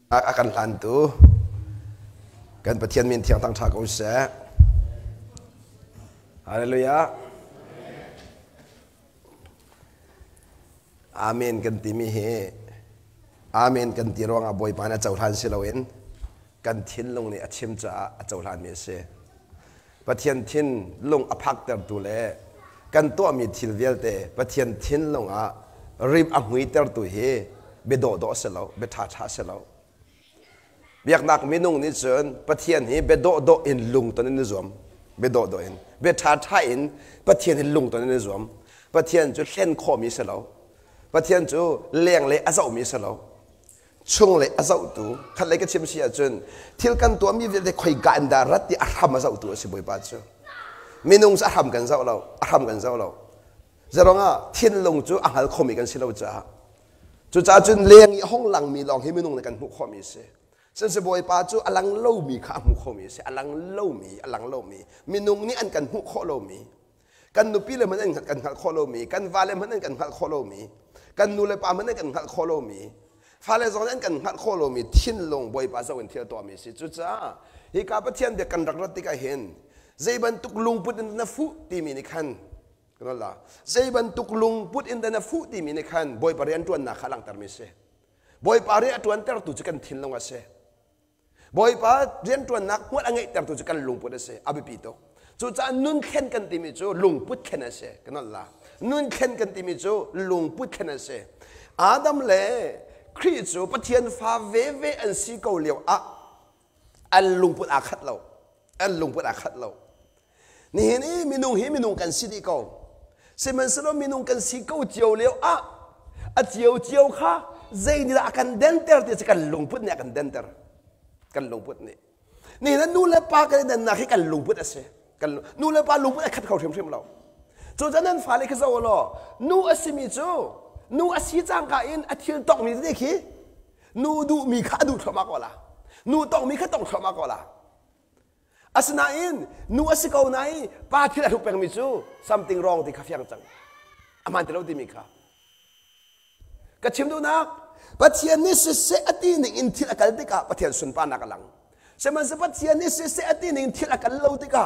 akan lantu kan pathian min thiang tang thak ose haleluya amen kan timi he amen kan tirong a boy pana chawthan silawin kan thin long ni achim cha a chawthan me se pathian thin long aphak ter tu le kan to mi thil velte pathian thin long a rib a hui ter tu he bedo do selo betha tha selo biak nak minung ni chon pathian hi bedo do in lung ton ni zom bedo do in betha tha in pathian hi lung ton ni zom pathian chu hlen kho mi selo pathian chu leng le azau mi selo chung le azau tu khat le ka chim sia chon thil kan to mi ve de khoi gan da rat ti aham azau tu si boi pa chu minung sa ham kan zau lo aham kan zau lo zaronga thin lung chu ahal khomi kan silo cha chu cha chun leng i hong lang mi long hi minung ne kan hu kho mi se sen se boi pa chu alang lo mi kha hu kho mi se alang lo mi minung ni an kan hu kho lo mi kan nu pi le man an kan kho lo mi kan va le man an kan kho lo mi kan nu le pa man an kan kho lo mi fa le zong an kan kho lo mi thin long boi pa zo en thia to mi se chu cha hi ka pa thian de kan rak rat ti ka hen zai ban tuk lung put in na fu ti mi ni khan kan la zai ban tuk lung put in na fu ti mi ni khan boi pa rian tuan na khalang tar mi se boi pa ri atuan ter tu kan thin long ase boi pa rian tuan nak huat angai ter tu kan lung put ase abi pi to chu cha nun khen kan ti mi chu lung put khen ase kan la nun khen kan ti mi chu lung put khen ase adam le khri chu pathian fa ve an si ko leo a an lung put a khat lo an lung put a khat lo ni ni minung kan si di ko se man selo minung kan si ko chiao leo a chiao kha zai ni la kan denter ti kan lung put ne kan denter kan lung put ni na nu le pa kan na khi kan lung put ase kan nu le pa lung put khat khau them lo chu janan fa le ka zo lo nu asimi chu nu asi chang ka in athil tok mi de khi nu du mi kha du thoma ko la nu tok mi kha tok thoma ko la asna in nu asikau nai pa thil hu peng mi chu something wrong ti kha fyang chang aman te lo ti mi kha ka chim du nak pathian ni se ati ning in thil akal ti ka pathian sun pa na ka lang se man se pathian ni se ati ning thil akal lo ti ka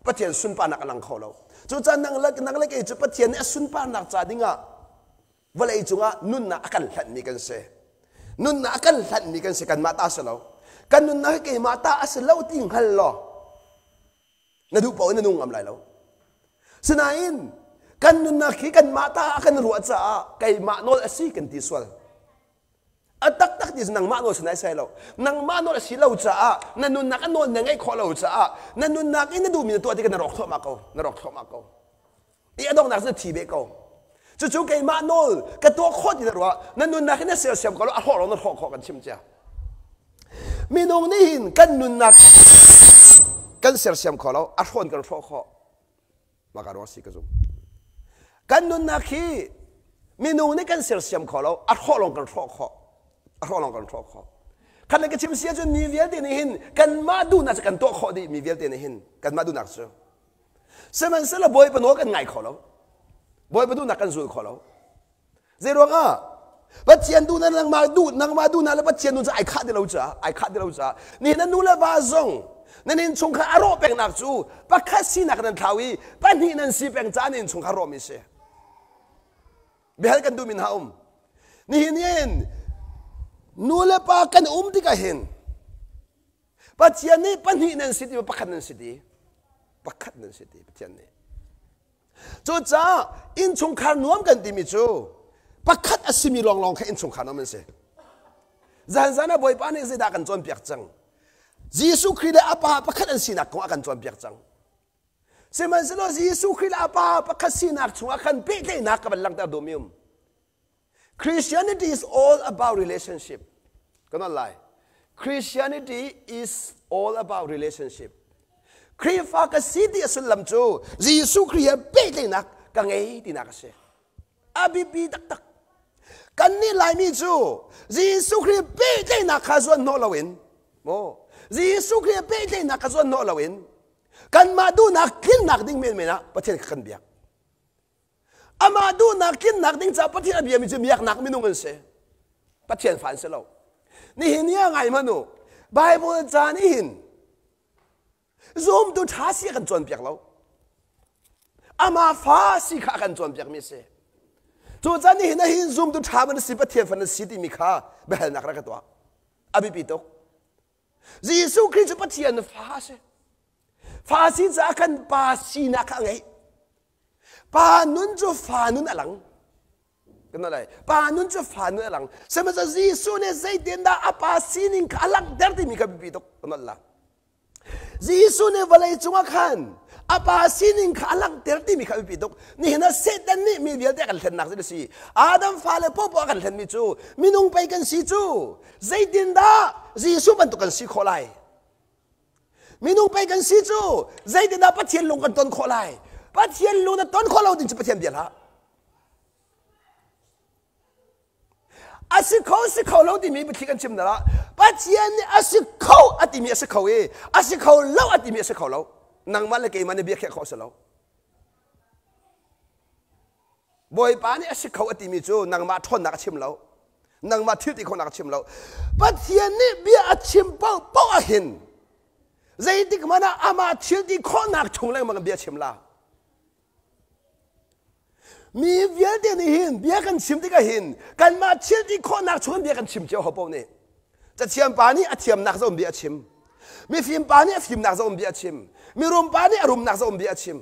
pathian sun pa na ka lang kho lo chu chan nang la ke chu pathian ni sun pa na cha dinga walai chunga nun na akal hlan mi kan se nun na akal hlan mi kan se kan mata sa lo kan nun na ke mata as lo ting hal lo na du po na nung am lai lo sinain kan nun na ki kan mata akan ruat sa kay manol asi kan ti swal atak dis nang manol sanai sai lo nang manol asi lo cha na nun na kan non na ngai kho lo cha na nun na ki na du mi to ti kan rok tho ma ko i adong na sa ti be ko chu kay manol ka to kho ti ro na nun na ki na sel sem ko lo a ho lo na ho kan chim cha minong ni hin kan nun na kan sel sem ko lo a hon kan ro kho ma ka ro si ka zum kan nun na ki minong ni kan sel sem ko lo a ho lo kan ro kho a ho lo kan ro kho kan le ka chim sia chu mi vial ti ni hin kan ma du na kan to kho di mi vial ti ni hin kan ma du na chu se man se la boy pa no kan ngai kho lo boy pa du na kan zu kho lo zero nga pathian du na nang ma du na la pathian du cha ai kha de lo cha ni na nu la ba zong nanin chung kha aro peng nak chu pa kha si nak nan thawi pa ni nan si peng cha nin chung kha ro mi se behal kan du min haum ni hin nu la pa kan ti ka hin pathian ni pa ni nan si ti pa khat nan si ti pathian ni chu cha in chung kha nuam kan ti mi chu pakhat asimi long kha in chung kha na man se zan na boy pa ni se da kan chon piak chang Jisu Christ apa pakhat an sinak ko akan chon piak chang se man se lo Jisu Christ apa pakhat sinak chung akan pe te nak ka lang ta domium Christianity is all about relationship cannot lie Christianity is all about relationship Krifa ka sidi asulam chu Jisu Christ pe te nak ka ngai ti nak se abi bi tak kan ni lai mi chu Jisu Christ pe te nak ka zon no lawin mo Jisu Christ pe te nak ka zon no lawin kan ma du nak kin nak ding men na pathian kan biak ama du nak kin nak ding cha pathian bi mi chu miak nak minung se pathian fan se lo นี่เห็นยังไงมันนูไบเบิลจานี่เห็นzoom ดูท้าสิกันจวนเปียกแล้วอามาฟ้าสิขากันจวนเปียกไม่เสจูจานี่เห็นนะเห็น zoom ดูท้ามันสิบเทียนฟันสิที่มีข้าเบลนักรักตัวอภิปิโตยิสุคริสต์ปะเทียนฟ้าเสฟ้าสิจะกันปาสีนักไงปานุนจูฟ้านุนอลังกันอะไรปานุนจูฟ้านุนอลังสมัยยิสุเนี่ยใจเดินดาอปาสีนิงอลังเดินที่มีกับปิโตกันอะไรยิสุเนี่ยวันไหนจงขันอาปาสินิงข้าลังเตอร์ที่มีข้าพิดกนี่เห็นนะเซตันนี่มีเดียดกันเห็นนักสิอาดัมฟาเลพ่อพ่อกันเห็นมิจูมินุงไปกันสิจูใจดินดายิสุบรรทุกันสิโคไลมินุงไปกันสิจูใจดินดาปัจเจียนลงกันต้นโคไลปัจเจียนลงนั้นต้นโคไลดิ้งจะปัจเจียนเดียละอาศัยเขาเราที่มีปฏิกันชิมนั่นละปัจเจียนนี่อาศัยเขาอัติมีอาศัยเขาอาศัยเขาเราอัติมีอาศัยเขาเรานังมาเลกมันเบียแค่เขาเสลาบ่อยปานี่อาศัยเขาอัติมีจูนังมาทนนักชิมเรานังมาทิลที่คนนักชิมเราปัจเจียนนี่เบียชิมเป้าเห็นใจที่มันน่ะอามาทิลที่คนนักชงเลยมันเบียชิมละมีเบียเดียนี่เห็นเบียกันชิมที่ก็เห็นกันมาทิลที่คนนักชงเบียกันชิมเจ้าเขาเป้านี่จะเทียมปานี่อาเทียมนักจะเบียชิมมีฟิล์มปานี่ฟิล์มนักจะเบียชิมมีรุมปานี่รุมนักจะเบียชิม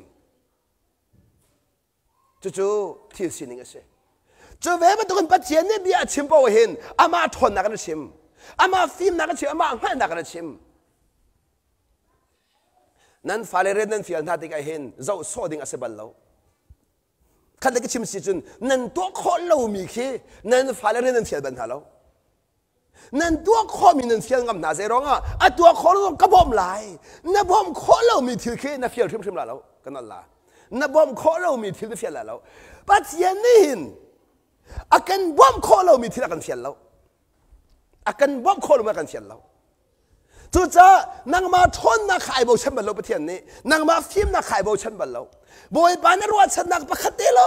จู่ๆที่สิ่งนี้เสียจู่เวมันตุกันปัจเจียนนี่เบียชิมเป้าเห็นอามาทนนักกันชิมอามาฟิล์มนักกันชิมอามาให้นักกันชิมนั้นฟาเลเรนนั้นฟิล์มท่าที่ก็เห็นเจ้าโซดิ้งอาศัยบัลเราขันเด็กชิมสิจุนนั้นตัวคนเรามีขี้นั้นฟาเลเรนนั้นฟิล์มบันทาเรานั่นตัวข้อมีนั่นเสียงกับนาเซร้องอ่ะตัวข้อเราก็บ่มไหลนั่นบ่มข้อเรามีถือขี้นั่นเฟียลชิมแล้วกันนั่นละนั่นบ่มข้อเรามีถือเฟียลแล้วปัจจัยนี้หินอากันบ่มข้อเรามีถือกันเฟียลแล้วอากันบ่มข้อเรามากันเฟียลแล้วจู่จ้านังมาทนนักขายโบชันบัลเราประเทศนี้นังมาฟิล์มนักขายโบชันบัลเราบ่อยปานนั้นว่าฉันนักประคติเร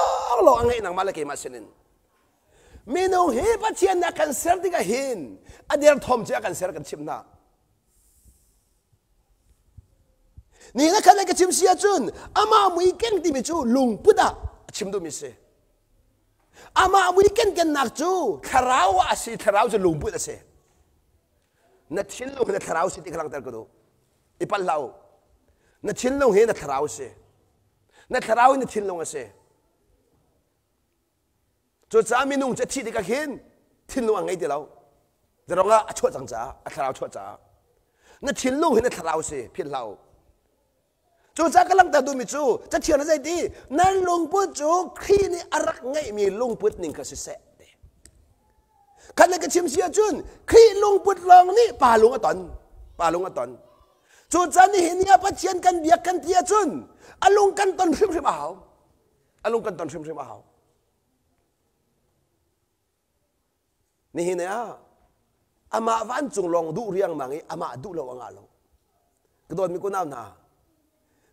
าอังไงนังมาเลยกี่มาเช่นนั้นมีน้องเฮปัจเจียนนักกันเสร์ติกาเห็นอดีตทอมเจ้ากันเสร์กันชิมนานี่นักกันกันชิมเสียจุนอามามุยเก่งที่มีจูลุงพุดาชิมดูมิเสอามามุยเก่งกันนักจูทาราวอาศิทาราวจะลุงพุดาเสนัดชินลุงนัดทาราวสิที่กำลังเตอร์กดูอีปัลลาวนัดชินลุงเฮนัดทาราวเสนัดทาราวนัดชินลุงเสจู่จ้ามีนุ่งจะที่ที่ก็เห็นทิ้งลงไงเดียวจะร้องอ่ะชั่วจังจ้าอ่ะทาราวชั่วจ้านั่นทิ้งลงเห็นนั่นทาราวสิพินเราจู่จ้ากำลังแต่ดูมิจูจะเชื่อในใจดีนั่นลงปุ๊บจูขี้นี่อรักไงมีลงปุ๊บนิ่งก็สิเสด็จขันเลยก็ชิมเสียจุนขี้ลงปุ๊บลองนี่ป่าลงอ่ะตอนจู่จ้านี่เห็นเนี่ยปัจเจียนกันเบียกันเทียจุนอลงกันตอนพริมพริมเอาอลงกันตอนพริมพริมเอานี่เนี่ยอามาวันจงลองดูเรียงมังอามาดูเราอ่างเรากระโดดมีกูน่าหนา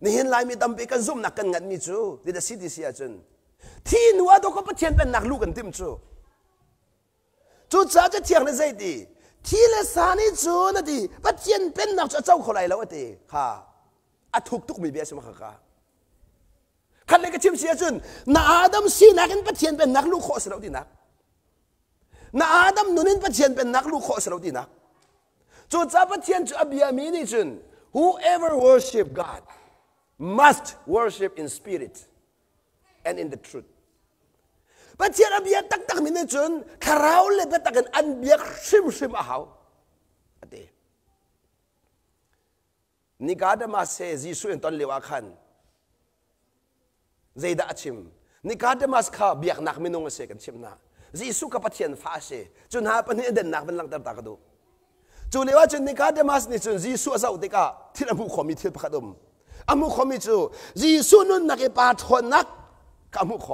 นี่เห็นลายมีดำไปกันซุ่มนักกันงัดมีจูดิดาซิดิเสียจนที่นัวตัวก็ประเทศเป็นนักลูกกันติมจูจ้าจะเที่ยงในใจดีที่เลสานี่จูนั่นดีประเทศเป็นนักเจ้าคนไรแล้วดีค่ะอาทุกทุกมีเบียสมาค่ะขันเลยก็ชิมเสียจนนาอาดัมซีนักกันประเทศเป็นนักลูกโคสเราดีนักนาอาดัมนุนินปัจเจียนเป็นนักลูกโคสเราดีนักจู่จ้าปัจเจียนจะอภิยามีนี่จน whoever worship God must worship in spirit and in the truth ปัจเจียนอภิยาตักมีนี่จนคาราวเลยเป็นตักกันอันเบียชิมอาหาวอดีนิกาดมาเซจิสุนตอนเลวาขันใจดาชิมนิกาดมาสข้าเบียกนักมินงเสกันชิมนายิสุกับปัจเจียนฟ้าเสจนหาปัญหาเดินนักเป็นหลังตากระดูจูเลว่าจนนิกาเดมัสนี่จนยิสุอาศัยติกาที่เราผู้ขมิที่ประดุมอามุขมิจูยิสุนุนนักปาทนนักขมุข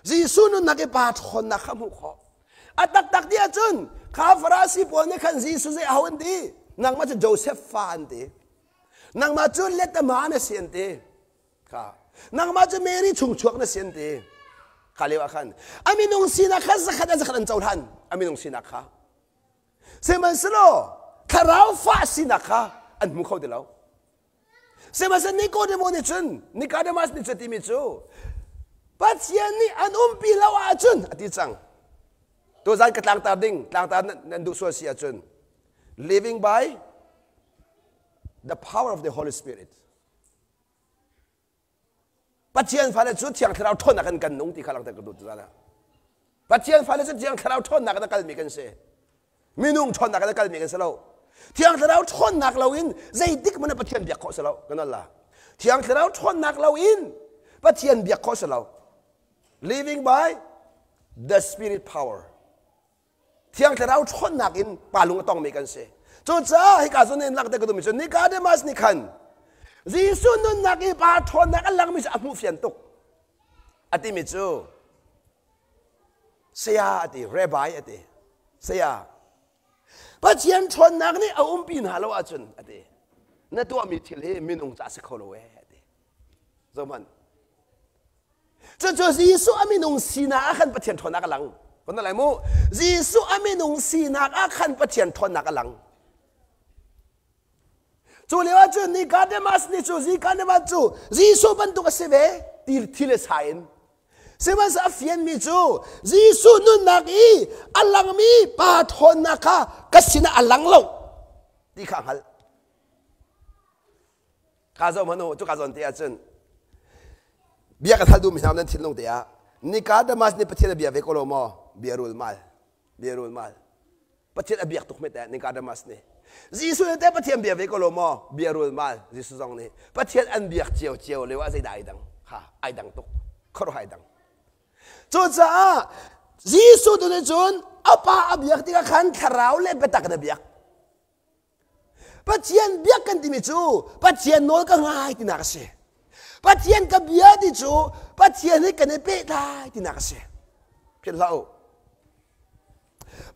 ยิสุนุนนักปาทนนักขมุขอัตตักเดียจนข้าฟราสีปนขันยิสุเจ้าวันดีนางมาจะโจเซฟฟานดีนางมาจูเลตมาเนเซียนดีค่ะนางมาจะเมรี่ชุงชวกเนเซียนดีข้าเรียกว่าขันอามินงสินักข้าสักขันเจ้าท่านอามินงสินักข้า เซมันสโลคาราวฟ้าสินักฮะอันมุขเขาเดียวเซมันสนิโกเดโมนิจุนนิกาเดมัสนิจุติมิจูปัจจัยนี้อันปีลาวอาจุนอธิจังตัวใจกระตังตาดิ่งตังตานันดูส่วนเสียจุน living by the power of the Holy Spirit ปัจจัยฟ้าเลยจุดเที่ยงที่เราทนนักกันนุ่งที่ข้าหลังแต่กระดูกจ้านะปัจจัยฟ้าเลยจุดเที่ยงที่เราทนนักกันมีกันเสียมีนุ่งทนนักกันมีกันเสียเราเที่ยงที่เราทนนักเราอินใจดิกมันปัจจัยเบียกข้อเสียเรากันนั่นละเที่ยงที่เราทนนักเราอินปัจจัยเบียกข้อเสียเรา living by the Spirit power เที่ยงที่เราทนนักอินปาลุงต้องมีกันเสียจุดจ้าให้การส่วนนี้หลักแต่กระดูกมิจุนิกาเดมัสนิคันจีสุนุนนักอีปาทนนักหลังมิจอามุฟิยันตุกอติมิจูเสียอติเรบายอติเสียปัจจัยทนนักนี่เอาปีนหาเราอาจุนอตินั่นตัวมิทิลเฮมินุงจัสโคโลเออติสมันจุดจีสุอามินุงสีนักขันปัจจัยทนนักหลังคนอะไรมูจีสุอามินุงสีนักขันปัจจัยทนนักหลังจูเลียวจูนิกาเดมัสนิจูจีกันเดมัสจูจีสุบันตุกเสเวตีทิเลสายน์เสมาสอาฟิยนมิจูจีสุนุนนักอีอัลลังมีปาทนนักะกัสินะอัลลังโลที่ข้างหัลข้าเจ้ามันโอ้จุข้าเจ้าเตียจุนเบียกันทัดดูมินามนั้นทิ้งลงเตียนิกาเดมัสนิปะเทนเบียเวโกโลมอเบียรุลมาลเบียรุลมาลปะเทนเบียกตุกเมตนิกาเดมัสนี่จีสุเนี่ยแต่ปะเทียนเบียร์เวกโลมอเบียร์รูลมาจีสุตรงนี้ปะเทียนอันเบียร์เจียวเจียวเลยว่าใจได้ดังค่ะไอดังตุกขรหายดังจุดจ้าจีสุตัวนี้จุนอาป้าอเบียร์ที่ก็ขันขราวเล่นไปตักกันเบียร์ปะเทียนเบียร์กันที่มิจูปะเทียนโน้ตก็ง่ายที่นักเสียปะเทียนกับเบียร์ที่จูปะเทียนให้กันเป๊ะได้ที่นักเสียเพียงเรา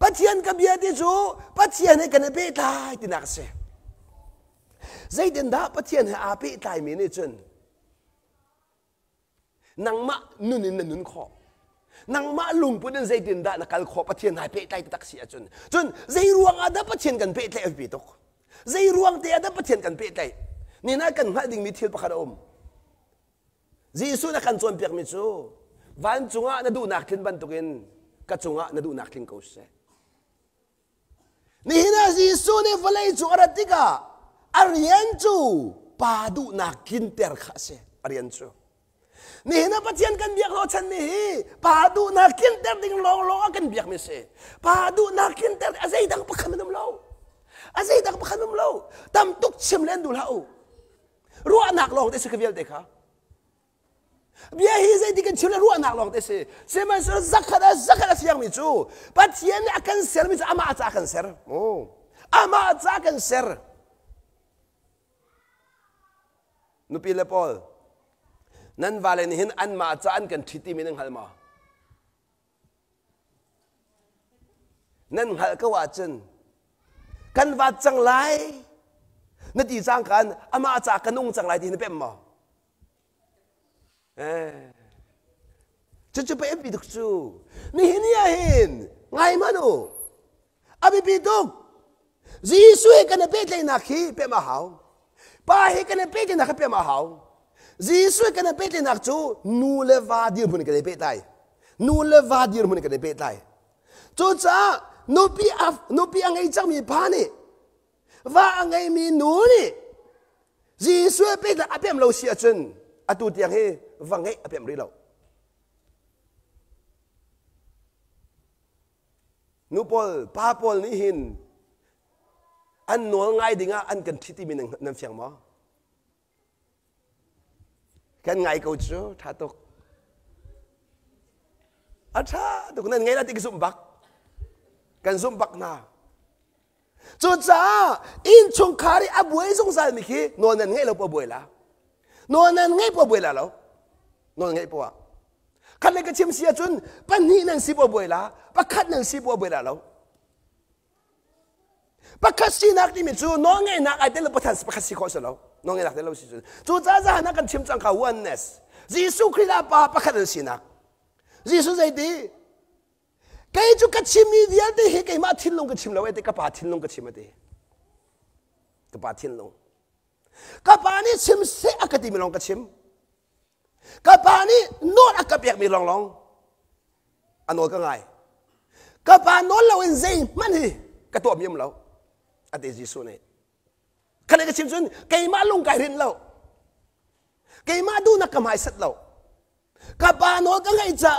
ปัจจัยกับเบียที่จูปัจจัยให้กันเป๊ะตายที่นักเสียใจเดินดาปัจจัยให้อาเป๊ะตายมีนี่จนนางมะนุ่นนุ่นขอนางมะลุงพูดใจเดินดานักขอปัจจัยให้เป๊ะตายที่ตักเสียจนใจรวงอาดปัจจัยกันเป๊ะตายปีตกใจรวงเตียดปัจจัยกันเป๊ะตายนี่น่ากันหัดดิ่งมิทิลปะคาร์อมจีสุนักกันจวนเปียกมิจูวันจุงะนดูนักทิ้งบันตุกินกัจจุงะนดูนักทิ้งกูเสนี่นะจีสุนี่ฟลัยจูอารัติกาอาริยันจูปาดูนักกินเตอร์ข้าเสอาริยันจูนี่นะปัจจัยกันเบียกเราฉันนี่ปาดูนักกินเตอร์ดิ่งลองกันเบียกมิเสปาดูนักกินเตอร์อาศัยดังปะขันนำเราอาศัยดังปะขันนำเราตามตุกชิมเลนดูเรารู้อนักลองได้สักเวียลเด็กค่ะเบียฮีใจที่กันชิลรู้อนักลองได้สิเสมาสซักขะเสียงมิจูปัจจัยนี้อาการเสร์มิจูอามาจากกันเสร์โอ้อามาจากกันเสร์นุปิเลปอลนั่นวาเลนิหินอันมาจากอันกันทิติมินึงฮัลมานั่นฮัลก็ว่าจันกันว่าจังไรนั่นที่จังกันอามาจากกันนุ่งจังไรที่นี่เป็นมาจะไปเอพิดุกจูนี่เห็นยังเห็นไงมันโอ้อภิปิดุกจีสุเฮกันเปิดเลยนักฮีเป็นมาหาวป้าเฮกันเปิดเลยนักเป็นมาหาวจีสุเฮกันเปิดเลยนักจูนูเลวาดีร์มันกันเปิดได้นูเลวาดีร์มันกันเปิดได้จูจ้านูปีอังไงจังมีพานี่ว่าอังไงมีนูนี่จีสุเฮเปิดเลยอภิมเราเสียจนอตุเตียงเฮวังไงอภิมรีเรานูปอลป้าปอลนี่เห็นอันหนัวง่ายดิ่งอันกันทิติมีน้ำเสียงมั้งกันง่ายกูจูท่าตกท่าตกนั่นไงล่ะที่กันซุ่มบักกันซุ่มบักนาจุดจ้าอินชงคาริอับวยสงสารมิคีนอนนั่นไงเราปอบวยละนอนนั่นไงปอบวยละเรานอนไงปะขันเลยก็ชิมเสียจนปันนี้นั่งสิบอบวยละปักขัดนั่งสิบอบวยละเราปักขัดสีนักที่มิจูน้องไงนักไอเดลประทานปักขัดสีข้อสเราน้องไงนักเดลเราสิจูจ้าจ้านักกันชิมจังเขาวันเนสจีสุคริลาปาปักขัดนั่งสีนักจีสุใจดี cái chú cái chim mi dia thì hết cái mà thiên long cái chim lâu ấy thì cái bà thiên long cái chim ấy cái bà thiên long cái bà này chim sẽ cái gì mi long cái chim cái bà này nốt cái bẹt mi long long anh nói cái ngay cái bà nốt lâu in gì mà đi cái tổ miếng lâu anh thấy gì số này cái này cái chim xuân cái mà long cái rin lâu cái mà đu nó cầm hai sắt lâu cái bà nói cái ngay chả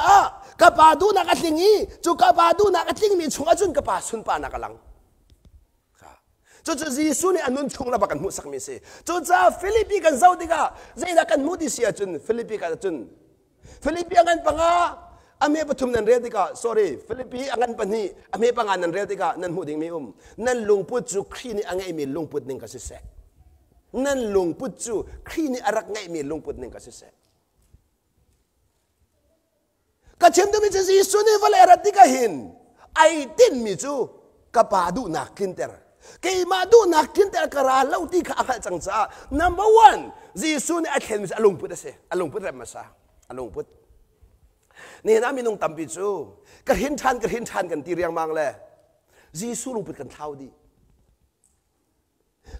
cái bà đu nó cái tiếng ý chú cái bà đu nó cái tiếng mi chung asun cái bà xuân bà nó cái lăng chú chú Giêsu này anh muốn chung là bà cần mua sắc mi se chú cha Philippi cần giàu đi cả dây là cần mua đi xia chun Philippi cái chun Philippi anh bằng à anh em bắt thum nên đi cả sorry Philippi anh bằng ni anh em bằng anh nên đi cả nên mua đi mi nên lung put chú khi này anh em mi lung put nên cái se nên lung put chú khi này arak ngay mi lung put nên cái se cái chuyện đó mình chỉ Giêsu này vào lại đi cái hin ai tin mi chú cái bà du nạc kinh ter cái mà du nạc kinh ter cái ra lâu đi cả cái chẳng sa number one Giêsu này anh mình alung put se alung put làm sao alung putนี่นะมีนงตั้มปิจูก็หินชันกันตีเรียงมังเลยGiêsuลงไปกันเท่าดี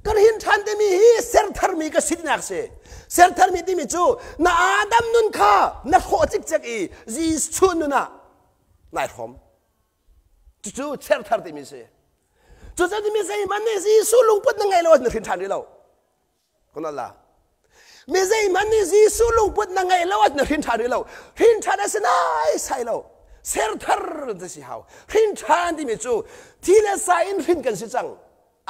ก็หินชันที่มีเซอร์ทาร์มีก็สิทธิ์นักเสียเซอร์ทาร์มีที่มีจูน่าอาดัมนุนข้าน่าโคจิกจักอีGiêsuนุน่ะนายหอมจูเซอร์ทาร์ที่มีเสียจูจะที่มีเสียมันเนี่ยGiêsuลงไปนั่งไงเราเนี่ยหินชันที่เราคนนั้นละไม่ใช่มันนี่Giêsuลงพุทธนั่งไงแล้วเนี่ยหินชาดิเราหินชาดิสนายใส่เราเซอร์ทาร์จะสิหาวหินชาดิมิจูที่เลสายหินกันสิจัง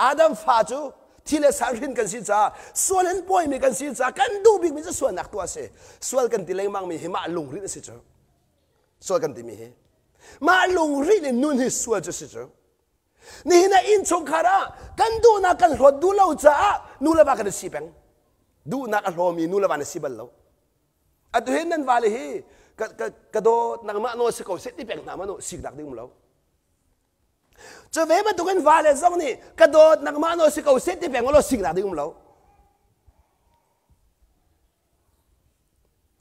อาดัมฟาจูที่เลสายหินกันสิจ้าส่วนนั้นป่วยมีกันสิจ้ากันดูบิ๊กมีจะส่วนนักตัวเสียส่วนกันที่เลงมังมีหิมะลงริดสิจ้าส่วนกันที่มีหิมาลงริดนุ่นหิส่วนจะสิจ้านี่นะอินชงคาระกันดูนักกันรถดูเราจ้านู่นละบ้ากันสิเป็งดูนักอารมณ์มีนู่นละวันสิบแล้วอันเห็นนั่นว่าเลยฮีกระโดดนักมาโนสกอเซติเป็นนักมาโนสิกดักดิ้งแล้วจะเว้ยมาตุกันว่าเลยสองนี่กระโดดนักมาโนสกอเซติเป็นว่าเราสิกดักดิ้งแล้ว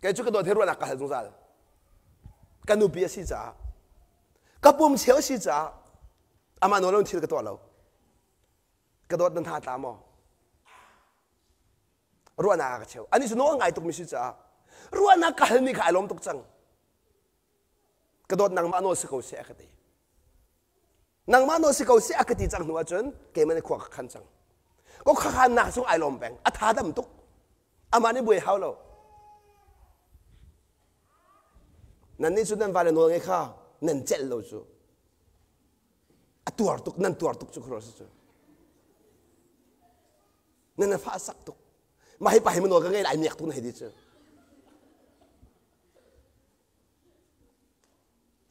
แกจุกระโดดเทรุ่นนักการสงสารกันนูเบียสิจ้ากระปุ่มเชียวสิจ้าอามาโนลงทีละกระโดดแล้วกระโดดนั่นท่าตามอรัวนักเชียวอันนี้สุนัขไงตุกมิสิจ้ารัวนักการมีขายลมตุกจังกระโดดนังมาโนสิเขาเสียกตินังมาโนสิเขาเสียกติจังหนูจนเกมันขวากขันจังก็ขันนักส่งไอลมแบงอัฐาดำตุกอามานี่บุยเฮาโลนั่นนี่สุดนั่นวาเลนโนไงข้านั่นเจลโลจูตัวตุกนั่นตัวตุกจุกรสจูนั่นฟ้าสักตุกมาให้ไปมันโดนกันไงหลายเมียกตุนให้ดีเจ้า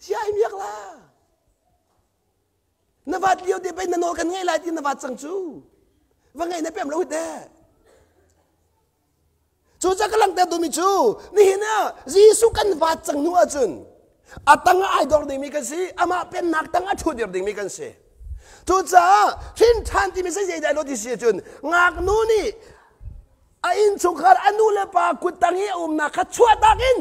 เสียเมียกละนวัดเลี้ยวเดี๋ยวไปนโนกันไงหลายที่นวัดสังจูว่าไงนะเปี่ยมรู้เด้จูจะกำลังเตะดูมิจูนี่นะGiêsuกันวัดสังนัวจุนอัตังไอดอลดิ่งมีกันสิอามาเป็นนักตังอัดชุดเดียวดิ่งมีกันสิจูจะทิ้งทันที่ไม่ใช่ใจโลดิเสียจุนงักนู้นี่อินสุขารอนุเลปากุตังเอนักขัดชัวตักิน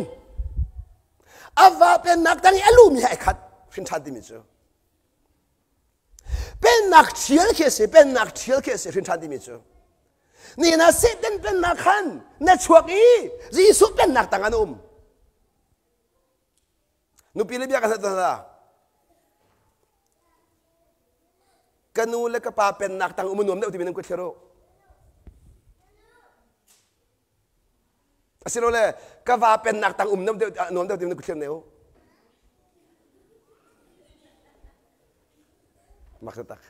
อาว่าเป็นนักตังเอลูมีให้ขัดฟินชัดดิมิจูเป็นนักเชียร์เคสเป็นนักเชียร์เคสฟินชัดดิมิจูนี่นะเซตันเป็นนักขันนักชัวGiêsuเป็นนักตังอนุมนุปิเลบียกันสัตว์กันนูเลกปาเป็นนักตังอุมนุมเดาที่มีนักกุศลสิโรเล่ก็ว่าเป็นนักตังน้ำเดียวนวมเดียวที่มันกุศลเนียวมักจะตัก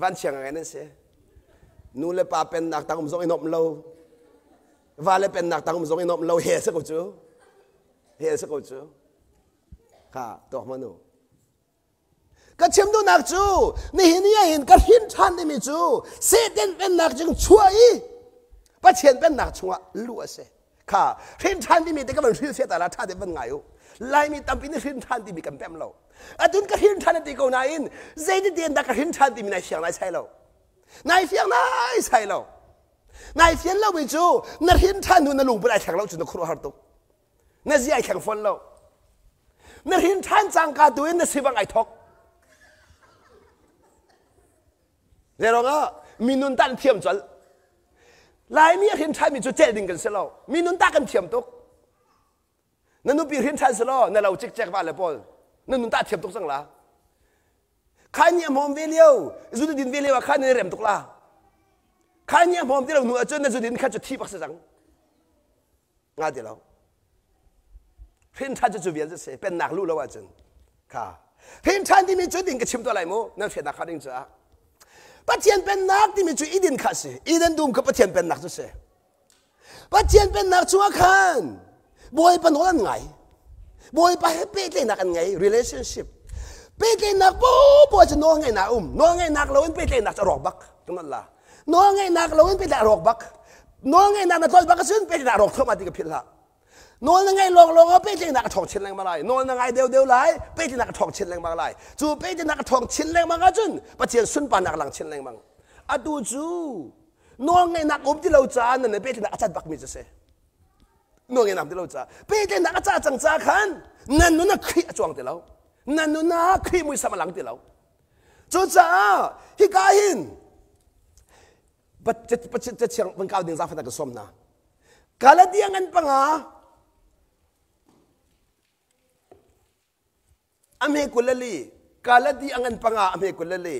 วันเชียงไงนั่นสินูเล่ป้าเป็นนักตังส่งอินอมเราว่าเล่เป็นนักตังส่งอินอมเราเฮสกุจูค่ะตัวมันนูก็เชื่อมดูนักจูนี่เห็นก็หินชันที่มีจูเซเดนเป็นนักจึงช่วยป้าเชียนเป็นนักชัวลัวเสค่ะหินชันที่มีแต่ก็มันชื่อเสียแต่ละท่าที่เป็นไงอยู่ไล่มีตั้มปีนี้หินชันที่มีกันแปมเราตุนก็หินชันที่กูนายอินเจดีเดียนดักหินชันที่มีนายเสียงนายใช่เรานายเสียงนายใช่เรานายเสียงเราไม่จูนั่นหินชันนู่นนั่นลุงไปได้แข่งเราจนต้องครัวหัดตุกนั่นสิไอแข่งฟันเรา นั่นหินท่านจังกาตัวนั่นสิบังไอทอกเดี๋ยวเรามีนุนตันเทียมจวนลายนี้หินท่านมีจุดเจดิงกันเสียแล้วมีนุนตากันเทียมตุกนั่นนุปีหินท่านเสียแล้วนั่นเราจิกแจกบ้านเลยพอนั่นนุนตาเทียมตุกสังละข้าเนี่ยมองเวลียวจุดดินเวลียวข้าเนี่ยเริ่มตุกละข้าเนี่ยมองที่เราหนูจนนั่นจุดดินข้าจุดที่ปักสังงาเดียวหินท่านจะจุดเวียนจะเสียเป็นหนักลู่แล้วว่าจนค่ะหินท่านที่มีจุดดินกับชิมตัวอะไรมั้งนั่นเสียนักขัดดิงจ้าปัจเจียนเป็นนักที่มีจุดอีดินขัดสิอีดินดูมกับปัจเจียนเป็นนักจะเสียปัจเจียนเป็นนักชัวขันบอยปนหัวไงบอยไปให้เป็ดเลยนักกันไง relationship เป็ดเลยนักบอยจะน้องไงนักน้องไงนักเราเป็นเป็ดเลยนักจะรอกบักนั่นล่ะน้องไงนักเราเป็นเป็ดเลยรอกบักน้องไงนักนักทอดบักก็ซึ่งเป็ดเลยรอกเท่ามาดีกับพิลละนอนยังไงลองเอาเป็ดเลยนักทองชิ้นแรงมาเลยนอนยังไงเดียวไหลเป็ดเลยนักทองชิ้นแรงมาเลยจู่เป็ดเลยนักทองชิ้นแรงมาก็จนปัจเจียนสุนปานักหลังชิ้นแรงมั้งอะดูจู่น้องไงนักที่เราจานนั่นเป็ดเลยนักจัดบักมีจะเสน้องไงนักที่เราจานเป็ดเลยนักจัดจังจ้าขันนั่นนู่นนักขี้จวงที่เรานั่นนู่นนักขี้มือสมหลังที่เราจู่จ้าฮิกาหินปัจจะเชียงเป็นก้าวดิ่งจากฝันตะกสมนะกาลเดียงันปังอาอเมกุลลีกาลดีอังันปังอาอเมกุลลี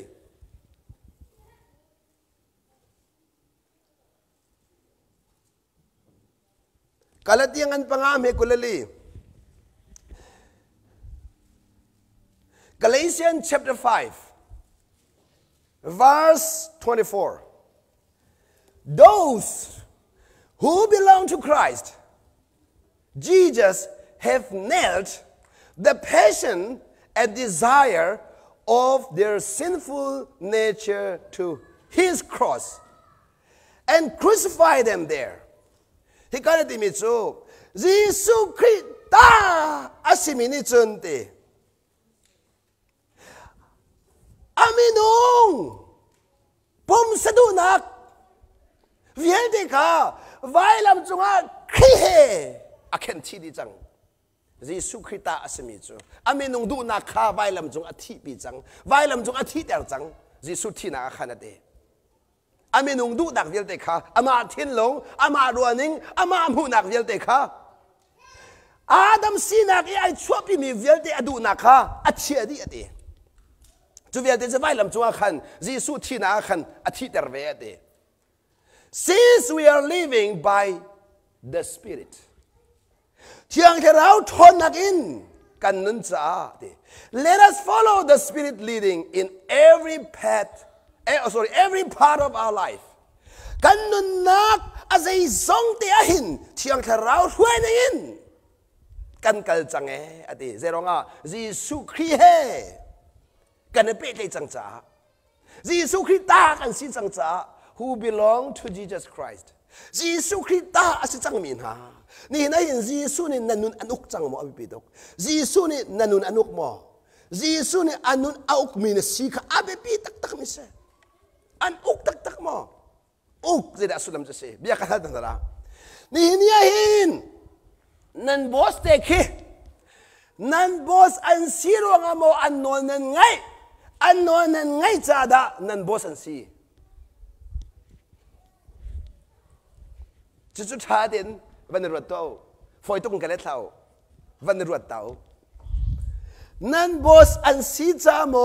กาลดีอังันปังอาอเมกุลลี Galatians chapter 5 verse 24 Those who belong to Christ Jesus have nailed the passion and desire of their sinful nature to his cross and crucify them there. He got it in so. Jesus Christ asimini chunte. Aminong pom sadunak vielde ka vailam chunga khihe akhen chidi chang Giêsu Christ ta asmi chu ame nong du na kha vailam jong athi pi chang vailam jong athi ter chang Giêsu thi na khana de ame nong du dak vel te kha ama thin long ama ruaning ama mu nak vel te kha Adam sinak ai chuapi mi vel te adu na kha achi adi ade chu vel te vailam jong khan Giêsu thi na khan athi ter ve ade Since we are living by the Spirit Tiang terau thonak in kan nun cha Let us follow the Spirit leading in every every part of our life. Kan nun nak azay song te ahin tiang terau thuan in kan kal chang ati zero nga Giêsu Christ he kan pe te chang cha Giêsu Christ ta kan si chang cha who belong to Jesus Christ. Giêsu Christ ta asi chang min haนี่นะเห็นจีซูนี่นันนุนอนุกจังมั้งอภิปิดกจีซูนี่นันนุนอนุกมั้งจีซูนี่อนุนอาอุกมีนสีข้าอภิปิตักมิเสอันอุกตักมั้งอุกจะได้สุดลำจะเสบียกันนั่นละนี่เห็นนันบอสเตคินันบอสอันซีรวงมั้งอันนอนนันไงอันนอนนันไงจ้าดานันบอสอันซีจุดท้ายเด่นวันรวดเต้าฝอยตุ้งกันเล่าวันรวดเต้านั่นบอสอันซีจามโม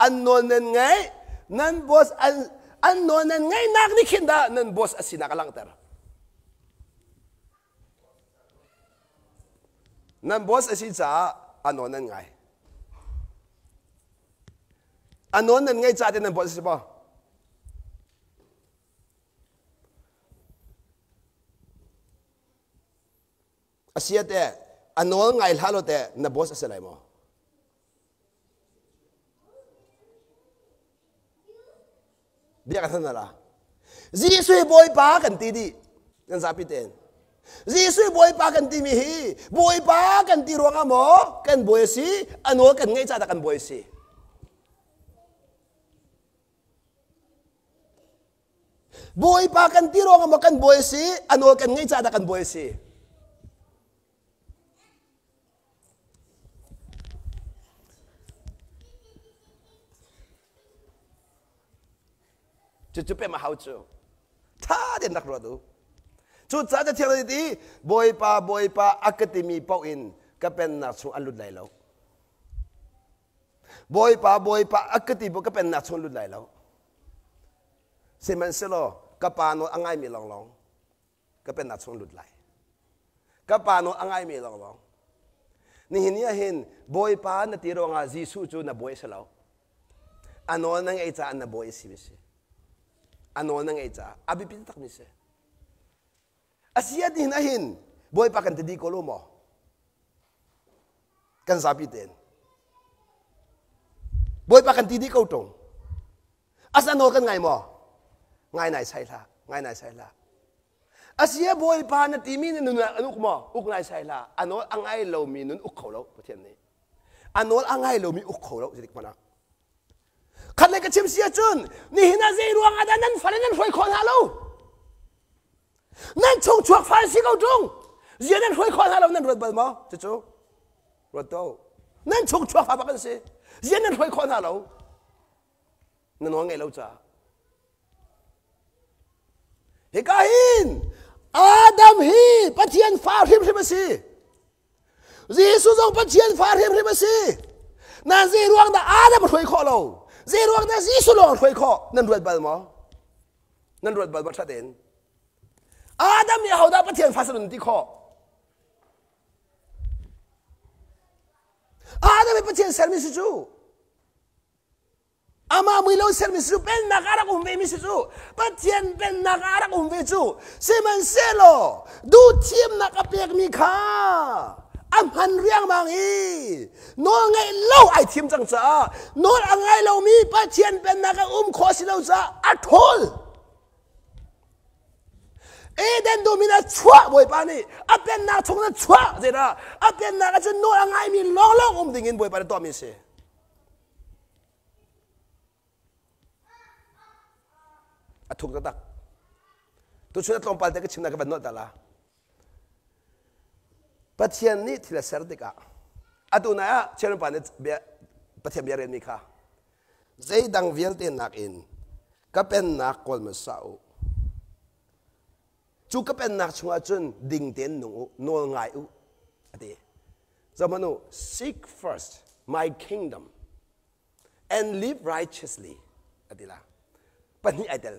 อันนอนนั่นไงนั่นบอสอันนอนนั่นไงนักนี่ขินดานั่นบอสอสินักลังเตอร์นั่นบอสอสิจ้าอันนอนนั่นไงอันนอนนั่นไงจ้าเด่นนั่นบอสสิบ่อาเซียแต่อันนู้นไงล่ะเราแต่นับบอสอะไรมั้งเดี๋ยวกันนั่นละจีสุยบอยปากันตีดีกันสับพิเตนจีสุยบอยปากันตีมีฮีบอยปากันตีรวงอ่ะมั้งกันบอยสิอันนู้นกันไงจ้าแต่กันบอยสิบอยปากันตีรวงอ่ะมั้งกันบอยสิอันนู้นกันไงจ้าแต่กันบอยสิ chú bé mà hậu chú thà đến đặc rồi chú cha cho theo đi bồi pa academy bảo in cái bên nào xuống ăn lụt lại lâu bồi pa academy cái bên nào xuống lụt lại lâu xem mình sẽ lo cái pa nó ăn ai mi lòng lòng cái bên nào xuống lụt lại cái pa nó ăn ai mi lòng lòngนี่นี่เห็นบอยปานที่เรางาจิสุจูน่ะบอยสลาวอันนั้นไงจ้าอันนั้นบอยสิมิเสอันนั้นไงจ้าอาบิปิตักมิเสอาศัยที่นี่เห็นบอยปากันที่ดีโคโลมอกันซาบิเตนบอยปากันที่ดีโคตงอาศัยโนกันไงมอไงไหนใช่ละไงไหนใช่ละอาศัยบอยปานที่มีนุนอุกมออุกนายใช่ละอันนั้นอังไงเรามีนุนอุกเขาเราประเทศนี้อันนั้นอังไงเรามีอุกเขาเราสิกมานะขัดเลยกับชิมเสียจุนนี่หินาเจรวงอาดานั้นฝันนั้นรวยคนหาเรานั่นชงชวกฝันสิเขาจงเจียนั้นรวยคนหาเรานั่นรถบัลมอจะจูรถโตนั่นชงชวกฝันบักันสิเจียนั้นรวยคนหาเรานั่นว่าไงเราจ้าเฮกาหินอาดัมฮีปะเทียนฟ้าริมริมสิเยซูจงปะเทียนฟ้าริมริมสินั่นเจรวงแต่อาดัมรวยคนเราเจรวงแต่เยซูลงรวยคนนั่นรถบัลมอนั่นรถบัลบัชัดเองอาดัมเนี่ยเขาได้ปะเทียนฟ้าสนุนที่ข้ออาดัมเป็นปะเทียนเซอร์มิสจูอามาไม่รู้เซอร์มิสจูเป็นนักอารักอุมเวมิสจูปะเทียนเป็นนักอารักอุมเวจูเซมันเซโลดูทีมนักเปียกมีค่าอัมพันเรียงบางอีโน้ไงเล่าไอทีมจังจ้าโน้ไงเรามีปะเทียนเป็นนักอุ้มขอสิเราจ้าอัดทอลเอเดนดูมีน่าชัวบ่อยปานี่อับเป็นนักชงน่าชัวเจนะอับเป็นนักจะโน้ไงมีล้ออุ้มดิ่งบ่อยปานี่ตัวมีเสถูกตักตัวชุดตรงไปแต่ก็ชิมนักบันโนตละปัจจัยนี้ที่เราเสด็จกันอะตัวนั้นเชื่อปันเนี่ยปัจจัยเบียร์มีค่ะใจดังเวียนเต็นนักอินก็เป็นนักกอลมาสาวจูก็เป็นนักชัวจนดิ่งเต็นหนูโน่ง่ายอุอะดีจะมาโน่ seek first my kingdom and live righteously อะดีละปัญหาเดียว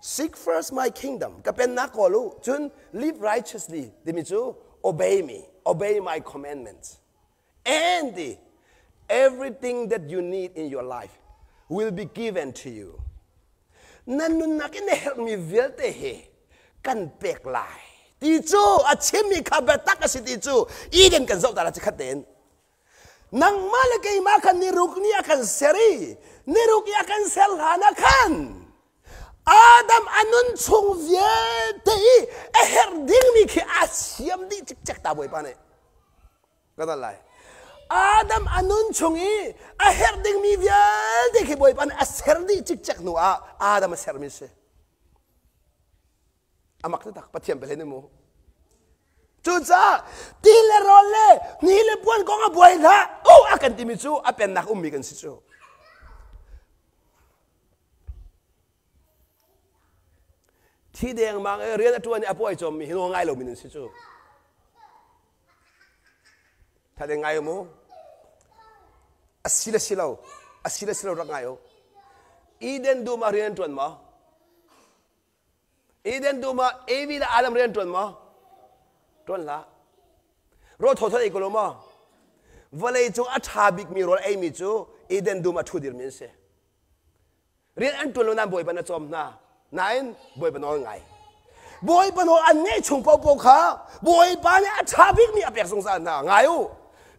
Seek first my kingdom ก็เป็นนักกอลูจน live righteously ดิมิจู obey me obey my commandments and everything that you need in your life will be given to you นั่นนุนนักเนี่ยเฮมีเวลเตเฮกันเปกลายติจูอาชิมีขับเบตักสิติจูอีเดนกันเจ้าตาละจะขัดเด่นนังมาเลกัยมาคันนิรุกนี่อากันเสรีนิรุกนี่อากันเซลหานักัน Adam anun chung vie tei a herding mi ki asiam di chik chak ta boy pa ne kata lai Adam anun chung I a herding mi vie di ki boy pa ne a serdi chik chak nu a Adam a sermi se amak ta tak pathiam pele ne mo chu cha ti le rolle ni le puan ko nga boy la o akan ti mi chu a pen nak mi kan si chuที่แดงมาเรียนตัวนี้อภัยจอมมีหินง่ายเรามีนึงสิจูถ้าแดงง่ายมั้งอาศิลสิเรารักง่ายอีเดนดูมาเรียนตัวมั้งอีเดนดูมาเอวีและอาดัมเรียนตัวมั้งตัวละรถทอดอีกแล้วมั้งวันเลยจูอัฐาบิกมีรถเอมีจูอีเดนดูมาทุดิรมินเสเรียนอันตัวเรานั่นบ่อยปนจอมนะนั่นบ่อยปนอนไงบ่อยปนอนอันนี้ชงเป่าเป่าขาบ่อยปานนี้ชาบิกมีอภิษสงสารนะไงอู้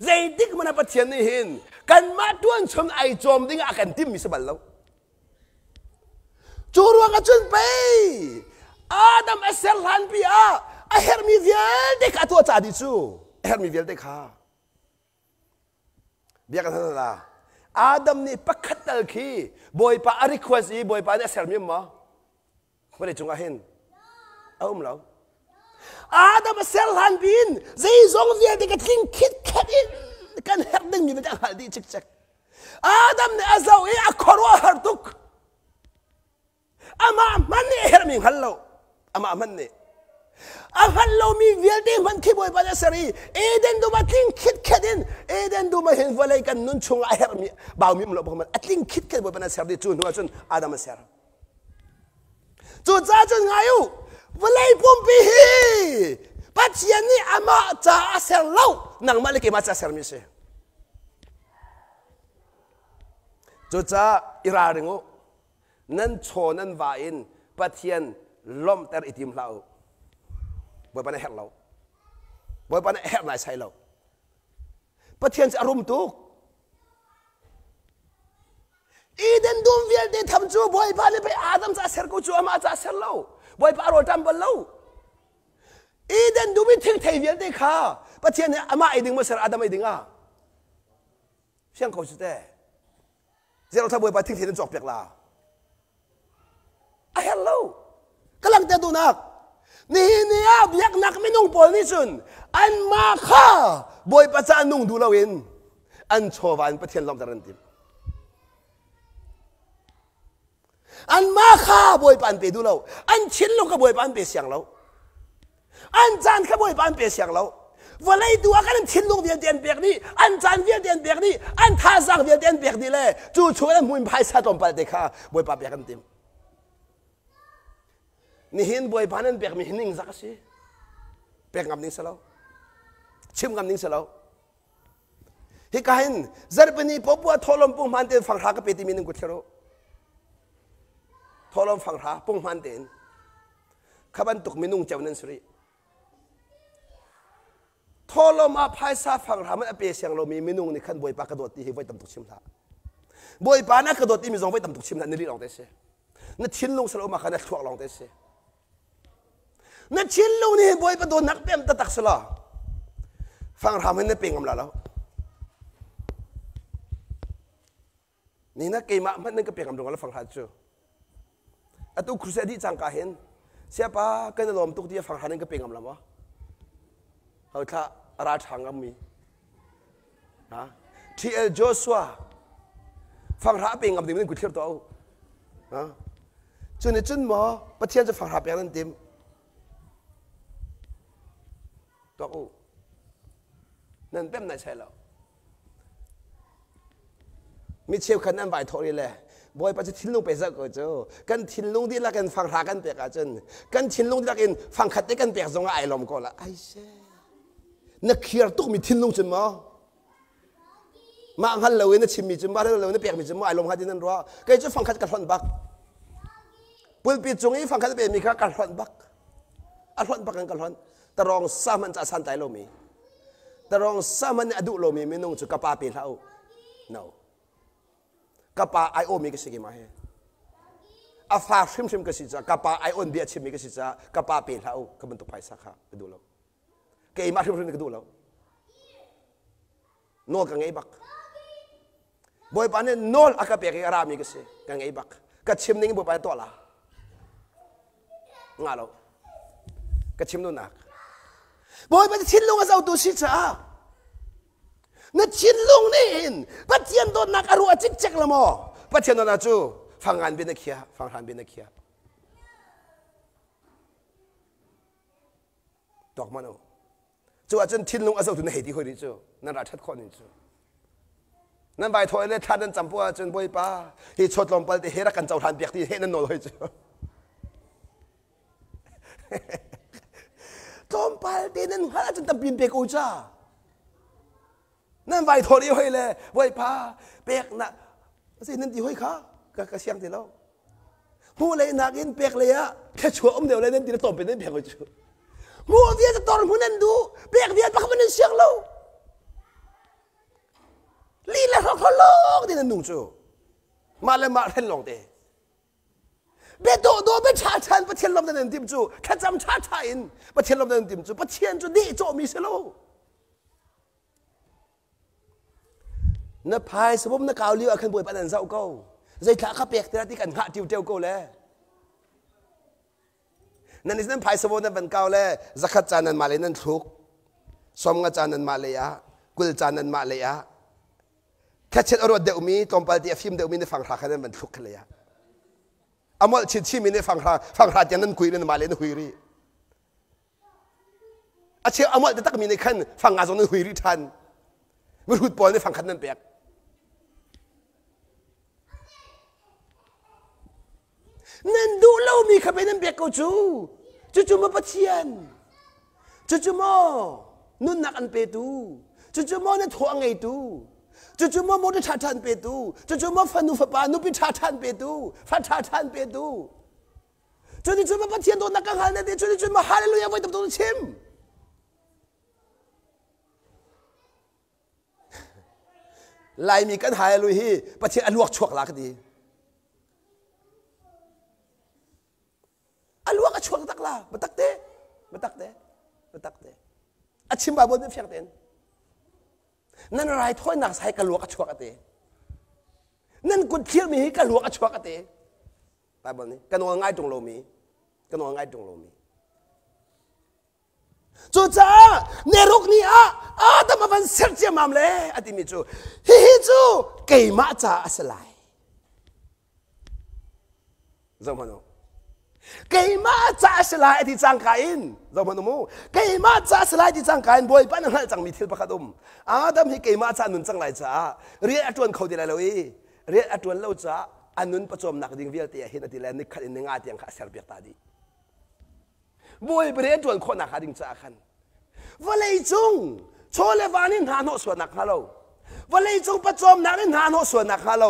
ใจดิกมันปะเทียนนี่เห็นกันมาต้วนชมไอจอมดิ้งอาการทิมมีสบัลแล้วจูรัวกันจนไปอาดัมเอเซลฮันปีอาเฮร์มีเวียลเด็กอาตัวจ่าดิจูเฮร์มีเวียลเด็กขาเบียกันทั้งนั้นละอาดัมนี่ปักขัดตลขี้บ่อยปาอาริควซีบ่อยปาเนี่ยเซลมีมั้งไม่ได้จงอาเห็นเอาเราอาดัมเซลฮันบินใจจงเวียนเด็กทิ้งคิดแค่นี้กันเฮร์ดึงมีเป็นอะไรดีชิกๆอาดัมเนี่ยอาซาวีอักขรัวฮาร์ตุก ama man ni her mi hallo ama man ni a hallo mi vialde man ki boy bana sari eden do ma ting kit kedin eden do ma hen volai kan nun chung a her mi baw mi lo bom atling kit ked boy bana sari chu no chun adam ser chu cha chun ngayu volai pum pi hi pathian ni ama cha ser lo nang ma le ke ma cha ser mi se chu cha ira ringo nan cho nan va in pathian lom ter itim lau boy pana her lau boy pana her nai sai lau pathian se arum tu iden dum vial de tham chu boy pa le pe adam cha ser ko chu ama cha ser lau boy pa ro tam bal lau iden dum mi thing thei vial de kha pathian ne ama iding ma ser adam iding a siang ko chu te zero tha boy pa thing thei den jok pek la a hello kalang te du nak ni ab yak nak minung pol ni chun an ma kha boy pa cha nung du lawin an chowan pathian lom daran tim an ma kha boy pan pe du lo an chin lo ka boy pan pe siang lo an jan ka boy pan pe siang lo volai du akan chin lo vian den bek ni an jan vian den bek ni an tha sang vian den bek ni le chu chu la mun phai sa tom pa de kha boy pa bek an tim ni hin boy panan bek mi hining zakasi bek ngam ning salo chim ngam ning salo hi kahin zarbani popua tholom pung man ten phang ha ka peti min ku thero tholom phang ha pung man ten khaban tuk minung chawnan suri tholom a phai sa phang ha man a pe siang lo mi minung ni khan boy pa ka dot ti hi voi tam tuk chim tha boy pa na ka dot ti mi zong voi tam tuk chim na ni ri long te se na thin long salo ma khana thuak long te se na chin lo ni boy pa do nak pem ta tak sala phang ram hen ne pengam la lo ni na ke ma man ka pengam dong la phang ha chu atu khrusa di chang ka hen sia pa ka na lom tuk ti phang ha ne ka pengam la ma hau tha ra thangam mi ha TL Joshua phang ha pengam dim ku thir to ha chun ni chun mo pathian cha phang ha pe nan tim toนั่นเป็นนายใช่แล้วมิเชลคันนั้นไปทอรีเลยบอยปัจจุบันลงไปสักก็เจ้ากันทิ้งลงที่ละกันฟังหากันเปียกอาจารย์กันทิ้งลงที่ละกันฟังขัดได้กันเปียกทรงไอ้ลมก็ละไอ้เช่นักเขียนตุกมีทิ้งลงจนมั้งมาหันเราเนี่ยชิมมีจนบ้านเราเนี่ยเปียกมีจนมั้งไอ้ลมขัดที่นั่นรัวก็จะฟังขัดกันหอนบักปุ่นปีจงนี้ฟังขัดเป็นมีกันหอนบักอันหอนบักกันกันหอนแต่รองสามันจะสันใจเรามีแต่รองสามันอดุเรามีไม่นุ่งจุกปาเป็นเท่า no กปาไอโอมีก็สิ่งมาให้อาฟาชิมก็สิ่งจ้ากปาไอโอนเบียชิมมีก็สิ่งจ้ากปาเป็นเท่าก็มันตุภัยสักค่ะก็ดูเราเกี่ยมาชิมก็ดูเราโนกังไงบักบอยปานเนี่ยโนลอากาเปียกอารามีก็สิ่งกังไงบักก็ชิมนิ่งบอยปานตัวละงาเราก็ชิมนู่นนักบอยปานชิมลงก็จะเอาตัวสิจ้านั่นชินลงนี่เองปัจจัยโดนนักอารมณ์จิกจิกละมั้งปัจจัยโดนนักจูฟังงานเป็นนักเขียฟังงานเป็นนักเขียดอกมันเอาจูอาจารย์ชินลงอาศัยตัวนี้เหตุที่คนนี้จูนั่นราชัดคนนี้จูนั่นใบถอยเลยท่านนั้นจำพวกอาจารย์บอยป้าที่ชดลงไปที่เฮรักันเจ้าท่านเปียกที่เฮนั่นโน่เลยจูจอมไปที่นั่นฮะอาจารย์ตะบินเปียกอุจ้านั่นใบถอยเลยเลยบอยป้าเปียกนะสินั่นที่ห้อยข้ากระเชียงที่เราหูเลยนักอินเปียกเลยอะแค่ชัวเดียวเลยนั่นที่เราต้มเป็นนั่นเปียกอุจ้าหูเวียจะตอนหูนั่นดูเปียกเวียปักมันนั่นเชียงเราลีละเขาลงที่นั่นนุ่งจูมาเลยมาเห็นลงเตะเบโดโดเบชาชันประเทศลมนั่นติมจูแค่จำชาชัยนประเทศลมนั่นติมจูประเทศจูดีโจมีเสโลนับพายสมมตินักข่าวเลี้ยวขันบวยปนันเจ้าเก้าใจขาข้าเปียกแต่ที่กันหาจิวเจ้าเก้าเลยนั่นนี่นั่นพายสมมตินั่นเป็นเก้าเลยจักรจานันมาเลยนั่นทุกสมงจานันมาเลยอะกุลจานันมาเลยอะแค่เช็ดอรวดเดอุมีตอมปาลตีฟิมเดอุมีในฝั่งขาขันนั้นเป็นทุกเลยอะ อมอลชิดชิมินฟังราจันนั้นคุยเรื่องมาเลนคุยรีอาเชียอมอลจะตักมีในขั้นฟังงานสองนั้นคุยรีทันไม่รู้ปอนในฟังขันนั้นเปียกนั่นดูเรามีขับไปนั้นเปียกกูจู่มาปะเทียนจู่มานุ่นนักอันเปตูจู่มานั่นถั่วไงตูจู่มาโมดชาทันเปตูจู่มาฟันนุฟปานุปิชาทันเปตูฟันชาทันเปตูจู่มาปะเทียนโดนนักกังหันเนี่ยจู่มาฮาเลลูยาไว้ตัวชิมลายมีกันฮาเลลูยาปะเทียนอลวกชวกหลักดีอลวกชวกตักละมาตักเตอาชิมบาบนไม่เพียงเต็นนั่นอะไรถ้อยหนักใส่กระลวกชวกเตนั่นกุดเที่ยวมีกระลวกชวกเตบาบนนี้กันว่าง่ายตรงโลมีจู่จ้าเนรุกนี่แต่มาเป็นเสียงเจียมามเลยอธิมิจูฮิจูเกยมาจ้าอสลายจำพนุเกยมาจ้าสลายที่จังกาอินเราพนุมูเกยมาจ้าสลายที่จังกาอินบ่อยปานนั้นจังมีทิลปะคัดุมดัมฮิเกยมาจ้านุนจังไรจ้าเรียกจวนเขาดีเลยเรียกจวนเล่าจ้าอันนุนประจมนักดิ่งวิลเตียเห็นที่แลนิคัดในงานที่ยังขาดเสียเปียกตาดีบ่อยเรียกจวนคนนักดิ่งจ้าขันวันเลยจงโชเลวานินหาโนส่วนนักฮัลโหลวันเลยจงประจมนักนินหาโนส่วนนักฮัลโหล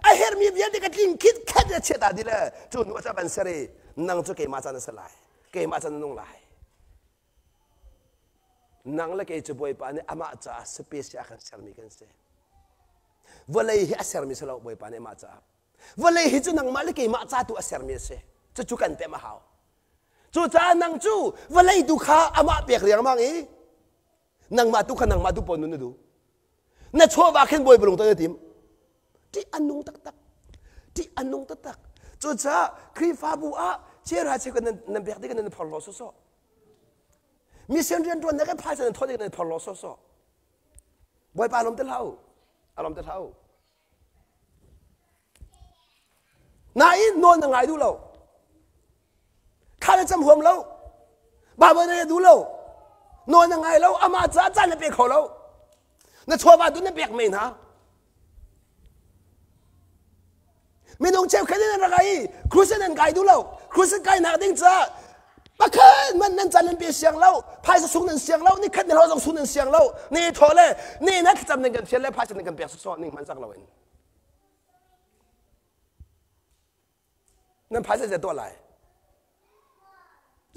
ไอเฮร์มีวิลที่กันดิ่งคิดแค่จะเชื่อตาดีเลยจนว่าจะเป็นเสรีนั่งจะเกยมาจานสลายเกยมาจานนุ่งลายนั่งแล้วเกยจะบ่อยปานนี้อามาจ้าสเปซยาขันเซอร์มีกันเสียวันเลยฮิอาเซอร์มีสลาวบ่อยปานนี้มาจ้าวันเลยฮิจูนั่งมาแล้วเกยมาจ้าตัวอาเซอร์มีเสียจะจุกันเต็มหาวจู่จ้านั่งจู่วันเลยดูข้าอามาเปียกเรียงมั่งอีนั่งมาตุขันนั่งมาตุปนนู่นดูนั่นชัวร์ว่าขึ้นบ่อยปรุงตัวนี้ทีมที่อันนุ่งตักจู่จ้าครีฟ้าบัวเชื่อราชกันนั่นเบียดกันนั่นพอลโซโซมีเสียงเรียนตัวนั่นก็พายกันทอดกันนั่นพอลโซโซบ่อยปาลมเตลานายนอนยังไงดูเราข้าจะจำหัวเราบาบเนี่ยดูเรานอนยังไงเราอามาจ้าจ้าเนี่ยเปียกเขาเรานั่นชัวร์ว่าดูเนี่ยเปียกไม่นะมีน้องเจ้าแค่นั้นอะไรครูเส้นนั่นไกดูเราครูเส้นไกหนักดิ้งจ้าปะเคินมันนั่นจันนั่นเปียเสียงเราพายจะสูงนั่นเสียงเรานี่ขึ้นในเราต้องสูงนั่นเสียงเรานี่โถเลยนี่นักจำนั่นกันเสียงเลยพายจะนั่นกันเปียกซ้อนนี่มันสักเราเองนั่นพายจะตัวอะไร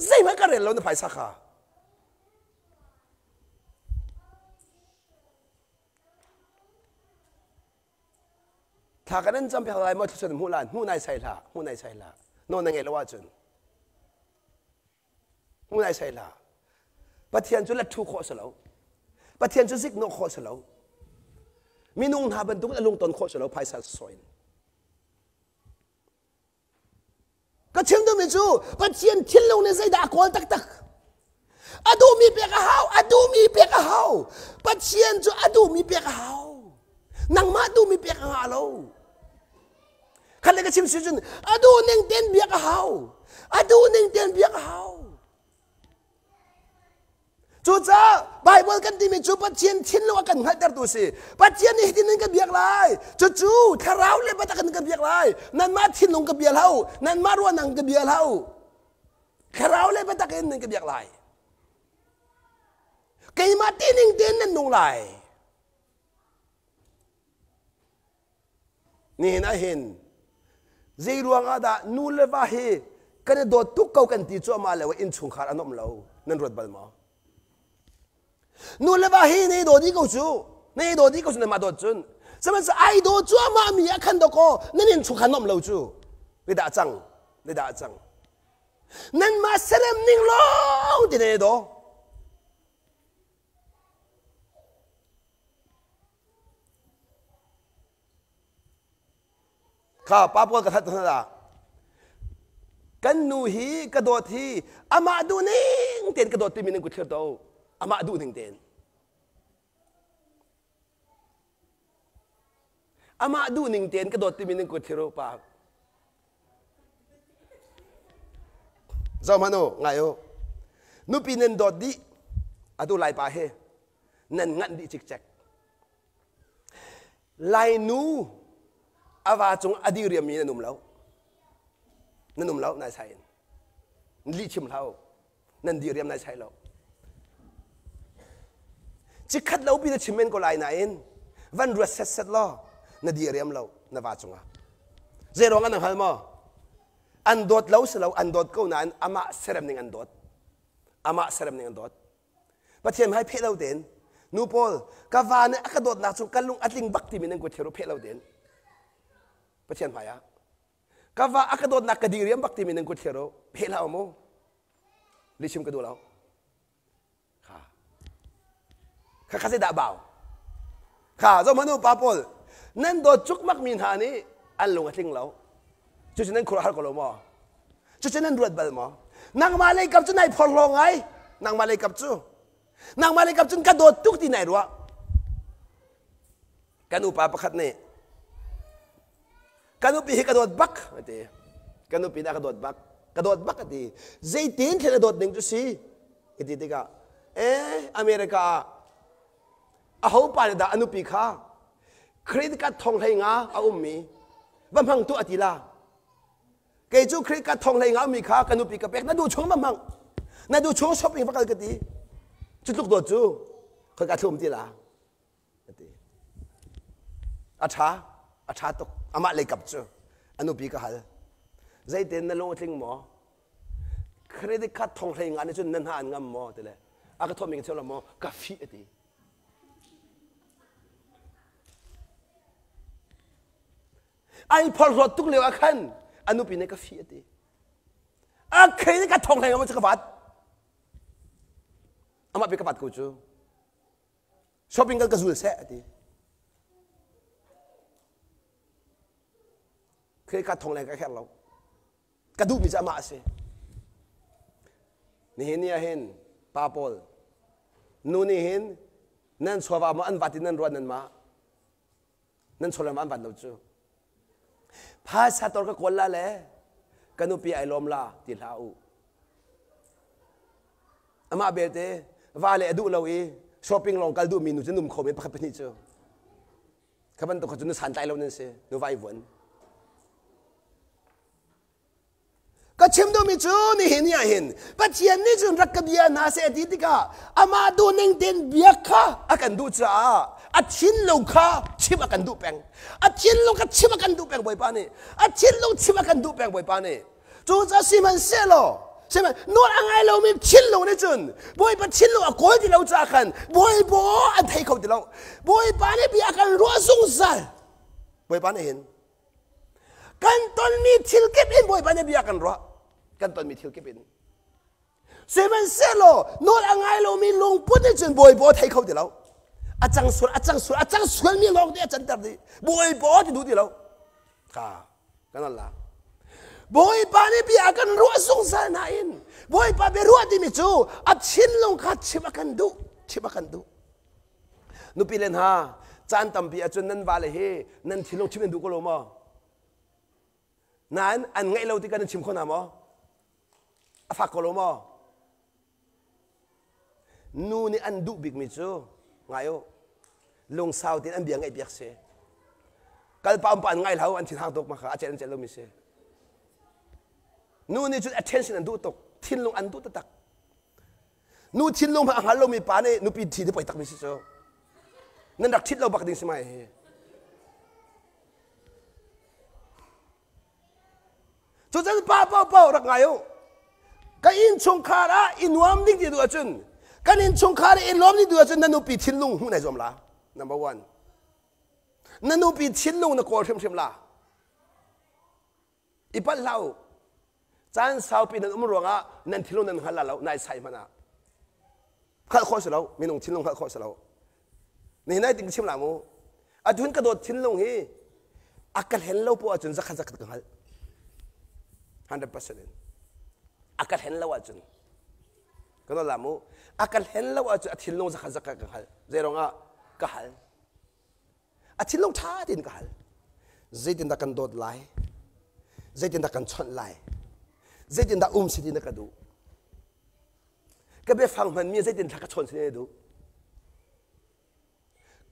ใช่ไหมกันเรียนเรานั่นพายสักขาถ้ากันนั้นจำเป็นอะไรมาทุกส่วนหูนายใช่ละโน่นยังไงละว่าจนหูนายใช่ละปะเทียนจุดละทุกข้อสลาวปะเทียนจุดสิกโนข้อสลาวมีนุ่งหาบรรทุกลงตนข้อสลาวภายสัตว์สวยก็เชื่อตัวมิจูปะเทียนทิ้งลงในใจด่ากวนตักอดูมีเปียกหาวปะเทียนจุอดูมีเปียกหาวนังมาดูมีเปียกหาวเราขันเลยก็ชิมสุดๆอดูหนึ่งเตียนเปียกหาวจู่จ้าไบเบิลกันที่มีจู่ปัจเจียนทิ้งลงกันให้เดาดูสิปัจเจียนนี่ที่นั่นก็เบียกลายจู่ถ้าเราเลยปัจกันก็เบียกลายนั่นมาทิ้งลงก็เบียกเฮานั่นมารัวนังก็เบียกเฮาถ้าเราเลยปัจกันนั่นก็เบียกลายเกี่ยมาที่หนึ่งเตียนนั่นนุ่งลายนี่นะเห็นใจรวงอาดานูเลวะเฮกันโดดทุกเขากันที่จ่อมาเลยว่าอินชุงขาอันนั้นเรานั่นรถบัลมานูเลวะเฮนี่โดดีกูจูนั่นมาโดดจุนสมัยไอโดจ่อมามีขันดอกก็นั่นอินชุงขาอันนั้นเราจูเลยด่าจังนั่นมาเสร็จนิ่งลงที่ไหนโดข้าป้าพูดกับท่านนะกันนูฮีกระโดดที่อามาดูนิ่งเต้นกระโดดที่มีหนึ่งกุศลโตอามาดูนิ่งเต้นอามาดูนิ่งเต้นกระโดดที่มีหนึ่งกุศลป้า zo mano ngayo nu pinen dot di adu lai pa he nan ngan di chik chek lai nu awa chung adiriam mi nanum lau nai sai li chim lau nan diriam nai sai lau chik khat lau pi na chimen ko lai na in van ru set lo na diriam lau na wa chunga zero nga nang hal mo an dot lau se lau an dot ko na ama serem ning an dot pathian hai phe lau den nu pol ka va ne akadot na chu kalung atling bakti min ko thero phe lau den pathian phaya ka va akadot na kadiriam bakti min ko thero phe lau mo lichim ka do lau kha se da baw kha zo manu pa pol nan do chuk mak min ha ni an lung atling lau chu chen khur har ko lo mo chu chen ruat bal mo nang malai kap chu nai phol lo ngai nang malai kap chu ka do tuk ti nai ro kanu pa pakhat ne kanu pi ka dot bak ati kanu pi da ka dot bak ati zaitin thela dot ning chu si iti tika America a ho pa da anu pi kha credit card thong lai nga a mi bam hang tu atila ke chu credit card thong lai nga mi kha kanu pi ka pek na du chung bam hang na du chung shopping bakal ka ti chu tuk do chu ka ka thum ti la ati acha tok ama le kap chu anu pi ka hal zai ten na lo thing mo credit card thong lai nga ni chu nan han ngam mo te le a ka thom mi ka thela mo ka fi ati ai phol rot tuk lewa khan anu pi ne ka fi ati a credit card thong lai nga mo chu ka wat ama pi ka pat ko chu shopping ka zul se ati ke ka thong lai ka khel lo ka du mi cha ma se ni hen ya hen pa pol nu ni hen nan chwa ma an vati nan ro nan ma nan chola ma an van lo chu pha sa tor ka kol la le kanu pi ai lom la ti la u ama belte vale adu lo e shopping long kal du mi nu chnum khome pakhat pani chu khaban to khachun san tai lo nen se nu vai von ka chim do mi chu ni hin ya hin pathian ni chun rakabia na se ti tika ama du ning ten bia kha akan du cha a chin lo kha chim akan du peng a chin lo ka chim akan du peng boi pa ni a chin lo chim akan du peng boi pa ni chu cha siman se loใช่ไหมนวดอะไรเรามีชิ้นเราในจุนบอยปะชิ้นเราอะก้อยที่เราจะกันบอยบออันไทยเขาที่เราบอยปานี่พี่อาการรัวสุ่งสารบอยปานี่เห็นกันตอนมีทิลเก็บอินบอยปานี่พี่อาการรัวกันตอนมีทิลเก็บอินใช่ไหมเสร็จแล้วนวดอะไรเรามีลงปุ่นในจุนบอยบอไทยเขาที่เราอาจารย์สวนมีลงที่อาจารย์ตัดดิบอยบอที่ดูที่เราค่ะกันนั่นละบอยปานี่พี่อาการรัวสงสารนายนบอยปาเบรัวที่มิจูอัดชินลงขัดชิบกันดูนุปิเลนฮาจานตัมปีอาจนนันวาเลเฮนันทิลงชิมดูก็ลงมั้งนั้นอันไงเราที่กันชิมคนน่ะมั้งอาฟักก็ลงมั้งนูนี่อันดูบิกมิจูไงโอลงสาวที่อันเบียงไงเบียกเสกัลปามปานไงเราอันที่ทางตกมาค่ะอาจารย์เรามิเสนู่นนี่จุด attention อันดูตกทิ้งลงอันดูตักนู่นทิ้งลงมาหันลงมีป่าเนี่ยนู่นปีที่ที่ปล่อยตักมิสิโซนั่นดักทิศเราบักดิ่งสมัยจุดนั้นป้ารักไงอยู่กันอินชงคาระอินวามดิ้งที่ดูจุนกันอินชงคาระอินล้อมที่ดูจุนนั่นนู่นปีทิ้งลงหุ่นไหนจอมละ number one นั่นนู่นปีทิ้งลงนักกอล์ฟเชื่อมละอีปัลเล่าจานสาวปีนั้นรวงอ่ะนั่นทิลงนั่นฮัลแล้วนายใส่มันอ่ะขัดข้อเสร็จแล้วมีน้องทิลงขัดข้อเสร็จแล้วนี่นายติงชิมหลังมูอาจุนกระโดดทิลงฮีอาการเห็นเราพวกอาจุนสักกันฮัล 100% อาการเห็นเราอาจุนก็นั่นแหละมูอาการเห็นเราอาจุนทิลงสักกันฮัลเจรองอ่ะก็ฮัลอาทิลงช้าดินก็ฮัลเจดินตะกันโดดไหลเจดินตะกันชนไหล dây tiền đã xí nó cả đủ cái bé phẳng mình miếng dây tiền thắc cái chôn xí đủ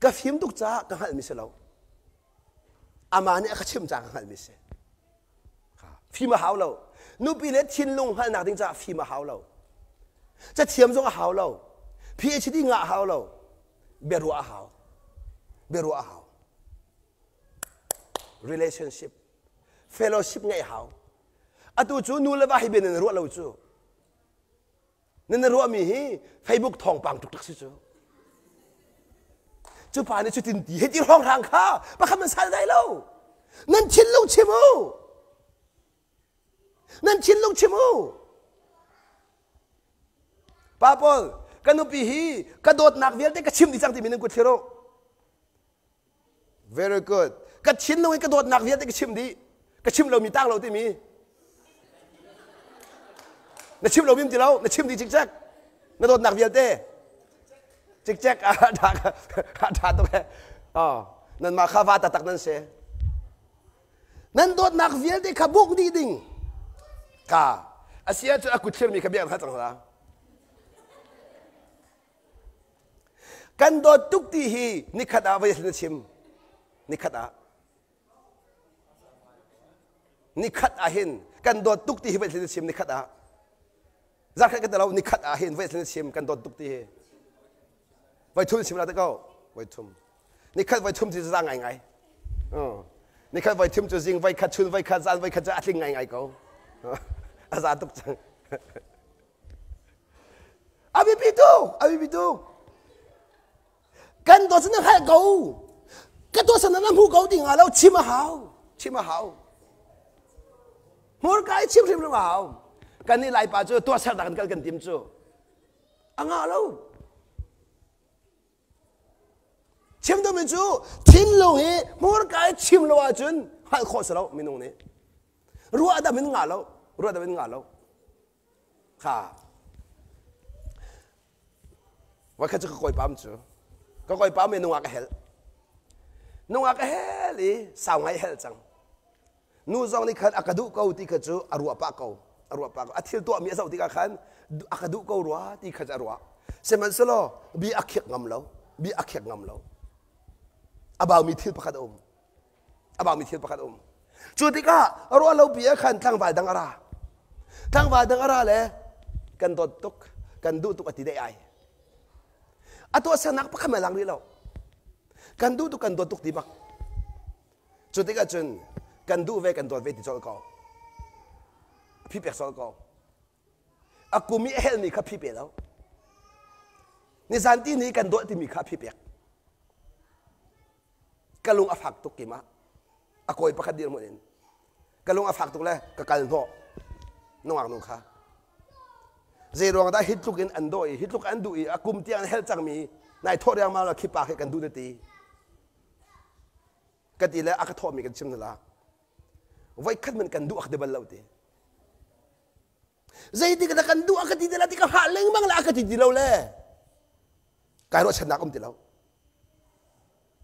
cái phim đục cha cái hal mi sẽ lâu mà này cái chim cha cái hal mi sẽ phim mà hảo lâu nu bị lấy thiên lung hal nạc tiếng cha phim mà hảo lâu cha thiêm giống hảo lâu PhD ngã hảo lâu beru hảo relationship fellowship ngay hảo atu chu nu la ba hi ben ro lo chu nên ro mi hi Facebook thong pang tuk tak si chu chu pa ni chu tin ti he ti hong rang kha ba kham san dai lo nan chin lo chimu pa pol kanu pi hi ka dot nak vel te ka chim di chang ti min ku thero very good ka chin lo ka dot nak vel te ka chim di ka chim lo mi tang lo ti mi na chim lo mi ti lo na chim di chik chak na dot nak vel te chik chak da to ke nan ma kha va ta tak nan se nan dot nak vel te ka buk di ding ka asia chu aku thir mi ka biang ha chang la kan dot tuk ti hi ni khata vai na chim ni khata ni khat ahin kan dot tuk ti hi vai na chim ni khata za kha ka ta lo ni khat ahin vai na chim kan dot tuk ti hi vai thum chim la ta ko vai thum ni khat vai thum ti za ngai ngai ni khat vai thum chu jing vai khat chun vai khat zan vai khat za atling ngai ngai ko aza tuk chang abi bitu kan do sana hai go ka do sana nam hu go ding a lo chima hao mor kai chim lo hao kan ni lai pa chu to sar da kan tim chu anga lo chim do men chu tin lo he mor kai chim lo a chun hai kho sa lo minung ne ruwa da min nga lo kha wa kha chu koi pam chu có coi báo mình nung ác hell đi sao ngay hell chẳng nu zong đi khát akadu câu thì khát chú arua pa câu athil to mi sao thì khát akadu câu rua thì khát arua xem mình solo bi akhiak ngam lo abao mi thil pakhat chú thì cả arua lo bi khăn thang vai dang ara le kan dot tuk kan du tuk ati dei ai ato sanak pa kamalang rilaw kandu tu kan dotuk tibak chutika chun kandu ve kan dot ve ti chol ko phi pek sol ko akumi hel ni kha phi pe lo ni zanti ni kan dot ti mi kha phi pek kalung afak tuk kima akoi pakhat dir mo nin kalung afak tuk le ka kal no nongak nong kha zero da hitluk in andoi hitluk andui akum tiang hel chang mi nai thor yang ma la khipa he kan du ti kati le ak tho mi kan chim la vai khat man kan du ak de bal lo ti zai ti ka kan du ak ti de la ti ka ha leng mang la ak ti lo le kai ro chana kum ti lo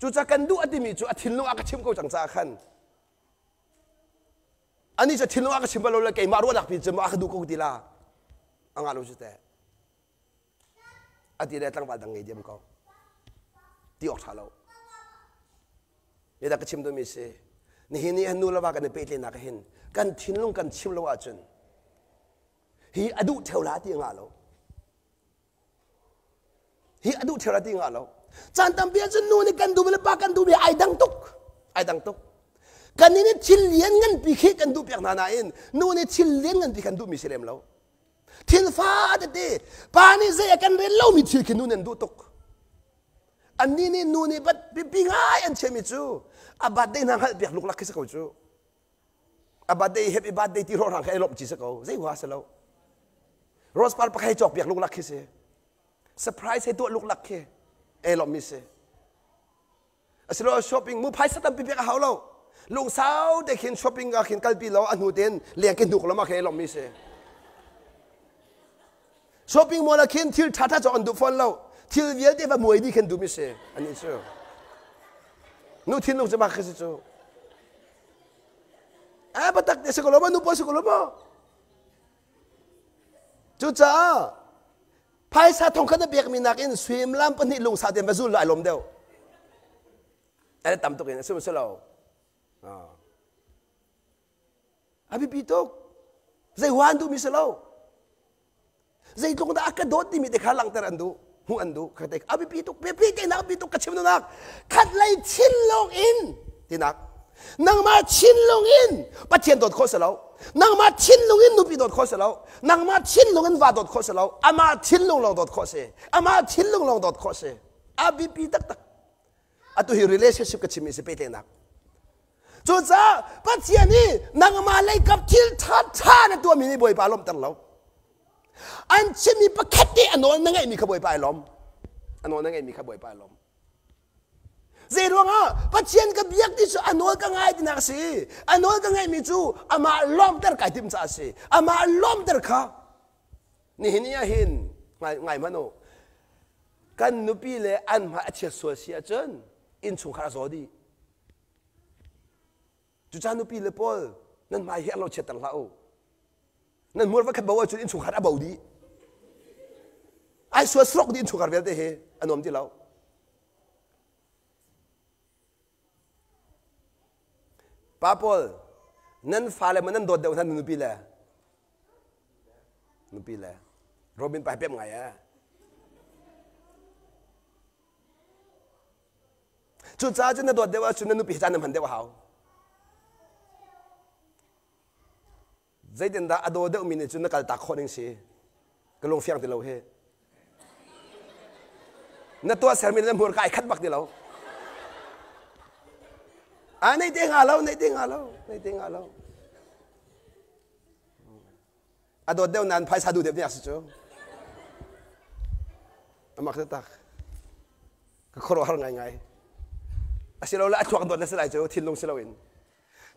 chu cha kan du ati mi chu athil no ak chim ko chang cha khan ani cha thil no ak chim bal lo le kai ma ro dak pi chim ak du ko ti la ang alo sute ati le tang ba dang ngai diam ko ti ok thalo ye da ka chim do mi se ni hi ni anu la ba ka ne pe le na ka hin kan thin lung kan chim lo wa chun hi adu theu la ti nga lo chan tam bia chun nu ni kan du le ba kan du bi ai dang tuk kan ni thil lien ngan pi khi kan du pek na na in nu ni thil lien ngan pi kan du mi selem lo thiên pha thế pa ni dễ kan re lâu mi thil kinu nen du tok an ni nu ni bat pi ngai an chemi chu abad de nang hal biak luk lak kisa ko chu abad de happy birthday ti ro rang kai lop chi sa ko zai wa sa lo rose par pa kai chok biak luk lak kise surprise he to luk lak ke e lop mi se aslo shopping mu phai sa tam pi biak ha lo lung sao de khin shopping ga khin kalpi lo anu den leng ke nuk lo ma ke lop mi se shopping mall khin thil thata cho an du phone lo thil vial te va moi di khin du mi se ani chu nu thin lu ba khisi chu a batak de se ko lo ma nu po se ko lo ma chú cha phai sa thong khát biếc mình nạc in swim lam phân hít lùng sa tiền và du lại lom đều anh tạm tục in xem xem lâu abi pitok zai wan du mi se lâu zai tung da ka dot ti mi te khalang tar andu hu andu khate abi pitok pe pe te nak pitok ka chim no nak khat lai chin long in ti nak nang ma chin long in pathian dot kho se lâu nang ma chin long in nu pi dot kho se lâu nang ma chin long in va dot kho se lâu ama chin long long dot kho se ama chin long long dot kho se abi pi tak tak atu hi relationship ka chim se pe te nak chú cha bắt chiên đi nàng mà lấy cặp thiên thắt thà này tua mình đi bồi ba lom tận lâu anh chỉ mi bắt khét đi anh nói ngay mi khơi bồi ba lom anh nói ngay mi khơi bồi ba lom gì luôn á bắt chiên cái việc đi chú anh nói cái ngay thì nào xí anh nói cái ngay mi chú ama lom tận cái tim cha xí ama lom tận khá ni hin ya hin ngay mà nó cái nụ pi le anh mà chết xua xia chân in chung khá rồi đi chú cha nupi le pol nan mai he lo chetal lao nan mur va khat bawa chu in chu khat abau di ai so srok di in chu khat vel te he anom ti lao pa pol nan fa le man dot de nan nupi le robin pa pem ngai a chú cha chen dot de wa chu nan nupi cha nan han de wa hao dây tiền đã ado đeo mình chúng nó cả tạc khôn anh sĩ cái lồng phiang thì lâu he nó tua xem mình làm buồn cái khát bạc thì lâu này tiếng hà lâu ado đeo nan phai sa du đẹp nhỉ chứ mặc cái tạc cái khổ hở ngay xin lâu lại chuộng đột là sẽ lại chứ thiên long sẽ lâu in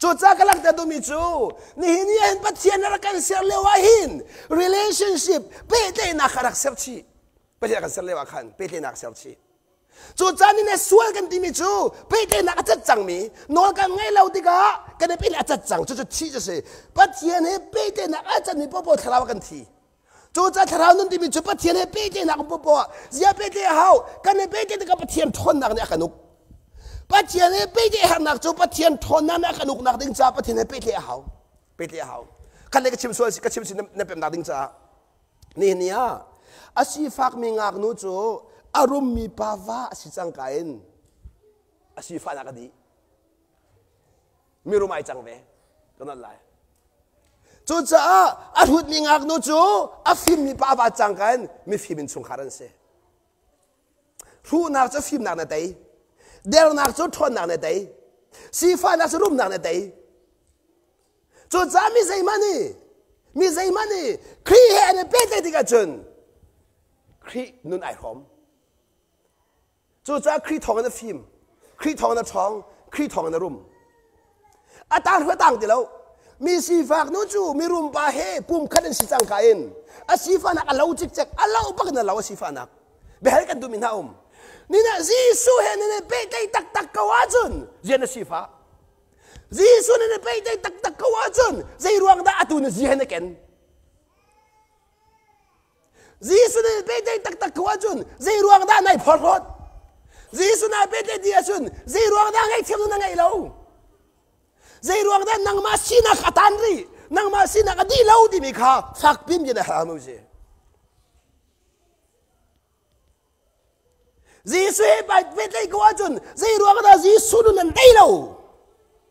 chú cha cái lăng ta mi chú ni hin yen bắt chiên ra kan ser lewa hin relationship pe te na kharak ser chi pe te kan ser lewa khan pe te na ser chi chú cha ni ne sual kan ti mi chú pe te na chat chang mi no kan ngai lau ti ka kan pe la chat chang chu chi je se bắt chiên he pe te na chat ni po po thalaw kan thi chú cha thalaw nun ti mi chú bắt chiên he pe te na po po zia pe te hau kan pe te ka bắt chiên thon na ne kanuk bắt chiên ấy bây giờ hàng nạc chú bắt chiên thôn na nạc nục nạc đinh cha bắt chiên ấy bây giờ hảo cái này cái chim xuôi cái chim xin nếp nạc đinh cha nè nè asi phạc mi ngạc nu chú arum mi pava asi chang kain asi pha nạc đi mi rum ai chang về cái nó lại chú cha arut mi ngạc nu chú afim mi pava chang kain mi phim in chung kharan se thu nạc chú phim nạc na tay đeo nạc chú thôn nạc này đấy si pha nạc chú rum nạc này đấy chú cha mi dây mani khi hè này bê tê đi cả chân khi nun ai hóm chú cha khi thong anh phim khi thong anh chong khi thong anh rum à ta phải tăng đi lâu mi si pha nu chú mi rum ba he pum khát anh si chang kain à si pha nạc lâu chích chích à lâu bắc na lâu si pha nạc bé hay cần tụi mình hao nina Giêsu he nene pe tay tak tak kawajun jena sifa Giêsu nene pe tay tak tak kawajun zai ruang da atu ne jena ken Giêsu nene pe tay tak tak kawajun zai ruang da nai phorot Giêsu na pe tay diasun zai ruang da ngai themu na ngai lo zai ruang da nang ma sina khatan ri nang ma sina ka di lo di mi kha phak pim jena ha mu je Giêsu bài về đây có chuyện dây ruộng đó Giêsu nó nằm đây lâu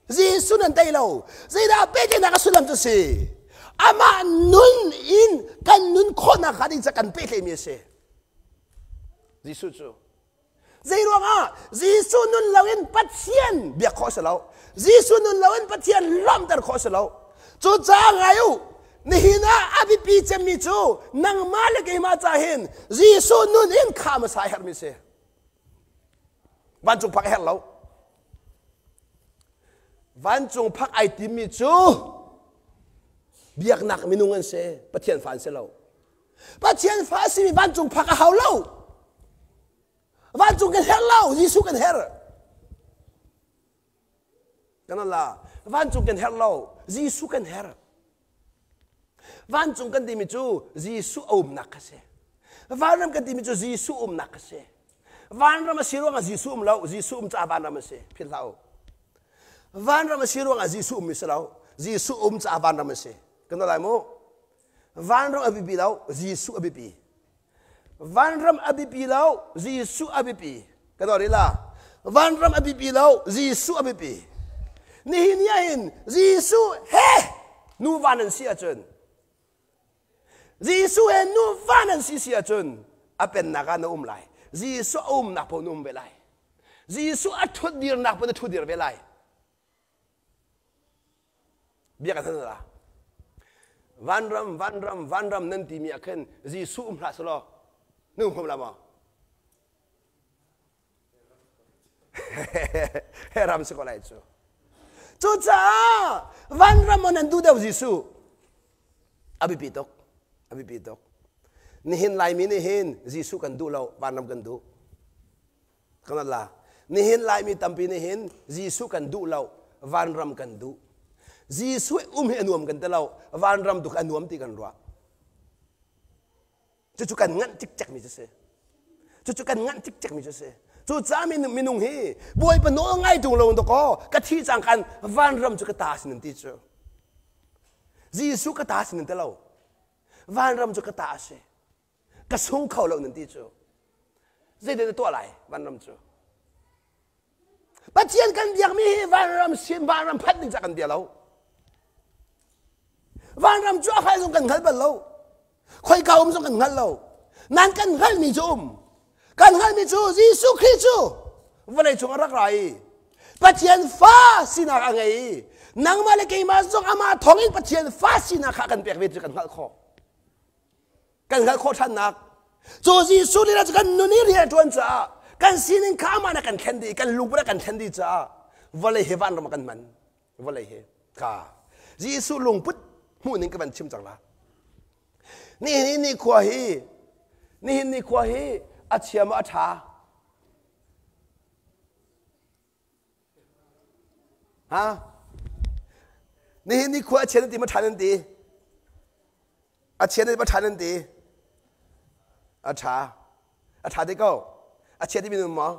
Giêsu nằm đây lâu dây đã về đây là cái sự làm cho gì ama nun in kan nun khôn là khá đi ra kan về đây mới gì Giêsu chú dây ruộng à Giêsu nun lâu in bắt xiên việc khó xử lâu Giêsu nun lâu in bắt xiên lom dar khó xử lâu chú cha ngay nihina abi pi chem mi chú nang malik e ma cha hin Giêsu nun in kham sai har mi se van chung phak hel lo van chung phak ai tim mi chu biak nak minungan se pathian fan se lo pathian fa si mi van chung phak a hau lo van chung kan hel lo Giêsu kan her kana la van chung kan hel lo Giêsu kan her วันจงกันดีมิจูจีสุอมนักเสวันรำกันดีมิจูจีสุอมนักเสวันรำมาสิรวงจีสุอมเราจีสุอมจ้าวันรำมาเสพิลเราวันรำมาสิรวงจีสุอมมิสเราจีสุอมจ้าวันรำมาเสกันอะไรโมวันรำอภิปีเราจีสุอภิปีวันรำอภิปีเราจีสุอภิปีกันอะไรล่ะวันรำอภิปีเราจีสุอภิปีนี่เนี่ยเห็นจีสุเฮนูวันนั้นเสียจนจีสุเฮนูวันนั้นเสียจนอาเป็นนักนุ่มไหลจีสุนักพนุ่มเวลัยจีสุอัดทุดดีร์นักพนทุดดีร์เวลัยเบียกันท่านละวันรำนั่นที่มีอาการจีสุพระสโลนุ่มผมละมั้งเฮรำสกุลอะไรจู่จ้าวันรำมันดูเดียวจีสุอภิปิตกนี่เห็นลายมีนี่เห็นจีสุกันดูเราวันรำกันดูขนาดละนี่เห็นลายมีตั้มปีนี่เห็นจีสุกันดูเราวันรำกันดูจีสุเห็นนวมกันแต่เราวันรำดูกันนวมตีกันรัวจู่กันงั้นจิกจักมีจะเสียจู่กันงั้นจิกจักมีจะเสียจู่จ้ามีนุ่งฮีบวยปนโนง่ายจุงเราตัวก็กะที่จังกันวันรำจู่กะตาสินติเจอจีสุกะตาสินแต่เราวันรำจู่กะตาเสกะส่งเขาเราหนึ่งติเจอเจเดนตัวอะไรวันรำจู่ปัจเจียนกันเดียกมีวันรำเสียวันรำพัดหนึ่งจากกันเดียวเราวันรำจู่ใครส่งกันขันบัลเราใครเก่าส่งกันขันเรานั่นกันขันมีจุ่มกันขันมีจูยิสุคริสต์วันไหนจงรักไรปัจเจียนฟ้าสินักอะไรนังมาเลกิมาจงอามาทองอินปัจเจียนฟ้าสินักกันเปียกเวทกันขันข้อกันขันข้อท่านนักจูยิสุนี่เราจะกันนุนี่เรียนจวนจ้ากันสินินข้ามานักกันแคนดี้กันลุงบุระกันแคนดี้จ้าวันไหนเฮวันเรามากันมันวันไหนเฮค่ะยิสุลุงพุทธหูนึงก็มันชิมจังละนี่ขวาฮีนี่ขวาฮีอาเชียมอาชาฮะนี่ขวาอาเชียนตีมาทานนั่นตีอาเชียนตีมาทานนั่นตีอาชาที่ก็อาเชียนที่มีนุ่มมั้ง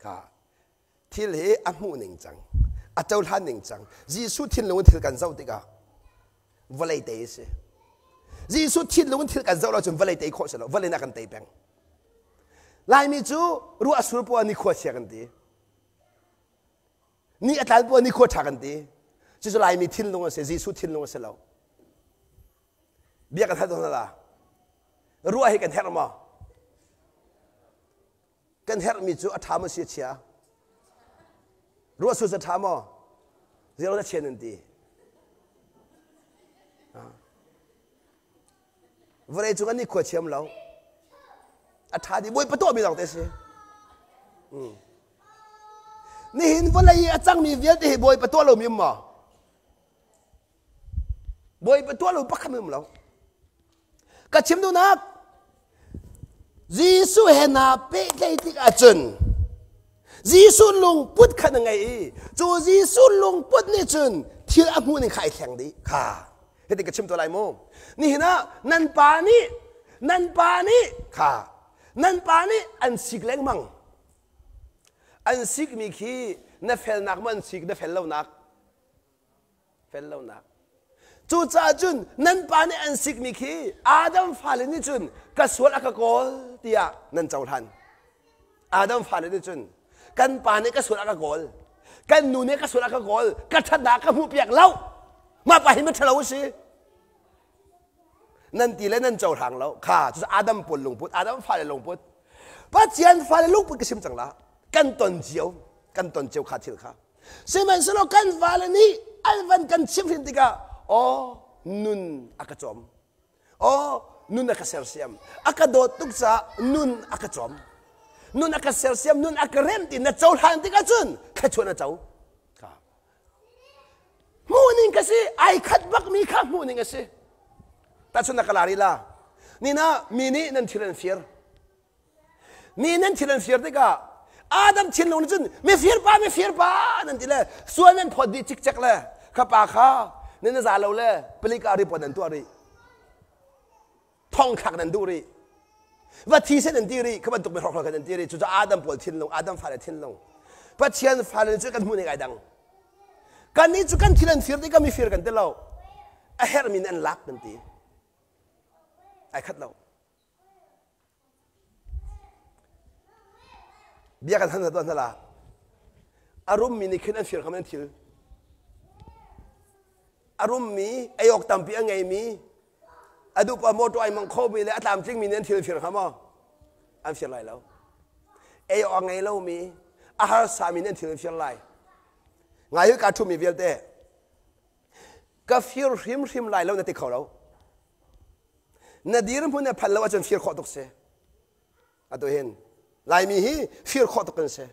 ค่ะที่เหลืออาหูหนึ่งจังอาเจ้าท่านหนึ่งจังยิสุทิ้งลงที่กันเจ้าติกาวันไหนเตะสิยิสุทิ้งลงที่กันเจ้าเราจนวันไหนเตะโคตรแล้ววันไหนนักกันเตะแบงลายมีจูรู้อสุรปัวนี่โคตรเชียกันตีนี่อัตตาปัวนี่โคตรฉากันตีจู่ลายมีทิ้งลงเสียยิสุทิ้งลงเสียแล้วเบียกันท่าตรงนั้นละรู้อะไรกันแท้หรือมั้งกันแท้มีจูอัตตามันเสียเชียรู้สุดจะทำมั้งเดี๋ยวเราจะเชียนันตีวันนี้จุกันนี่ขวดเชียมเราอัฐาดีบวยประตูมีหลังเตะสินี่เห็นวันนี้อาจารย์มีเวียดที่บวยประตูเรามีมั้งบวยประตูเราปักขมิ้นเรากระชิมดูนักยิสุเห็นนาเป๊ะได้ที่อาจารย์ยิสุลงพุทธขนาดไงจู่ยิสุลงพุทธนี่จนที่อาหูนี่ขายแข่งดีค่ะเห็นแต่กระชิมตัวไรโมนี่นะนันปานี่ค่ะนันปานี่อันสิกเล็กมั่งอันสิกมีขี้นับเฟลนักมันสิกนับเฟลเล่านักจู่จ้าจุนนันปานี่อันสิกมีขี้อาดัมฟาเลนี่จุนกระสวดอักโกลเตียนันเจ้าทันอาดัมฟาเลนี่จุนกันปานี่กระสวดอักโกลกันนูนี่กระสวดอักโกลกระชัดดากระหูเปียกเล่ามาไปมันเฉลาสินั่นตีและนั่นเจ้าทางแล้วค่ะจะอาดัมปนลงพุทธอาดัมฟาเลลงพุทธพระเจ้าฟาเลลงพุทธก็ชิมจังละกันตนเจียวขาดที่ละใช่ไหมสโลกันฟาเลนี่อันวันกันชิมฟินติกาอ๋อนุนอากาจอมอ๋อนุนอากาเซลเซียมอากาโดตุกซานุนอากาจอมนุนอากาเซลเซียมนุนอากาเรมตินเจ้าทางติกาจุนแค่ชวนเจ้าค่ะมูนิงก็สิไอคัดบักมีข้ามูนิงก็สิแต่ชนนักลาลีล่ะนี่นะมีนี่นั่นที่เรนเฟียร์นี่นั่นที่เรนเฟียร์ติกาอาดัมชินลงจุนไม่เฟียร์ป้านั่นที่เลยส่วนนั้นพอดีจิกจักเลยข้าป่าข้า นี่น่าจะเราเลยปลิการีปนันตัวรีท่องขักนันดูรีว่าที่เส้นนันตีรีเขาบรรทุกไปรอกกันนันตีรีจุดอาดัมปวดทิ้งลงอาดัมฟาเลทิ้งลงพัชยันฟาเลจุกันมุนไงดังกันนี้จุกันที่นั่นฟิร์ที่ก็มีฟิร์กันเตลาเฮร์มินอันลักกันตีไอ้ขัดเราเบียกันทันตัวนั่นละอารมณ์มีนี่ขึ้นอันฟิร์คำนั้นทิลอารมณ์มีไอ้ออกตามปีอันไงมีอดูปะโมตัวไอ้มังโคบีเลยตามจริงมีนั่นทิลฟิร์คำว่าอันฟิร์ไรแล้วไอ้ออกไงเรามีอาหารสามีนั่นทิลฟิร์ไรไงยุการทุ่มมีเวลเต้ก็ฟิร์ริมไล่แล้วนั่นติเขาเรานาดีรพุ่นเนี่ยพันแล้วว่าจนฟิร์ขอตกเสียอะตัวเห็นไล่มีฮีฟิร์ขอตกกันเสีย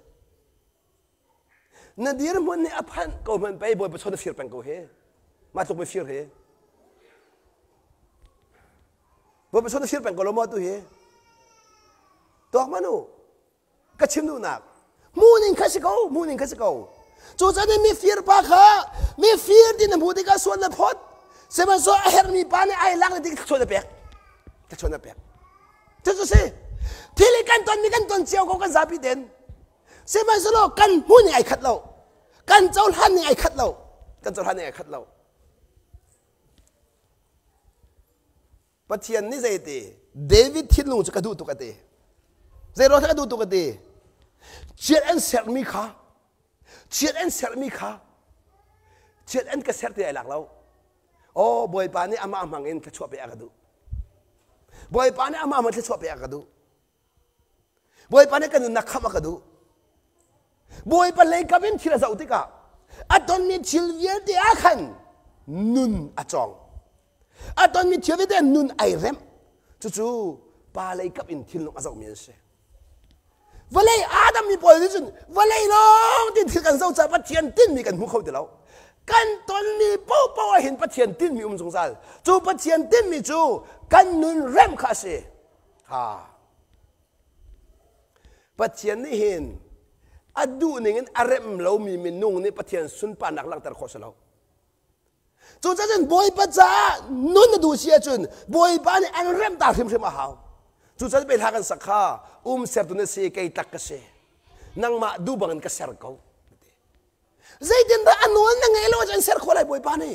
นาดีรพุ่นเนี่ยพันก็มันไปบ่อยไปชนฟิร์เป็นกูเฮมาตกไปฟิร์เฮบ่อยไปชนฟิร์เป็นกูแล้วมาตัวเฮตัวมันนูก็ชิมดูนักมูนิงคัสกูจู่ๆนี่มีฟิร์ปะค่ะมีฟิร์ที่นั่นพูดที่ก็ส่วนละพอดเสมันส่วนเฮร์มีปานไอ้ลักนี่ก็ส่วนละเปียกจู่ๆสิที่เล็กกันตอนมีกันตอนเจียวเขากันซาบิเดนเสมันส่วนกันมูนี่ไอ้ขัดเรากันเจ้าหันนี่ไอ้ขัดเราปัจเจียนนี่ใจตีเดวิดทิ้งลงจะกระดูตุกตีใจเราจะกระดูตุกตีเจียนเสร์มีค่ะเชียนเสร์มีค่ะเชียนก็เสร์ที่ไอ้หลักเราโอ้บอยปานี่อามาเงินจะช่วยไปอาดูบอยปานี่อามาจะช่วยไปอาดูบอยปานี่กันนักขมากดูบอยปาเลยกับเป็นที่เราจะอุติกาอัตอนมีชิลเวียที่อาขันนุนอาจองอัตอนมีชิลเวียที่นุนไอเรมจู่ๆปาเลยกับเป็นที่ลงอาจองมีเสวันเลยอาดัมมีปอยที่สุดวันเลยน้องที่ถือกันเศร้าใจปัจเจียนติ้นมีกันมุขเขาเดียวกันตอนมีเป้าเห็นปัจเจียนติ้นมีสงสารจู่ปัจเจียนติ้นมีจู่กันนุนเริ่มข้าเสียปัจเจียนนี่เห็นอดูนี่เงินอาเรมเรามีมินุ่งนี่ปัจเจียนสุนปานักลังตะขอสเราจู่จะจนบอยปัจจานุนดูเสียจนบอยปานี่อันเริ่มตาทิมมาหาวจู่จะไปหากันสักข้าเสร์ตุนเสียกัยตักเสียนั่งมาดูบังกันเสร์เขาใจดินตาอันนู้นนั่งไงเราจะเสร์คนอะไรบ่อยปานี่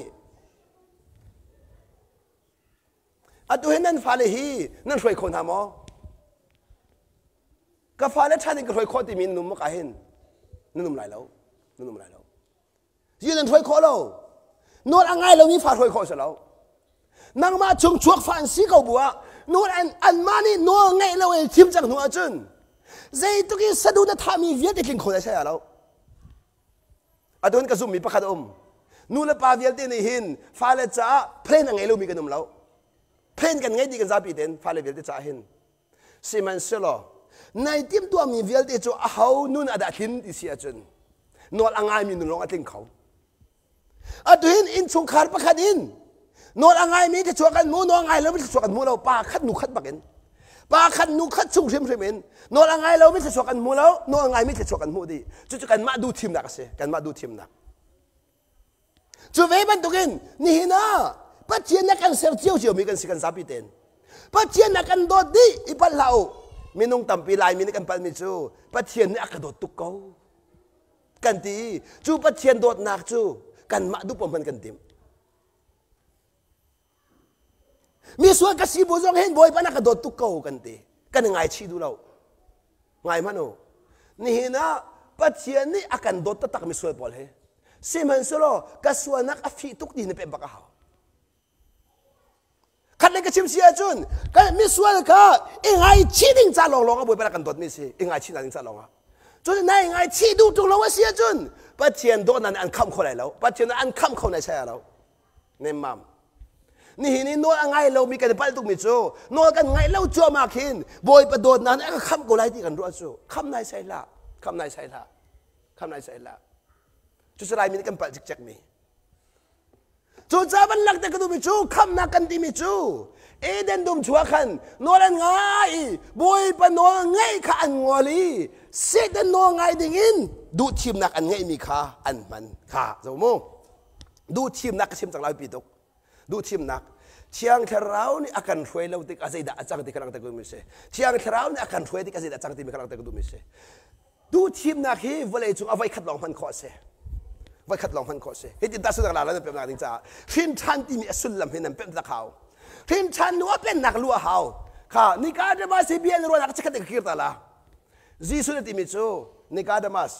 อันตัวเห็นนั่นฟ้าเลยฮีนั่นช่วยคนทำมั้งก็ฟ้าเลยชาติก็ช่วยคนที่มีนุ่มมากเห็นนุ่มไหลแล้วยืนนั่นช่วยคนเราโน้ตอันไงเรามีฟ้าช่วยคนเสร็จแล้วนั่งมาชงชวกฟันสีเขาบัวนู้นอันมานี่นัวไงเราเองทิมจากนัวจนใจตุกี้สะดุดทามีเวียดกินคนได้ใช่ไหมเราอันนั้นก็ซุ่มมีประคัดนู้นละปาเวียดที่นี่หินฟ้าเลยจ้าเพลนไงเรามีกันนุ่มเราเพลนกันไงดีกันซาปีเดนฟ้าเลยเวียดจ้าหินสิมันเสลอในทีมตัวมีเวียดที่จู่เขานู้นอดัดหินที่เสียจนนัวอังไงมีนุ่นลงอัดทิ้งเขาอันตัวหินอินชงขาดประคัดหินโน้ตอะไรมีที่ช่วยกันมูโน้ตอะไรเราไม่ช่วยกันมูเราปาขัดนุขัดบักเอ็นปาขัดนุขัดชุ่มชิมเอ็นโน้ตอะไรเราไม่ช่วยกันมูเราโน้ตอะไรไม่ช่วยกันมูดีจู่ๆกันมาดูทีมนักเสียกันมาดูทีมนักจู่เวบันตุกินนี่นะปัจเจียนนักการเสียเจียวมีกันสิกันซาบิเตนปัจเจียนนักการโดดดีอีปัลเรามีนุ่งตั้มปีลายมีนักการปัลมิจูปัจเจียนนี่อักโดดตุกเขากันตีจู่ปัจเจียนโดดนักจู่กันมาดูปมพันกันติมมีส่วนกษีบุญเห็นบ่อยปะนักโดดตุกเก่ากันตีกันง่ายชีดูเราง่ายมั้ยโนนี่นะปัจเจียนนี่อาการโดดตักมีส่วนบอลเฮสิมันสโลกส่วนนักอฟิตุกดีนี่เป็นบักเขาขัดเลยก็ชิมเสียจุนกันมีส่วนก็ง่ายชีดิ้งจ่าลงบ่อยปะนักโดดมีสิง่ายชีดิ้งจ่าลงจุดไหนง่ายชีดูตรงเราว่าเสียจุนปัจเจียนโดนนั้นอันคำคนไหนแล้วปัจเจียนอันคำคนไหนใช่เราเนี่ยมั่มนี่โน้ตอันไงเรามีกันไปตุกมิจูโน้ตกันไงเราจัวมาขินบอยประโดดนั้นก็คำกูไล่ที่กันรู้จูคำไหนใช่ละจุดสลายมีกันไปจิกมีจุดจ้าบันลักแต่กันดูมิจูคำนักกันที่มิจูเอเดนดุมชัวขันโน้ตอันไงบอยประโน้ตไงข้าอันงอลีเสด็จโน้ตไงดิ่งินดูทีมนักอันไงมีข้าอันมันข้าสมมุ ดูทีมนักชิมจังเราปีตุกดูทีมนักเชียงเทรานี่อาการช่วยเราติกอาศัยด่าจังติกำลังตะกุมิเสเชียงเทรานี่อาการช่วยติกอาศัยด่าจังติกำลังตะกุมิเสดูทีมนักฮีวเลยจุงเอาไว้ขัดลองพันคอเสไว้ขัดลองพันคอเสเห็นจิตตาสุดหลาแล้วเป็นนักจริงจ้าทิ้งชันที่มีสุลลัมเห็นนั่นเป็นตะเขาทิ้งชันนัวเป็นนักลัวเขาค่ะนิกาเดมาสเบียนรัวนักจะขัดติกขีดตาละจีสุดที่มิจูนิกาเดมาส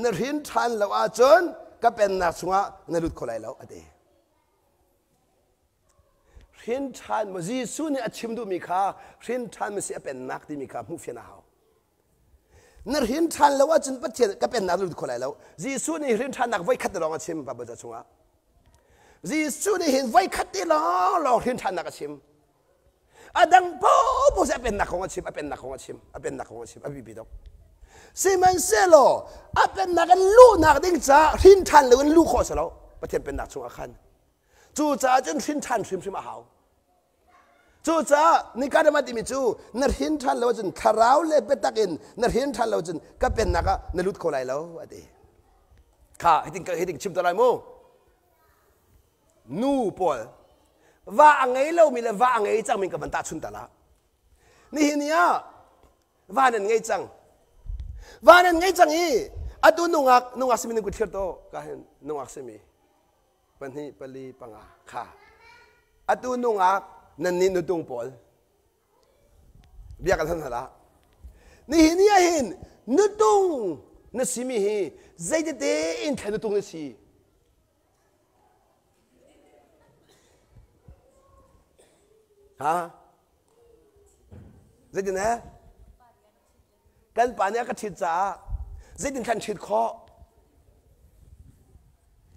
นทิ้งชันเราอาจนก็เป็นนักสงะนรุดคนไหลเราอดีทิ้งชันมาจีสุนี่อาชิมดูมีค่าทิ้งชันมันเสียเป็นนักที่มีค่ามุฟยานาเขานรหินทันแล้วว่าจนประเทศก็เป็นนักลุยคนไหนแล้วจีสุนี่หินทันนักไว้ขัดลองชิมปะบัจจุงะจีสุนี่หินไว้ขัดลองหินทันนักชิมดังปูจะเป็นนักของชิมเป็นนักของชิมเป็นนักของชิมบิบิดอกซีมันเซโลเป็นนักลูนักดิ้งจ้าหินทันแล้วลูข้อเสแล้วประเทศเป็นนักชงอาคันจู่จ้าจนหินทันชิมมาหาวจู่จ้านี่การมาที่มิจูนรหินทันแล้วจนคาราวเล่เป็ดตักินนรหินทันแล้วจนก็เป็นนักนรุดคนไหนแล้วอดีค่ะให้ถึงชิมตัวไรมูนูปอลว่าอังไงเรามีเลยว่าอังไงจังมีกับมันตาชุนตาละนี่เฮียว่านั่นไงจังว่านั่นไงจังอีอดูนุ่งอักษมินกุเทียโตก็เห็นนุ่งอักษมิปันนี้ปลีปังอาค่ะอดูนุ่งอักนั่นนี่นุตุงปอลเบียกันทันละนี่เฮียเห็นนุตุงนั่นสิมีเฮใจเด็ดอินเทนุตุงนี่สิฮะใจเด็ดนะกันป่านนี้ก็ชิดจ้าใจเด็ดขันชิดคอ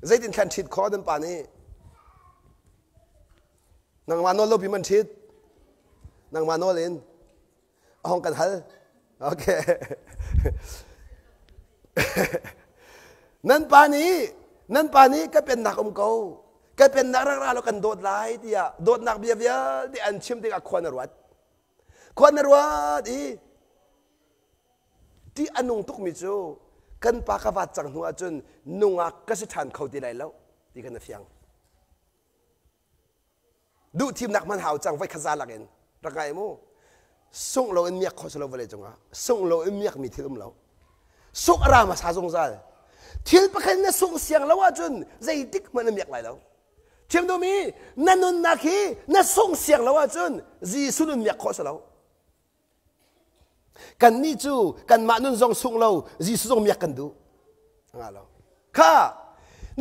ใจเด็ดขันชิดคอดันป่านนี้นางมานอลลูกพิมันชิดนางมานอลเองห้องกันฮัลโอเคนั่นป่านนี้ก็เป็นนักเขาก็เป็นนักรักเรากันโดดไล่ที่โดดนักเบียร์ที่อันชิมที่กับคนนรวดที่อันนุ่งทุกมิจูกันปากวัดจังหัวจนนุ่งอักก็สิทันเขาที่ไหนแล้วที่กันเฟียงดูทีมนักมันหาวจังไว้ขจาลักเองรักไงมูส่งเราเอ็นเมียกเขาสโลว์เลยจังวะส่งเราเอ็นเมียกมีที่อุ้มเราส่งรามาสาสงสารทีละคนเนี่ยส่งเสียงแล้วว่าจนใจดิกมันเอ็นเมียกไหลแล้วทีมดูมีนั่นนุ่นนักฮีนั่นส่งเสียงแล้วว่าจนจีสุนเมียกเขาสโลว์กันนี่จูกันมานุ่นส่งส่งเราจีสุส่งเมียกกันดูงั้นแล้วข้า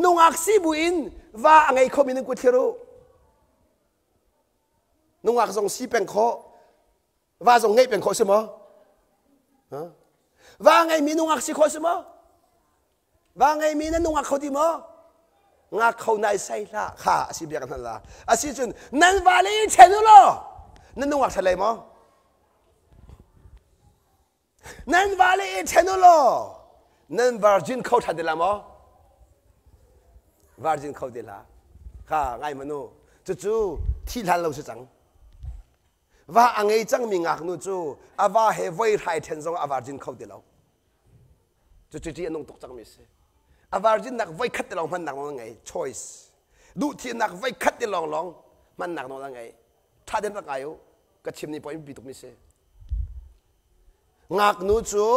นุ่งอักษีบุอินว่าไงเขามีนึกว่าเทโรนุ่งอักส่งสีเป็นข้อว่าส่งไงเป็นข้อใช่ไหมว่าไงมีนุ่งอักสีข้อใช่ไหมว่าไงมีนั่นนุ่งอักเขาดีมั้งาเขาในใส่ละค่ะอาชีพเดียวกันนั่นละอาชีพจนนั่นวาลีเชนุโลนั่นนุ่งอักทะเลมั้งนั่นวาลีเชนุโลนั่นวาร์จินเขาทัดเดละมั้งวาร์จินเขาเดละค่ะไงมโนจู่ๆที่ทันเราจะจังว่าอังไงจังมีงักนู่จู่ว่าเฮไว้ไทยเทนซงวาร์จินเขาเดละจู่ๆที่นุ่งตกจังมิเสวาร์จินนักไว้คัดลองมันหนักน้องไง choice ดูที่นักไว้คัดลองมันหนักน้องไงถ้าเดินตะไกอยู่ก็ชิมนี่พอยังปีตุกมิเสงักนู่จู่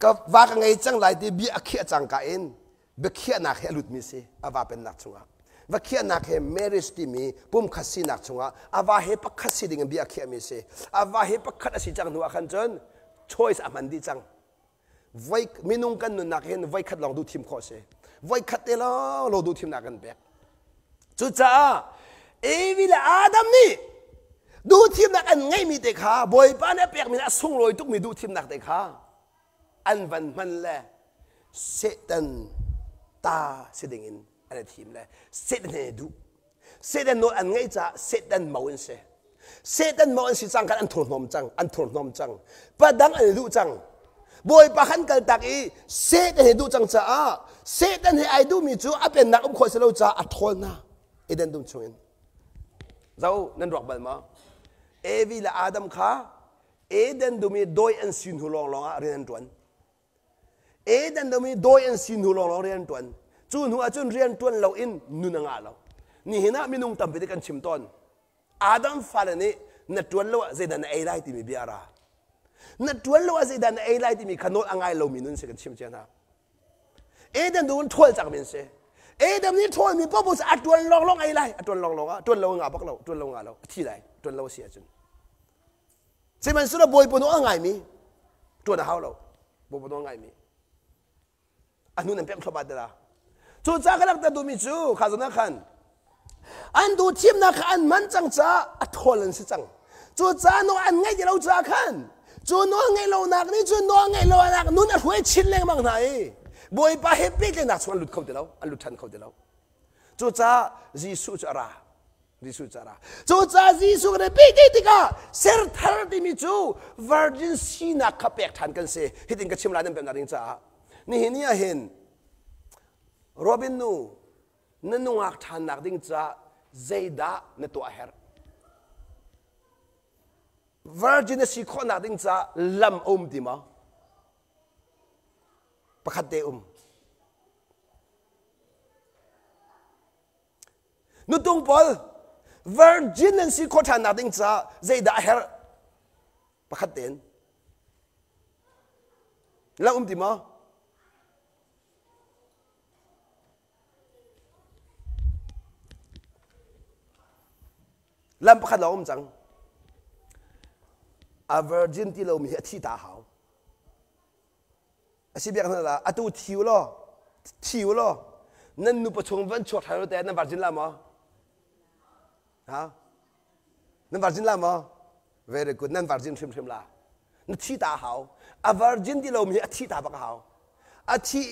ก็ว่าไงจังไรที่บีอักเขียจังกันบีเขียนักเฮลุดมิเสว่าเป็นนักชงว่าเขียนักเฮเมริสติมีปุ่มขัดสีนักชงว่าเฮปักขัดสีดิ่งบีอักเขียมิเสว่าเฮปักขัดสีจังหนูขันจน choice มันดีจังไว้มีนุ่งกันนุ่นนักเห็นไว้ขัดลองดูทีมข้อเสไว้ขัดเล่าเราดูทีมนักกันแบกจุดจ้าวิลอาดัมนี่ดูทีมนักกันไงมีแต่ขาบ่อยป้าเนี่ยแปลกมีนะส่งลอยทุกมีดูทีมนักแต่ขาอันวันมันแหละเซตันตาเสดิงินอันนี้ทีมแหละเซตันเนี่ยดูเซตันโนอันไงจ้าเซตันมาวันเสเซตันมาวันสิจังกันอันทุนนมจังอันทุนนมจังป้าดังอันดูจังบ่อยปะขันกันตักอีเสดให้ดูจังจ้าเสดให้ไอดูมีจูเป็นนักคนเสลจ้าอัทอนนะเอเดนดุมชงเจ้านั่นรักบัลมาวิลอาดัมข้าเอเดนดูมีโดยอันสินหูลองเรียนตวนเอเดนดูมีโดยอันสินหูลองเรียนตวน จูนหัวจูนเรียนตัวเราอินนุนงาเรานี่เห็นนะมีนุ่งตั้มไปด้วยกันชิมตอนอาดัมฟาเลนี่นัดตัวเราเจดันเอไลที่มีเบียร์นัดตัวเราเจดันเอไลที่มีขนมอ่างไงเรามีนุ่นเสกันชิมเจ้านะเอเดนโดนทั่วจากมินเสเอเดนนี่ทั่วมีพ่อบุษอัดตัวลองไอไลตัวลองตัวเรางาบักเราตัวเรางาเราที่ไหนตัวเราเสียจนเสมันสุดบอยปนอ่างไงมีตัวน่าเราบอยปนอ่างไงมีอันนู้นนั่นเป็นขบัดเดล่ะจู่จ้าก็รักแต่ดูมิจูข้าจะนักขันอันดูทีมนักขันมันจังจ้าอัดโหลันสิจังจู่จ้าโนอันไงที่เราจ้าขันจู่โนไงเราหนักนี่จู่โนไงเราหนักนู้นอัดหัวชิ้นเล็กมากไหนบอยป้าเฮปปี้เลยนักส่วนหลุดเขาเดียวอันหลุดทันเขาเดียวจู่จ้าจีสุจาระจีสุจาระจู่จ้าจีสุกันเลยปีติกาเซอร์ทาร์ดิมิจู virgin ซีนักขับแปกทันกันเสียฮิติงกับชิมลาเดินเป็นอะไรจ้านี่เห็นนี่เห็นโรบินนูนั่นนุ่งอักทันนักดิ้งจ้าเจด้าในตัวเฮร์ virgin สิคนนักดิ้งจ้าลำดีมั้ยประคัดเดนุตุงพอล virgin สิคนทันนักดิ้งจ้าเจด้าเฮร์ประคัดเดนลำดีมั้ยลำประคัดเราจังอาเวอร์จินที่เรามีที่ตาหาวอาชีพอย่างนั้นละอาตูทิวล้อนั่นนุปชงวันชดให้เราแต่นั่นวาร์จินละมั้งฮะนั่นวาร์จินละมั้ง very good นั่นวาร์จินชิมละนั่นที่ตาหาวอาเวอร์จินที่เรามีที่ตาบักหาวอาที่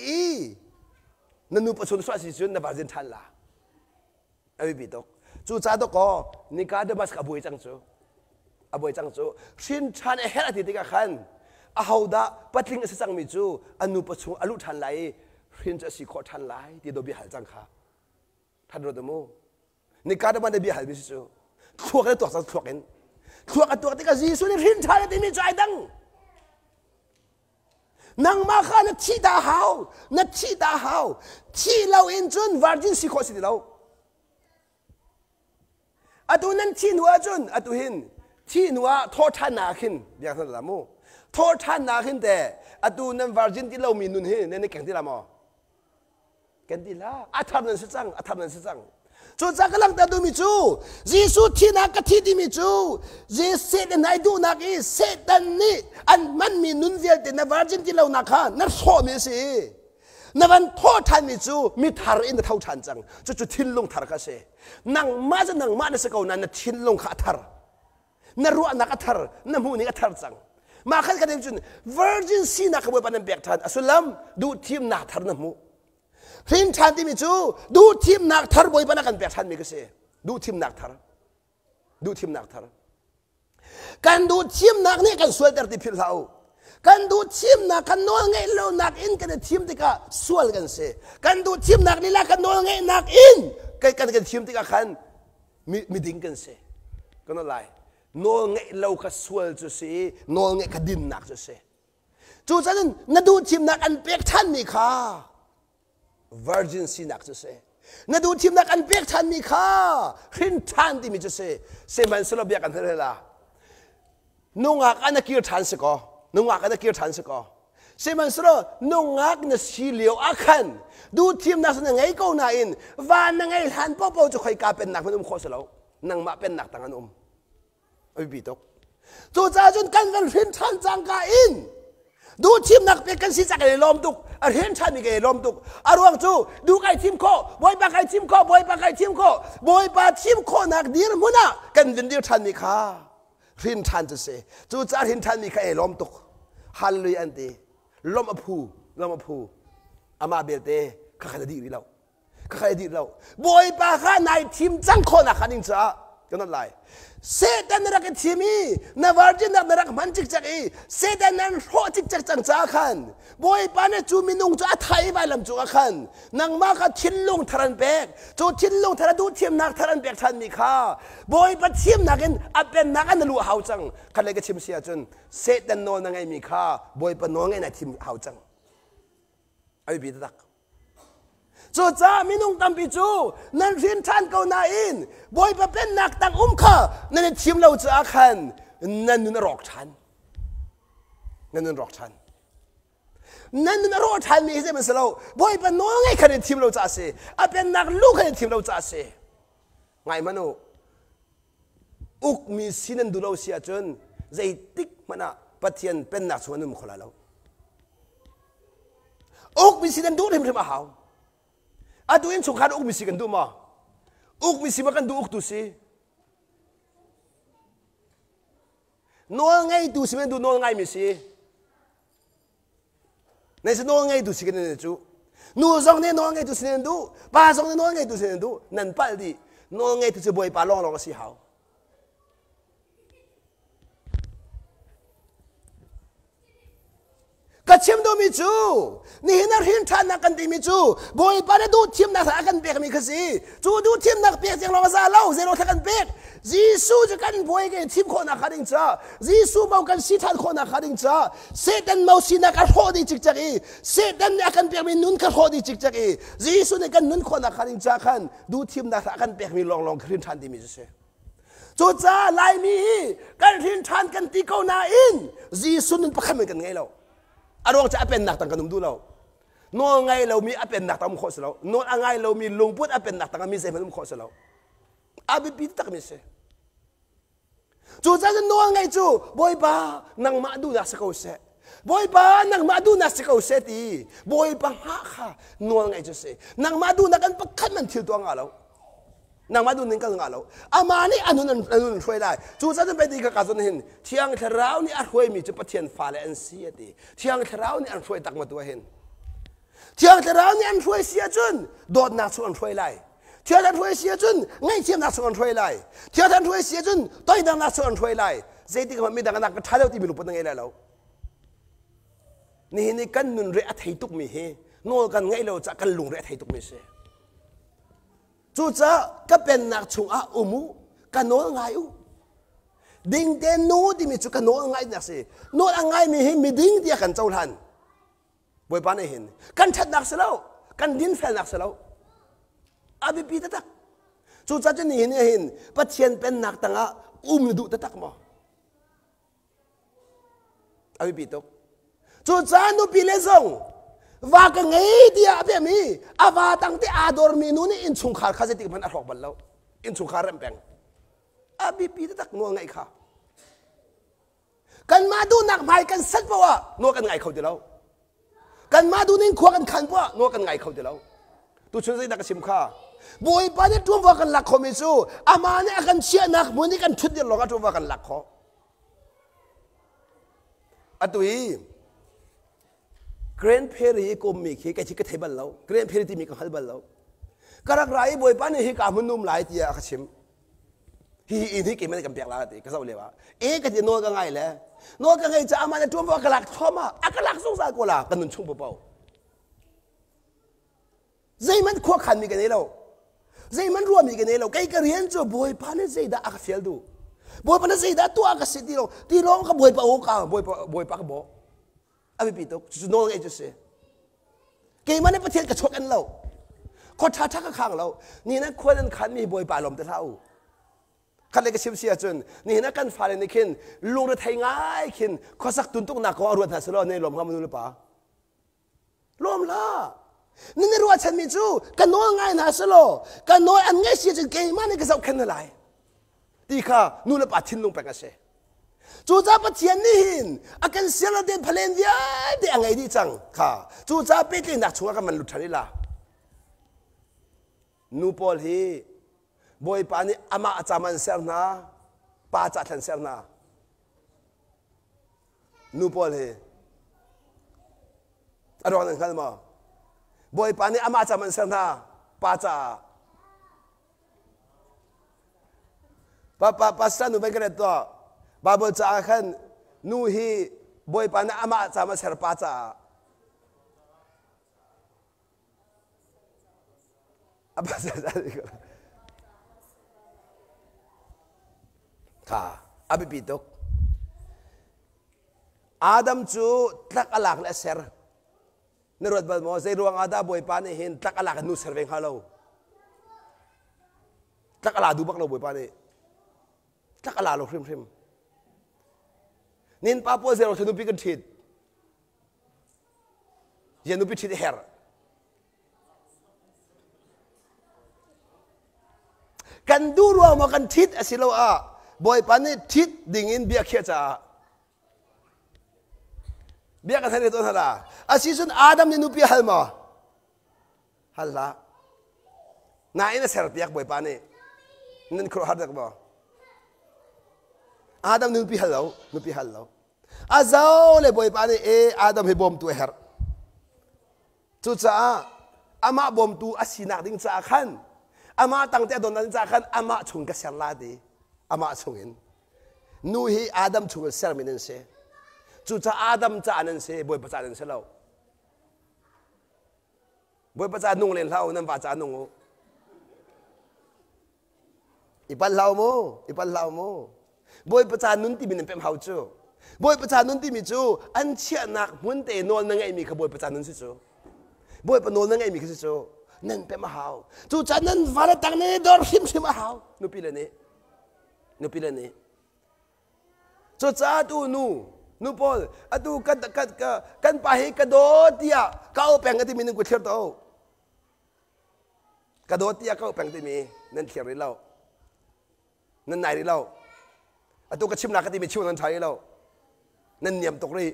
นั่นนุปชงสวัสดิ์จุนนั่นวาร์จินทันละเอาไปปิดตกจู่จ้าตก็นิกาเดบัสกับบุยจังจูชินชันเฮลัติติกาขันอาหูดาปัตลิงสิจังมิจูอนุปชุอลุทันไลชินจะสิขอทันไลที่โดบิหัลจังค่ะท่านรู้ตัวมั้ยนิกาเดบันเดบิหัลมิจูขวกได้ตัวสักขวกเองขวกตัวติกาจีสุนี่ชินชันที่มีใจดังนังมาข้านัดที่ดาหาวที่เราอินจุนวาร์จินสิขอสิเราอาตุนั้นที่หนูจุนอาตุหินที่หนูทอดท่านาขินอย่างนั้นละโมทอดท่านาขินแต่อาตุนั้นวาร์จินที่เรามีนุนหินในแก่งที่ละโมแก่งที่ละอาธรรมนั้นสิจังจู่จักรลังแต่ดูมิจูยิสุที่นักที่ดิมิจูยิเสดนายดูนักอีเสดันนี่อันมันมีนุนเวียแต่ในวาร์จินที่เรานักขันนั่นโซ่ไม่สินับวันทอดทันมิจูมีทาร์อินเท่าทันจังจู่ทิ้งลงทาร์ก็เสนังมาจะนังมาในสกุลนั้นทิ้งลงขาทาร์นั่นรู้นักทาร์นั่นหูนี่ทาร์จังมาขันกันเองจุน virgin ซีนักขบวนปันเบียกทันสุลัมดูทีมนักทาร์นั่นหูทิ้งทันที่มิจูดูทีมนักทาร์บอยปันกันเบียกทันมีก็เสดูทีมนักทาร์กันดูทีมนักนี่กันสวยแต่ที่พิลากันดูทีมนักกันโน้นไงเรานักอินกันทีมที่ก็สวยกันเสกันดูทีมนักนี่ละกันโน้นไงนักอินกันทีมที่ก็ขันมีดิ้งกันเสกันอะไรโน้นไงเราก็สวยจุดเสโน้นไงก็ดินนักจุดเสจู่ฉะนั้นนัดดูทีมนักอันเปียกทันมีค่า virgin ซีนักจุดเสนัดดูทีมนักอันเปียกทันมีค่าหินทันที่มีจุดเสมันสลับเบียกันเท่าไรล่ะนุ่งอักอันนักกีฬาทันสกอนุ่งอักนักกีฬาทันสกอเสมันสระนุ่งอักนักสีเหลียวอักขันดูทีมนักสนังไงก็น่าอินวันนังไงหันพ่อจะคอยกาเป็นนักมันโคสแล้วนังมาเป็นนักต่างกันไม่ปีตกจู่จ้าจนกันหินทันจังกาอินดูทีมนักเป็นกันสิจักรล้อมตุกเห็นทันมีกันล้อมตุกอารวงจู่ดูไก่ทีมโคบอยปากไก่ทีมโคบอยปากทีมโคนักดีร์มุนะกันวินดีทันมีค่าหินทันจะเสจู่จ้าหินทันมีใครล้อมตุกฮัลลุยอันเดล้อมอภูอามาเบลเต้ข้าใครดีเราบอยปาข้านายทีมจังคนนักขันอินจ้าก็นั่นไรเซตันนักทีมีนวาร์จินนักมันจิกจักอีเซตันนั้นโหจิกจักจังจ้าขันบอยปาเนี่ยจูมินุงจ้าไทยไปลำจูขันนังมาก็ทิ้งลงทารันเบกจูทิ้งลงทารันดูทีมนักทารันเบกทันมีค่าบอยปาทีมนักอินอับเป็นนักอันรู้หาวจังขันเลยก็ทีมเสียจนเซตันโนนังไงมีค่าบอยปาโนไงในทีมหาวจังไอ้บีตัก จูจ้ามินุงตัมปิจูนั่นรินทันเกานาอินบอยปะเป็นนักตังข้านั่นทีมเราจะอาคันนั่นนุนรอกชันนั่นนุนรอกชันนั่นนุนรอกชันมีเรื่องมันสโลบอยปะน้องไอ้คันทีมเราจะเสียอาเป็นนักลูกคันทีมเราจะเสียไงมันโออุกมีสินันดูเราเสียจนใจติ๊กมันอะปะเทียนเป็นนักชวนนุ่มคนละเราอุกมีสินันดูเรื่องที่มาหาอาดูอินสุขาอุกมิสิกันดูมาอุกมิสิมากันดูอุกดูสินัวไงดูสิมันดูนัวไงมิสิในสนัวไงดูสิกันเนี่ยจูนัวซองเนี่ยนัวไงดูสิเนี่ยดูป้าซองเนี่ยนัวไงดูสิเนี่ยดูนั่นปัลดีนัวไงดูสิบอยป้าลองสิหาวก็เชื่อมดูมิจูนี่นักเรียนท่านนักกันดีมิจูบอยปาร์ดูทีมนักสักกันเปียกมีคือสิจูดูทีมนักเปียกยังลองซาเล่าเซโร่ทักกันเปียกจีซูจะกันบอยกันทีมคนนักขัดจ้าจีซูเมากันสิทันคนนักขัดจ้าเซตันเมาสินักขัดโหดีจิกจักอีเซตันนักกันเปียกมีนุนขัดโหดีจิกจักอีจีซูในกันนุนคนนักขัดจ้าขันดูทีมนักสักกันเปียกมีลองเรียนท่านดีมิจูเซจูจ้าลายมีกันเรียนท่านกันตีเกาหน้าอินจีซูนั้นประคับเหมือนกันไงเราอารมณ์จะเป็นหนักต่างกันดูเราโน่ไงเรามีเป็นหนักต่างมุขสเราโน่ไงเรามีลุงพูดเป็นหนักต่างมีเสียเป็นมุขสเราอาบิบิตักมิเสจู่จะโน่ไงจู่บอยบ้านังมาดูนักสกาวเสบอยบ้านังมาดูนักสกาวเสตีบอยบ้าฮะค่ะโน่ไงจะเสนังมาดูนักกันปักขันมันทิวตัวงาเรานังมาดูนึงกันงาเราอามานี่อันนู้นช่วยได้จู่จะเป็นดีกับการสนเห็นเที่ยงเทราวนี่อันช่วยมีจุดปะเทียนฟ้าและอันเสียดีเที่ยงเทราวนี่อันช่วยตักมาตัวเห็นเที่ยงเทราวนี่อันช่วยเสียจนโดดนักส่วนช่วยไล่เที่ยงท่านช่วยเสียจนไงเทียมนักส่วนช่วยไล่เที่ยงท่านช่วยเสียจนต่อยดังนักส่วนช่วยไล่เจดีก็มันมีดังนักก็ท้าเดียวที่มีลูกปนยังไงแล้วนี่กันนุนเระไทยตุกมีเฮโน่กันไงเราจะกันลุงเระไทยตุกมีเสจู่จะก็เป็นนักชงอาอุมุกันโน้ง่ายอุดิ้งเดนโน้ที่มีจุกันโน้ง่ายนักสิโน้ง่ายมีเห็นมีดิ้งเดียกันเจ้าทันบ่อยปานให้เห็นกันชัดนักเสลากันดินแฟนนักเสลาอาบิปีตะตักจู่จะนี่เห็นปัจเจียนเป็นนักตั้งอาดูตะตักมั้งอาบิปีตกจู่จะนุปีเลซงว่ากันไงที่อาเบมีอาว่าตั้งแต่อาดอร์มีนู่นอินสุงขารข้าจะติดมันอรอกบัลลัวอินสุงขารเริ่มแปลงอาบีปีตักนัวไงค่ะกันมาดูนักไม้กันสัตว์ปะวะนัวกันไงเขาเดียวกันมาดูนิ่งขวากันขันปะนัวกันไงเขาเดียวตัวช่วยนักชิมข้าบุยปานี่ตัวว่ากันหลักคอมิซูอามาเนี่ยกันเชียนักมันนี่กันชุดเดียวหรอกตัวว่ากันหลักคออัตุยเกรนเพรีก็มีขี้กันที่กระเทบัลเราเกรนเพรีที่มีกันฮัลบัลเรากระไรบ่อยปานนี่การมันนุ่มหลายที่อาชิมฮีอินที่กินไม่ได้กันเปียกลาติก็เศร้าเลยว่ากันจะนัวกันไงเลยนัวกันไงจะอามาจะตัวว่ากันหลักทอมากันหลักสงสารกูละกันนุ่นชุ่มเบาใจมันขวขันมีกันนี่เราใจมันรวมมีกันนี่เราใครก็เรียนจบบ่อยปานนี่ใจด่าอักเฟียลดูบ่อยปานนี่ใจด่าตัวอักเสียที่ร้องก็บ่อยปะโอกาบ่อยปะก็บ่อาบิปิโตจุดโน้นไอ้จุดเสียเกี่ยมันในประเทศกระชกกันเราคนท้าทักข้างเรานี่นะคนนั้นขันมีบอยป่าลมแต่เท่าขันเลยก็ชิมเสียจนนี่นะกันฟ้าเลยนี่ขินลุงระไทยง่ายขินข้อสักตุนตุกหนักของอรวดหาสโลในลมเขามันรู้หรือเปล่าลมละนี่ในรัวฉันมีจูกันโน้ง่ายนะสโลกันโน้อันง่ายเสียจนเกี่ยมันในกระสับขันอะไรดีค่ะนู่นละป่าทิ้งลงไปกันเสียจู่จ้าปะเทียนนี่หินอาการเสียละเดินพลเนียเดียงไงดีจังค่ะจู่จ้าเป็นที่นักชงอากันมันหลุดทันนี่ละนูปอลฮีบอยปานี่อามาอาจามันเสียนะป้าจัดทันเสียนะนูปอลฮีอะไรนั่นกันมาบอยปานี่อามาอาจามันเสียนะป้าจ่าป้าสตันนูเป็นกันตัวบาบจ่าขันนูฮีบอยปานะอามาจามาเสรปาจ่าอาบาจ่าดีกว่าค่ะอาบิปิตกอาดัมจูตักอลักและเสร นรวดบัลโมเซรวงอาดาบอยปานี่เห็นตักอลากันนูเซอร์เวงฮาโลตักอลาดูบักเราบอยปานี่ตักอลาเราพริมนินป้าปัวเซโรธนุปิกันทิดยันนุปิทิดเฮร์กันดูรัวมากันทิดอสิโลอาบอยปานี่ทิดดิ่งอินเบียเขียจ้าเบียกันทันเดตัวนั่นละอาศิสุนอาดัมนินุปิฮัลมาฮัลละนายน่ะเสร์ฟเบียกบอยปานี่นั่นครัวฮัดดักบ่อาดัมนุปิฮัลแล้วนุปิฮัลแล้วอาเจ้าเลยบอยปานี่อาดัมให้บอมตัวเฮร์จุดจ้าอามาบอมตัวอาศินักดิ้งจ้าขันอามาตั้งแต่โดนนั้นจ้าขันอามาชงกระเซลลาดีอามาชงอินนูฮีอาดัมชงกระเซลมินันเซจุดจ้าอาดัมจ้านันเซบอยประจานันเซแล้วบอยประจานุ่งเล่นเล่านั่นประจานุ่งอีปันเล่าโมอีปันเล่าโมบอยประจานุ่นที่มีนเป็นเฮาจูบอยประจานุ่นที่มีจูอันเชี่ยนักมุนเตนอนนั่งไงมีขบอยประจานุ่นสิจูบอยปนอนนั่งไงมีสิจูนั่นเป็นมหาจูจ้านั่นวาระตังนี่ดอร์ฮิมสิมหานุปิเลนี่นุปิเลนี่จูจ้าตูนูพอลอะตูกันไปให้กระโดดเตียก้าวแปลงกันที่มีนึงกูเทียบโตกระโดดเตียก้าวแปลงที่มีนั่นเทียบริเล่านั่นนายริเล่าอะตูกระชิมนักที่มีชิวนั่นไทยเล่านั่นเนียมตกรี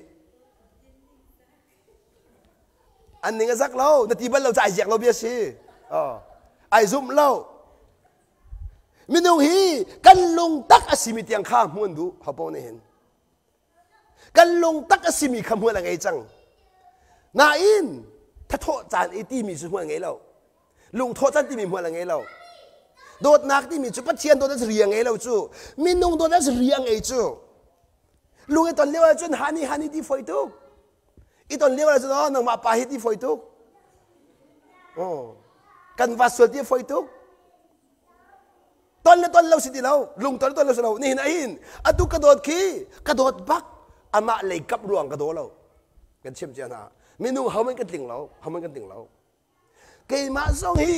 อันนี้ก็สักเล่านาทีบันเราจะไอ้แจกเราเบียสิไอ้ซุ่มเล่ามินุฮีกันลงตักอสิมิเตียงข้ามวนดูเขาบอกนี่เห็นกันลงตักอสิมิคำหัวอะไรไงจังนาอินถ้าโทษจานอีตีมีสุดหัวไงเราลุงโทษจานที่มีหัวอะไรไงเราโดดนักที่มีจุปัจเจียนโดดนั้นเรียงไงเราจู่มินุงโดดนั้นเรียงไงจู่ลุงไอ้ตอนเลี้ยวจนฮันนี่ที่ไฟตุกอีตอนเลี้ยวจนน้องมาปาฮิที่ไฟตุกกันวัดส่วนที่ไฟตุกตอนเราสิที่เราลุงตอนเราสิเรานี่นะอินอะตุกระโดดขี้กระโดดบักอามาเลยกับรวงกระโดดเรากันเชื่อมเจนะมินุเขามันกันติ่งเราเขามันกันติ่งเราเกมาส่งฮี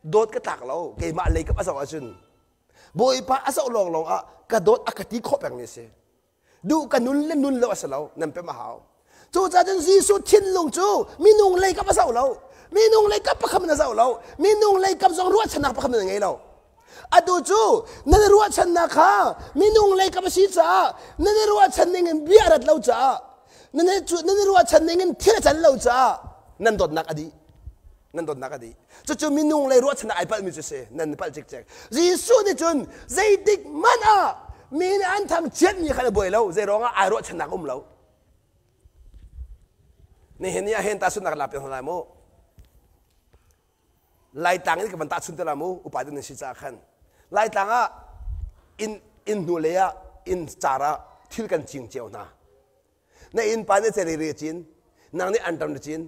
โดดกระตักเราเกมาเลยกับอาสาวจุนบอยปะอาสาวลองอ่ะกระโดดอากาศที่คบอย่างนี้สิดูกันนุ่นเล่นนุ่นเราอาสาวนั่นเป็นมหาจู่จ้าจนซีสุดทิ้งลงจู่มินุเลยกับอาสาวเรามินุเลยกับประคำอาสาวเรามินุเลยกับสองรัวชนะประคำยังไงเราอะดูจู่นั่นรัวชนะข้ามินุเลยกับชีจ้านั่นรัวชนะเงินเบียร์เราจ้านั่นรัวชนะเงินเที่ยวจันเราจ้านั่นโดนนักอดีนั่นโดนนักอดีจู่มินุเลยรัวชนะไอ้ปัลมิจุเสนั่นปัลจิกเจกซีสุดจนใจดิกมันมีอันทำเจ็ดมีขนาดบ่อยเราใจร้องไอ้รัวชนะเรานี่เห็นเนี่ยเห็นตาสุนัขหลับอย่างไรโมไล่ตังนี่กับมันตาสุนทรมูอุปาดินสิจาขันไล่ตังอินนูเลียอินจาระที่กันจริงเจ้านะในอินปานนี่จะเรียจินนางนี่อันตรมจิน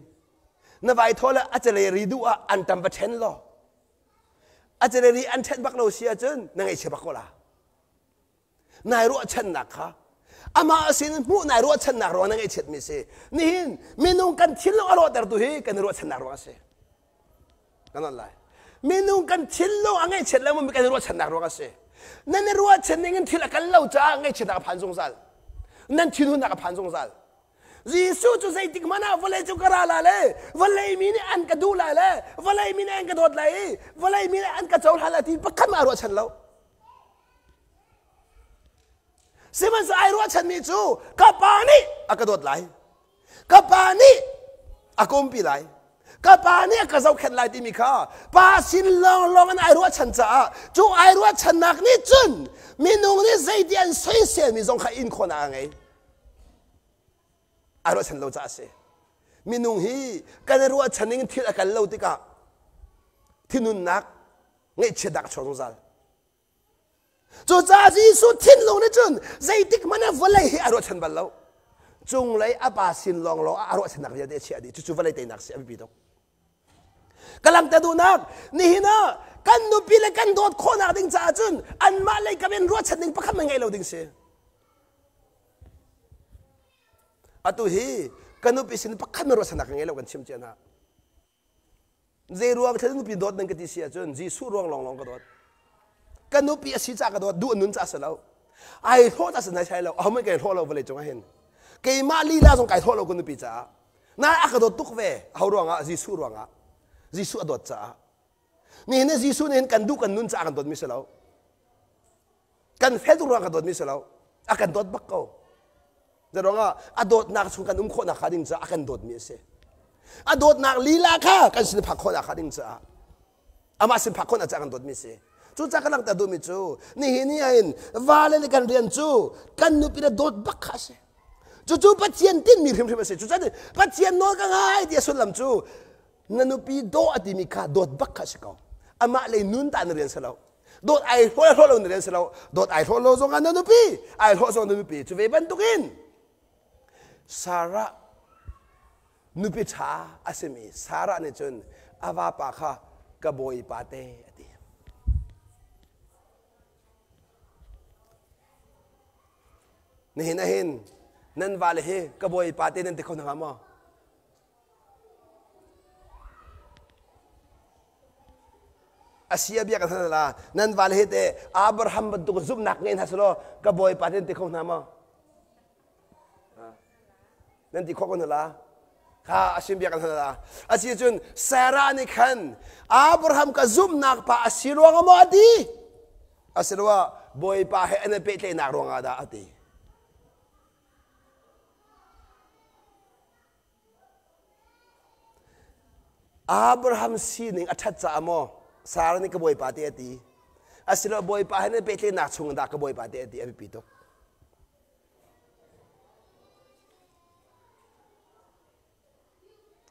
นวัยทอละอาจจะเรียดูอันตรมประเทนล้ออาจจะเรียอันเทนบักเราเสียจนนางไอเชบักโคลานายรู้ฉันนักค่ะอามาสินมูนายรู้ฉันนักรู้นางไอเช็ดมิเสนี่หินมินุงกันทิ้งเราอร่อยแต่ตัวเฮกันรู้ฉันนักรู้เสนั่นอะไรมินุงกันทิ้งเราอังไงเช็ดแล้วมันมีกันรู้ฉันนักรู้เสนั่นรู้ฉันเองทิ้งละกันเราจ้าอังไงเช็ดนักพันสงสารนั่นทิ้งนักพันสงสารยิสุจุใจติกมานะวันเลยจุกราลาเลยวันเลยมีเนี่ยอันกระดูลาเลยวันเลยมีเนี่ยอันกระโดดเลยวันเลยมีเนี่ยอันกระโจนหาละที่ปักขันมารู้ฉันแล้วสิมันสายรู้ฉันมีจูกับปานี่อักกระโดดไหลกับปานี่อักกุมปีไหลกับปานี่อักกระเจ้าเข็นไหลที่มีข้าปาสินลองอันไอรู้ฉันจ้าจูไอรู้ฉันนักนี่จุนมีนุ่งนี่ใจเดียนสวยเสียมีทรงข้าอินคนอะไรไอรู้ฉันเราจ้าเสียมีนุ่งฮีกันรู้ฉันนี่ที่ละกันเราติกาที่นุ่นนักงี้เฉดักชงซัลจู่จ้าจีสุดทิ้งลงนี่จุนใจติกมันวันเลยอารมณ์ฉันบัลลังจงเลยอาบาสินลองอารมณ์ฉันนักจะได้เชียดีจู่วันเลยได้นักเสียไม่ผิดหรอกกำลังจะดูนักนี่นะกันนุปีเลยกันโดดโคนักดิ้งจ้าจุนอันมาเลยกับเป็นรัวฉันดิ้งปักขันยังไงเราดิ้งเสียอะตุฮี กันนุปีสินปักขันรถสนักเงี้ยเรากันชิมเจนะเจรัวเธอนุปีโดดนั่งกันที่เสียจนจีสู้รวงลองกระโดดกันนุปีอาศิจากระโดดดูอันนุนจ่าเสร็จแล้วไอ้โทษจ่าเสร็จใช่แล้วเอาไม่เกิดโทษเราไปเลยจงเห็นเกี่ยมาลีลาจงไก่โทษเรากันนุปีจ่าน่าอักระโดดตุกเวเอารวงอ่ะจีสู้รวงอ่ะจีสู้อดจ่านี่เห็นจีสู้นี่เห็นกันดูกันนุนจ่ากันโดดมิเสแล้วกันเฟตุรวงกันโดดมิเสแล้วอากันโดดบักเขาจะร้องอ่ะอดนักสุกันคนนักขัดิงจ่าอากันโดดมิเสอดนักลีลาค่ะกันสินพักคนนักขัดิงจ่าอามาสินพักคนนักจ่ากันโดดมิเสจู่จักรลังแต่ดูมิจูนี่เห็นนี่เห็นวาเลกันเรียนจูกันนุปีระโดดบักข้าเสจู่ปัจเจียนตินมีริมมาเสจู่จัดปัจเจียนโนกันไงเดียสุดลำจูนันุปีโดอติมิกาโดดบักข้าเสเขาอามาเลยนุนตานเรียนเสลาโดดไอโทษเราเรียนเสลาโดดไอโทษเราส่งกันนันุปีไอโทษส่งนันุปีจู่เวบันตุกินสาระนุปีช้าอาศัยมีสาระเนี่ยจนอาวาปาข้ากระบอยปาเตนี่เห็นนั่นวาเลห์กบอยปาเตนั่นติคนหามออาเซียเบียกันนั่นละนั่นวาเลห์เตอับราฮัมบัดตุกซุบนักเงินฮัสโลกบอยปาเตนั่นติคนหามอนั่นติคนนั่นละข้าอาเซียเบียกันนั่นละอาเซียจุนซารานิคันอับราฮัมกับซุบนักปาอาเซียรวงอมอดีอาเซียว่าบอยปาเฮอันเปเตนักรวงอาดาอดีอับราฮัมซีนิงอัจฉริยะมั้งสารนี่ก็บอยปาเตียตีอาศิลป์บอยปาให้เนี่ยเป็นนักชงดาก็บอยปาเตียตีอภิปิโต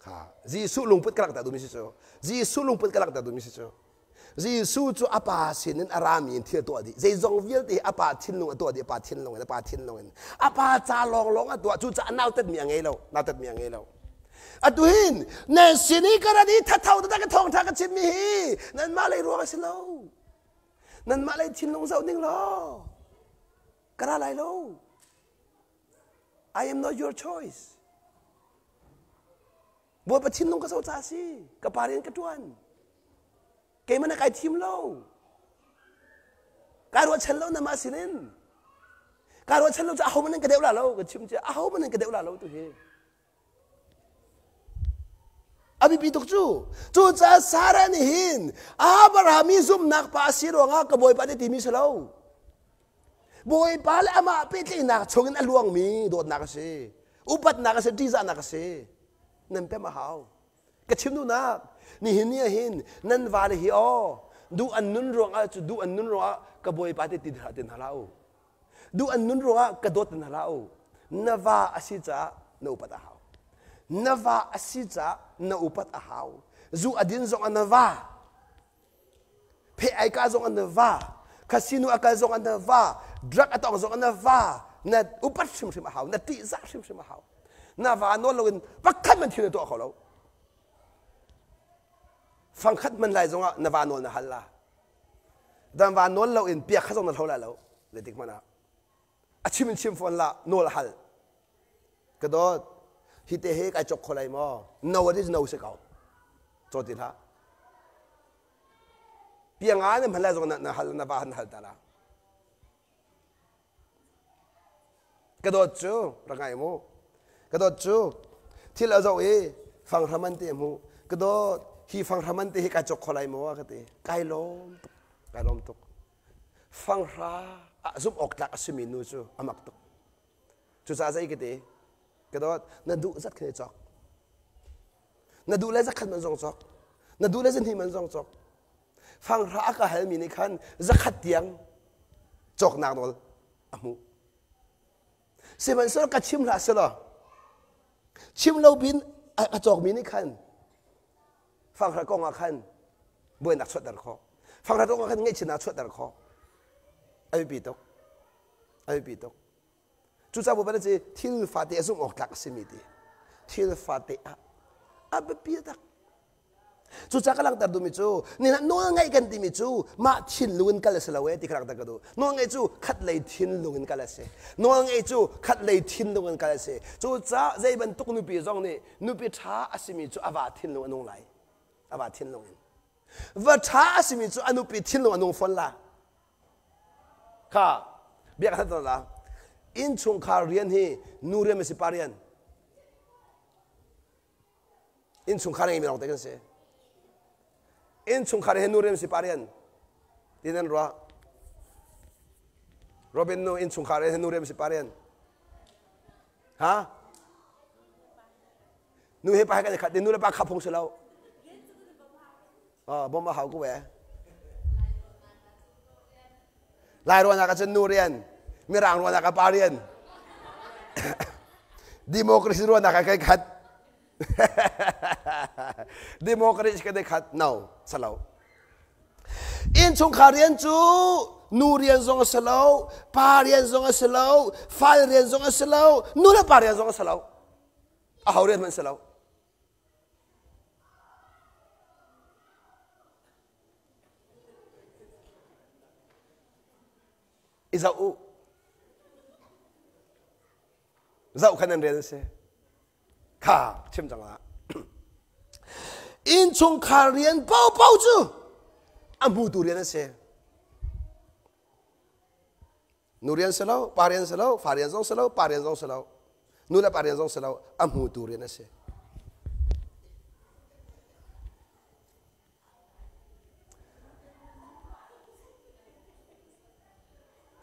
ค่ะจีสุลุงพุทธกลักตาดูมิสิโซจีสุลุงพุทธกลักตาดูมิสิโซจีสุจูอาปาสินินอารามีนเทียตัวดีจีจงวิลตีอาปาทิ้งลงตัวดีอาปาทิ้งลงอาปาทิ้งลงอาปาจาลองตัวจูจะน่าตัดเมียงไงเราน่าตัดเมียงไงเราอดุหินเนสินีกระดีทัดเท่าตะกันทองทักกันชิมีนั่นมาเลยรัวกันสิโลนั่นมาเลยทิ้งลงเสาหนึ่งโลกระไรโล I am not your choice บัวปะทิ้งลงก็เสาจ่าสิกับปาเรียนกระตวนเกมันอะไรทีมโลการว่าฉันโลนั่นมาสินินการว่าฉันโลจะเอามันนั่นกระเดวละโลกับชิมจะเอามันนั่นกระเดวละโลตัวเองอภิปิตุกจู่จะสารนี่หินอับราฮัมซุมนักปาสิรวงกบอยปาเดติมิสลาวบอยปาเลอามาเปตินักชงนอลวงมีโดดนักเสอุปัตนักเสดีจานักเสนั่นเป็นมหาวกระชิมดูนักนี่หินนี่หินนั่นวาเลฮิโอดูอันนุนรวงจู่ดูอันนุนรวงกบอยปาเดติตินฮาลาวดูอันนุนรวงกระโดดตินฮาลาวนวาอสิจานอุปัตฮาวnava asija na upat ahaw zu adin zong anava pe ai ka zong anava casino aka zong anava drug atong zong anava na upat sim sim ahaw na ti za sim sim ahaw nava no login pakhat man thina to kholo fangkhat man lai zonga nava no na halla dan va no lo in pia khazong na thola lo le dik mana achim chim fon la no la hal kadotฮิตเฮกไอจกคนไรมั้ง no it is no สิเขาโจทย์ที่ท่าเพียงงานเนี่ยมันแล้วตรงนั้นฮัลน่าบ้านฮัลตาละกระโดดจูร่างกายมูกระโดดจูที่เราจะฟังธรรมันเตียมูกระโดดฮีฟังธรรมันเตียกไอจกคนไรมั้งก็ตีไกลมตุกฟังราซุปออกจากสิมินูจูอามักตุกจูซาใจกันตีกระโดดนั่นดูจัดขึ้นจอกนั่นดูเลยจักขัดมันจงจอกนั่นดูเลยจันทีมันจงจอกฟังรักก็เห็นมีในขันจักขัดเตียงจอกนางนวลอามูเสียมันสกัดชิมละสิล่ะชิมเราบินจอกมีในขันฟังรักก็งาขันบวยนักชดดันคอฟังรักก็งาขันง่ายชนะชดดันคอไอ้ปีตกจู่จ้าบุบเป็นสิทิลฟาเตะสุ่มออกจากสิมิดีทิลฟาเตะอับเปียตัก จูจักกำลังตัดดูมิจูนี่นะนัวไงกันที่มิจูมาทิ้นลุงกันเลยสิละเวที่กำลังตัดกันดูนัวไงจูขัดเลยทิ้นลุงกันเลยสินัวไงจูขัดเลยทิ้นลุงกันเลยสิจูจ้าใจบรรทุกนุปีจงนี่นุปีท้าอาศิมิจูอาวาทิ้นลุงนุ่งไหลอาวาทิ้นลุงว่าท้าอาศิมิจูอนุปีทิ้นลุงนุ่งฝนละค่ะเบียกันตัวละอินชงคาเรียนฮีนูเรียนไม่สิปาเรียนอินชงคาเรียนมีเราแต่กันสิอินชงคาเรียนนูเรียนไม่สิปาเรียนที่นั่นรัวโรบินนูอินชงคาเรียนนูเรียนไม่สิปาเรียนฮะนูเฮปาให้กันขัดนูเรียนปาขับพงศ์เสลาบ่มาเขากูแหวลายรัวนักจะนูเรียนมีรางรัวนักปาเรียนดิโมคราซีรัวนักใครขัดดิโมคราซีก็ได้ขัด no สลาวอินชงคาเรียนจูนูเรียนซงสลาวปาเรียนซงสลาวฟ้าเรียนซงสลาวนูเรียนปาเรียนซงสลาวเขาเรียนมันสลาวอิซาอูเจ้าขนาดเรียนเสียข้าชิมจังละอินชงคาเรียนเป้าจูอันบูตูเรียนเสียนูเรียนเสลาวปาเรียนเสลาวฟ้าเรียนซงเสลาวปาเรียนซงเสลาวนูเล่ปาเรียนซงเสลาวอันบูตูเรียนเสีย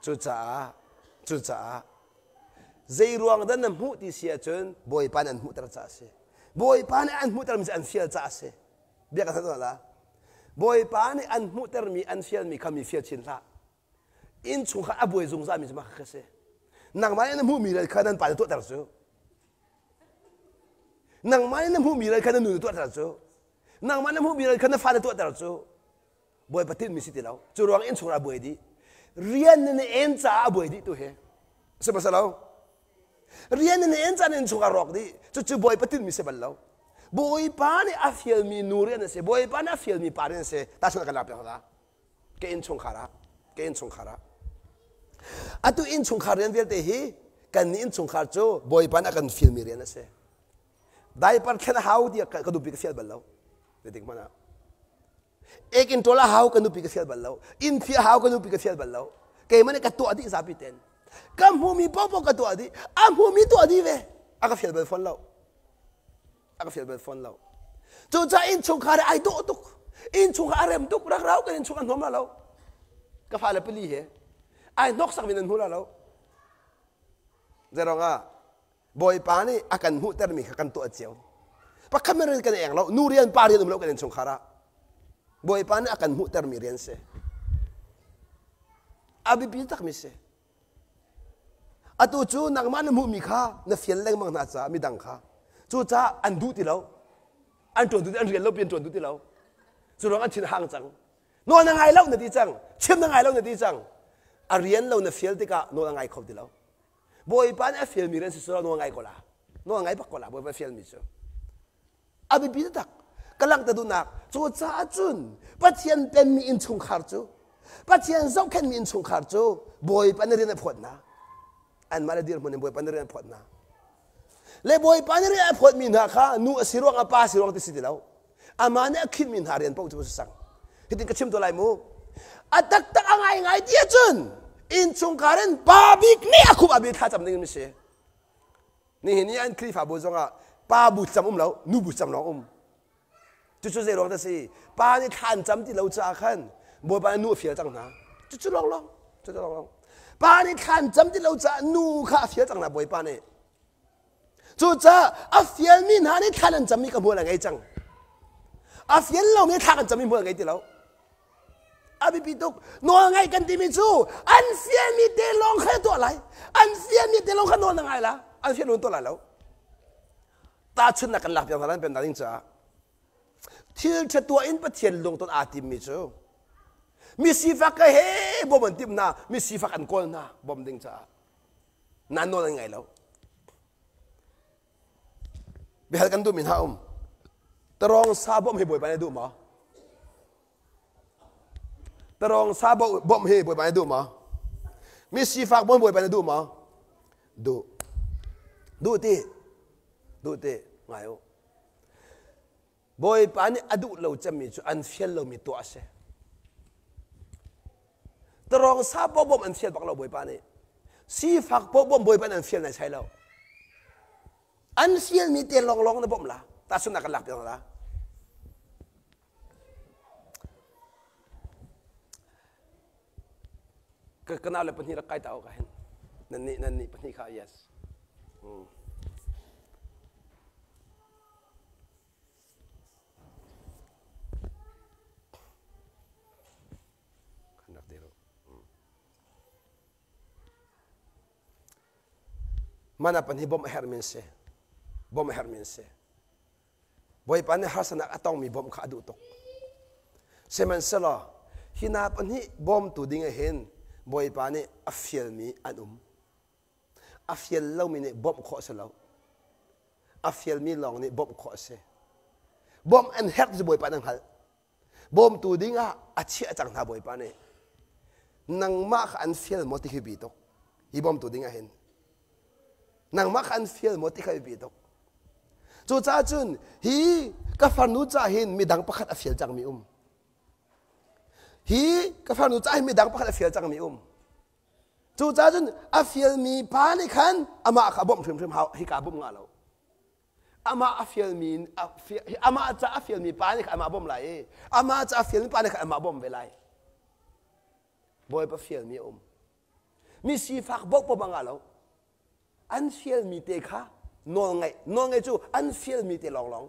จุจ้าใจรวงดันน้ำหูที่เสียจนบอยปานอันหูตระจ่าเสียบอยปานอันหูตระมีอันเฟียจ่าเสียเบียกันทั้งนั้นละบอยปานอันหูตระมีอันเฟียมีคำมีเฟียชินละอินชุงข้าอบวยจงซามีจะมาเข้าเสียนังไม้น้ำหูมีอะไรขนาดปานตัวตระจ่านังไม้น้ำหูมีอะไรขนาดหนุ่ยตัวตระจ่านังไม้น้ำหูมีอะไรขนาดฟ้าตัวตระจ่าบอยปฏิมิสิติแล้วจุรวงอินชุงอบวยดีเรียนในเอ็นจ่าอบวยดีตัวเหรอใช่ไหมสลาวเรียนในเอ็นจ่าในชุกรอกดีจุบอยปฏิมิสิบัลแล้วบอยปานี่อาฟิลมีนูเรียนเสบอยปานี่อาฟิลมีปารีนเสตาชนกันลับยังไงเกอินชงขาระเกอินชงขาระอะตุอินชงขาเรียนเวลเตฮีกันนี่อินชงขาโจบอยปานี่กันฟิลมีเรียนเสได้ปาร์แค่หาวดีก็ดูพิกเซียบัลแล้วเด็กมันอะเอกอินตัวละหาวกันดูพิกเซียบัลแล้วอินฟิหาวกันดูพิกเซียบัลแล้วเกมันเนี่ยกัตัวอดีสับพิเตนกัมหูมีป้อกัตัวอดีอัมหูมีตัวอดีเวอากาฟิลเบลฟอนแล้วอากาฟิลเบลฟอนแล้วจู่จ้าอินชงขาไอโดตุกอินชงขาเรมตุกรักเรากันอินชงอันหอมแล้วก็ฟ้าเล็บลีเหรอไอนกสักมินันหูแล้วเจ้าร้องอ่ะบอยปานี่อาการหูเตอร์มีกันตัวเจียวปักคำเรียนกันเองเรานูเรียนปาเรียนเรากันอินชงขาระบอยปานี่อาการหูเตอร์มีเรียนเสอาบิบิตักมิเสอะตัวจูนักมันมุมีข้าเนฟิลเล่งมังนาจ้ามีดังข้าจูจ้าอันดูติเราอันจวนดูติอันเรียนเราเปลี่ยนจวนดูติเราจูร้องอันชินห่างจังนอนยังไงเราเนี่ยดีจังเชื่อมยังไงเราเนี่ยดีจังอาเรียนเราเนี่ยฟิลติกะนอนยังไงเขาติเราบอยปานเนี่ยฟิลมีเรียนสิสุรานอนยังไงก็ละนอนยังไงปักก็ละบอยปานฟิลมีจ้าอาบิบิตักกำลังตะดูนักจูจ้าจุนปัจเจียนเป็นมีอินชงขาร์จูปัจเจียนเจ้าแค่มีอินชงขาร์จูบอยปานเรียนผลนะอันมาเลเดียร์มันบอยปานเรียนผลนะเลยบอยปานเรียนผลมีนาข้านูสิรวงอาปาสิรวงติสิติแล้วอามาเนี่ยคิดมีนาเรียนปุ๊บจะมาสั่งคิดถึงกระชิมตัวไรมูอัตตักอ่างไงเดียจุนอินชงการันปาบิกนี่akuอาบิกท่าจำได้ยังไม่ใช่นี่เห็นนี่อันคลิปอาบุษงะปาบุษจำแล้วนูบุษจำน้องจู่ๆเจรองแต่สิปานี่ขันจำที่เราจะขันบอยปานนูเฟียจังนะจู่ๆลองจู่ๆลองปานี่ขันจำที่เราจะนูข้าเฟียจังนะบอยปานี่จู่ๆอาเฟียมีนานี่ขันจำมีกับบัวอะไรจังอาเฟียเราไม่ขันจำมีบัวอะไรที่เราอาบิปิตุกนอนไงกันที่มิจูอันเฟียมีเตลองแค่ตัวอะไรอันเฟียมีเตลองแค่นอนยังไงล่ะอันเฟียนอนตัวอะไรแล้วตาชุนนักกันหลับอย่างนั้นเป็นอะไรจ้าที่จะตัวอินประเทศลงต้นอาติมิจูมีสีฟ้าก็เฮ้บ่มันติมนะมีสีฟ้ากันก้นนะบ่มดิ่งจ้านั่นนอนยังไงแล้วเบลกันดูมินฮา ตรองซาบ่มให้บ่อยไปในดูหมอตรองซาบ่มให้บ่อยไปในดูหมอมีสีฝากบ่มบ่อยไปในดูหมอดูที่ไงโอ้บ่อยไปนี่อดุเราจะมีจุอันเฟียลเรามีตัวเสตรองซาบ่มอันเฟียลปักเราบ่อยไปนี่สีฝากบ่มบ่อยไปอันเฟียลในใช่เราอันเฟียลมีเตียนลองนะบ่มละตาสุนัขกันหลักเดียวละก็kenal le penhi rakai tau kan nanni penhi kha yes kandak dero mana penhi bom hermin se boy pan hasana atong mi bom kha du tok seman sala hina penhi bom tu ding a hen boy pani a fiel mi anum a fiel lo mi ne bom kho se lo a fiel mi long ni bom kho se bom an het je boy panang hal bom tu dinga a chi a chang na boy pani nang ma kha an fiel mo ti bi tok hi bom tu dinga hen nang ma kha an fiel mo ti bi tok chu cha chun hi ka farnu cha hin mi dang pakhat a fiel chang mi hi kaฟังดูใจมีดังพักเฟียจังมีจูจ้าจนอาเฟียมีปานี่ขันอามาขับบ่มถึงเฮาฮิกาบ่มงาเราอามาอาเฟียมีอามาจะอาเฟียมีปานี่ขันอามาบ่มไหลอามาจะอาเฟียมีปานี่ขันอามาบ่มเวไลบ่อยปะเฟียมีมีสีฟักบอกบ่มงาเราอันเฟียมีเตะนอนไงจูอันเฟียมีเตะลอง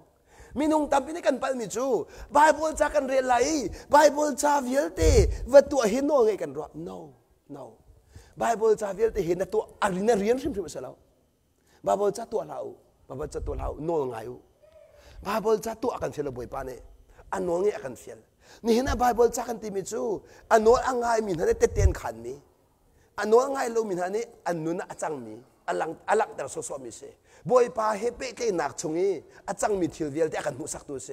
มีนุ่งตามพิธีกันไปมิจูไบเบิลจะกันเรียนไรไบเบิลจะเวียลเตว่าตัวเห็นโน่ไงกันรอ no ไบเบิลจะเวียลเตเห็นตัวอะไรนั่นเรียนชิมๆเสร็จแล้วไบเบิลจะตัวเราโน่ไงอยู่ไบเบิลจะตัวกันเสร็จแล้วบ่อยปานเนี่ยอันโน่ไงกันเสียนี่เห็นนะไบเบิลจะกันตีมิจูอันโน่อังไงมินฮันเตเตียนขันมีอันโน่อังไงเรามินฮันนี่อันนู้นอาจังมีอันหลังแต่โซมิเสบ่อยปาเฮเปเกนักชงงี้อาจังมีทิวเวียลแต่กันหูสักตัวเส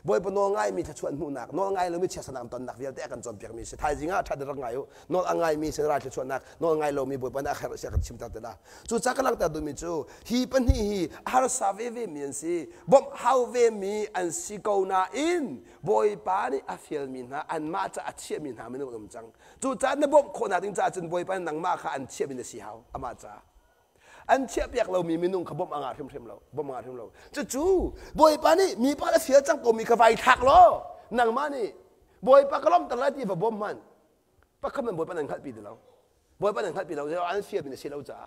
บ่อยปนง่ายมีทัชวนหูนักน้องง่ายเรามีเชียสนามตอนนักเวียลแต่กันจอมเปียกมีเสไทยจริงอ่ะถ้าเรื่องง่ายอยู่น้องง่ายมีเสราทัชวนนักน้องง่ายเรามีบ่อยปนอาคารเสียกันชิมตัดแต่ละจู่จักรลังแต่ดูมีจู่ฮีปันฮีฮาร์ซาเวมีอันซีบ่มฮาวเวมีอันซีโกนาอินบ่อยปานี่อาเฟียลมีนะอันมาจะอัดเชียมีนะไม่รู้ลำจังจู่จักรเนี่ยบ่มคนอาจจะจนบ่อยปานนังมาค่ะอันเชียมีในสีหาวอามาจ้าอันเชียบอยากเรามีมินุ่งขบมอ่างเทมเราบ่มอ่างเทมเราจู่บ่อยปานี่มีปาละเสียจังตัวมีขวายทักล้อนังมานี่บ่อยปากล้อมตลอดที่บ่มมันปากมันบ่อยปานังขัดปีเดียวบ่อยปานังขัดปีเราจะอันเสียเป็นเสียเราจ้า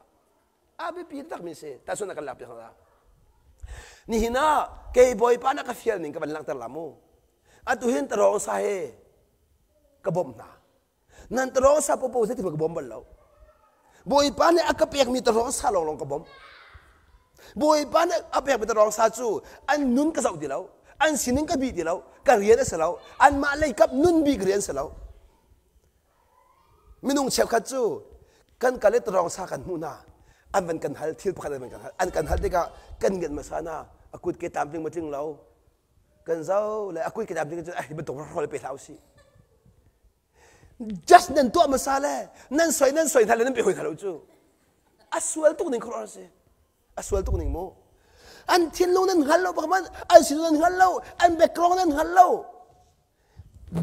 อาปีตักมีเสียแต่ส่วนนักลับอย่างละนี่หินะเกย์บ่อยปานักเสียหนึ่งกับบันลังตลามูอัตุเห็นตรองสาเหกบ่มนะนั่นตรองสาปโปเสที่มันกบ่มบันเราบ่อยปานเนี่ยอักเปียกมีตรองซาลองกระบอมบ่อยปานเนี่ยอักเปียกมีตรองซาจูอันนุนก็เสาดีแล้วอันสินิงก็บีดีแล้วก็เรียนเสร็จแล้วอันมาเลยกับนุนบีเรียนเสร็จแล้วมินุ่งเชฟขัดจูกันกันเลยตรองซากันมูนาอันมันกันฮัลทิลพักกันมันกันฮัลอันกันฮัลที่ก็กันเงินมาซานาอากุดเกตามจริงมาจริงเรากันเจ้าเลยอากุดเกตามจริงจะไอ้บรรทุกรถเลยไปเท้าสิjust นั่นตัวมาซาเลนั่นสวยทะเลนั่นไปหอยทะเลจูอัศวลตุกหนึ่งครอสอัศวลตุกหนึ่งโมอันที่ลูนั่นฮัลโหลประมาณอันสิลูนั่นฮัลโหลอันเบกรองนั่นฮัลโหล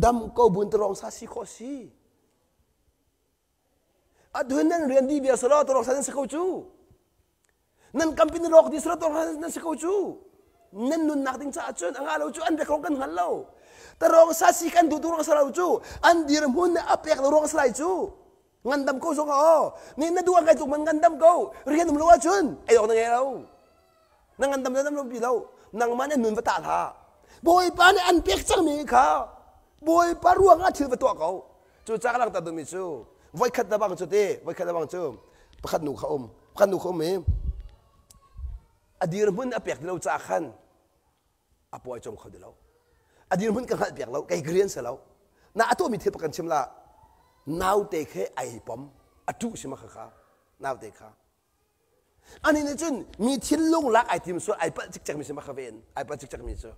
ดำก็บุญตรองซาสิโคซีอันนั้นเรียนดีเบียสโลตรองซานั่นสกจูนั่นกัมพินรอกดิสโลตรองซานั่นสกจูนั่นนุนนักดิ้งซาจุนอังอาโลจูอันเบกรองกันฮัลโหลแต่รองซาสิกันดูตัวรองสลายจูอันดีรมุนเนี่ยอัพเอกรองสลายจูงันดำกูส่งอ๋อนี่น่าดูอะไรจุมันงันดำกูเรียนนุ่มรู้ว่าจุนไอ้ดอกนั่งไงเรานั่งงันดำนั่งลงปีเรานั่งมันเนี่ยนุ่นประตาท่าบอยปานเนี่ยอันเปียกจังมีข้าบอยปาร่วงอ่ะถือประตูเขาจูจักรลังตัดดูมิจูไว้ขัดตะบังจุดเต้ไว้ขัดตะบังจูประคัดหนูเขาประคัดหนูเขาเมย์อดีรมุนอัพเอกเราจักขันอัปวยจมเขาเดียวอดีตมันกันหัดเปียกเราไกลเกลียนเสร็จแล้วน่าตัวมีเทปกันชิมละน่าวเตะแค่ไอ้ปอมอดุชิมาข้าน่าวเตะข้าอันนี้เนี่ยจุนมีทิ้งลงรักไอ้ทีมส่วนไอ้ปัจจิกจักมีชิมาข้าเวนไอ้ปัจจิกจักมีเจอ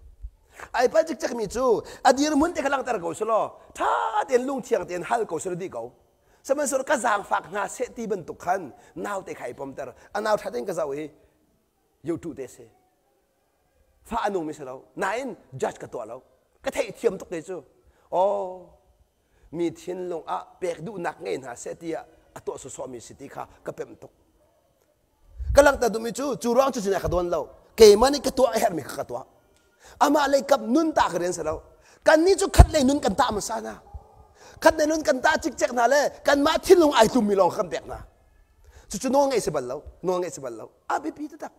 ไอ้ป้าจิกมีจูอดีตมุนเด็กกำลังตระกูลสโลถ้าเตียนลุงเทียงเตียนฮัลกูสโลดีกูสมัยสุดก็จางฝากงาเสตีบรรทุกขันนาวเตะไข่ปมเตอร์อันนาวทัดเองก็จะเอาอยู่ตู้เตะเสฟ้าอนุมิสเรานายนจัดกับตัวเราก็เทเทียมตุกเตจูโอ้มีเทียนลงอ่ะเปกดูนักเงินหาเสตีอ่ะตัวสุสมีสิทธิค่ะก็เป็นตุกกำลังแต่ดูมิจูร้องจุดไหนขัดวันเราเกมันนี่ก็ตัวเฮร์มิขัดตัวอามาเลยกับนุนตาเรียนเสร็จแล้วกันนี้จูขัดเลยนุนกันตามันซานะขัดเลยนุนกันตาจิกเจกนั่นเลยกันมาที่ลงไอตุมีลองคำเด็กนะจู่น้องไงสิบัลเราน้องไงสิบัลเราอาบีปีตัก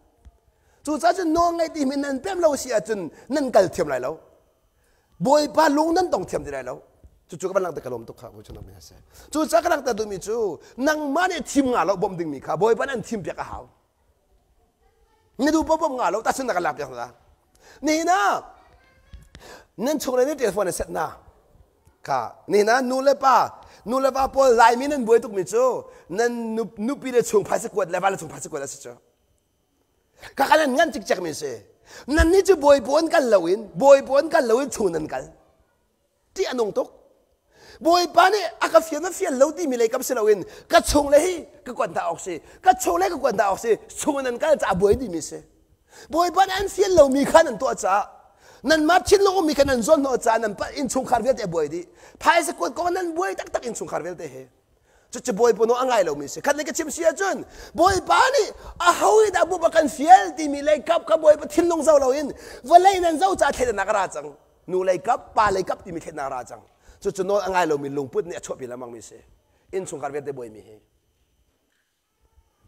จู่จ้าจะน้องไงที่มันนั่นเป็นเราเสียจนนั่นกัลเทียมไรแล้วบอยปาลุงนั่นต้องเทียมที่ไรแล้วจู่กำลังตะกลมตุกข้าวจู่น้องไม่ใช่จู่จ้ากำลังตะดูมิจูนั่งมาเนี่ยทีมงานเราบ่มดึงมีข้าบอยปานั่นทีมเปียกข้าวนี่ดูบ่มงานเราตัดสินนักลับอย่างนั้นนี่นะนั่นช่วงนี้เทเลโฟนเสร็จนะค่ะนี่นะนูเลป้าพอไลน์มีนั่นบวยตุกมิจูนั่นนูปีเดช่วงภาษากวดเลวาลช่วงภาษากวดแล้วสิจ้าก็ขนาดงั้นจิกจักไม่ใช่นั่นนี่จะบวยปนกันเลวินบวยปนกันเลวินช่วงนั้นกันที่อันงตุกบวยปานี่อากาศเฟียนเลวที่มีเลยกับเสลวินก็ช่วงเลยก็กวนตาออกสิก็ช่วงเลยก็กวนตาออกสิช่วงนั้นกันจะบวยดีมิใช่บอยปานอันเฟียนเรามีขันตัวจ้านั่นมาชินเรามีขันจนตัวจ้านั่นอินชุงคาร์เวลเตะบอยดีพายสกุลก็นั่นบอยตักอินชุงคาร์เวลเตะเฮจะบอยปนอ่างไงเรามีสิขันเลยก็ชิมเสียจนบอยปานี่อาหอยดาบุบกันเฟียลที่มีเลยกับบอยปทินลงเจ้าเราอินวันเลยนั่นเจ้าจ้าเทนนักราจังนูเลยกับปาเลยกับที่มีเทนนักราจังจะโน้อ่างไงเรามีลุงพุทธเนี่ยชอบปีละมั่งมีสิอินชุงคาร์เวลเตะบอยมีเฮ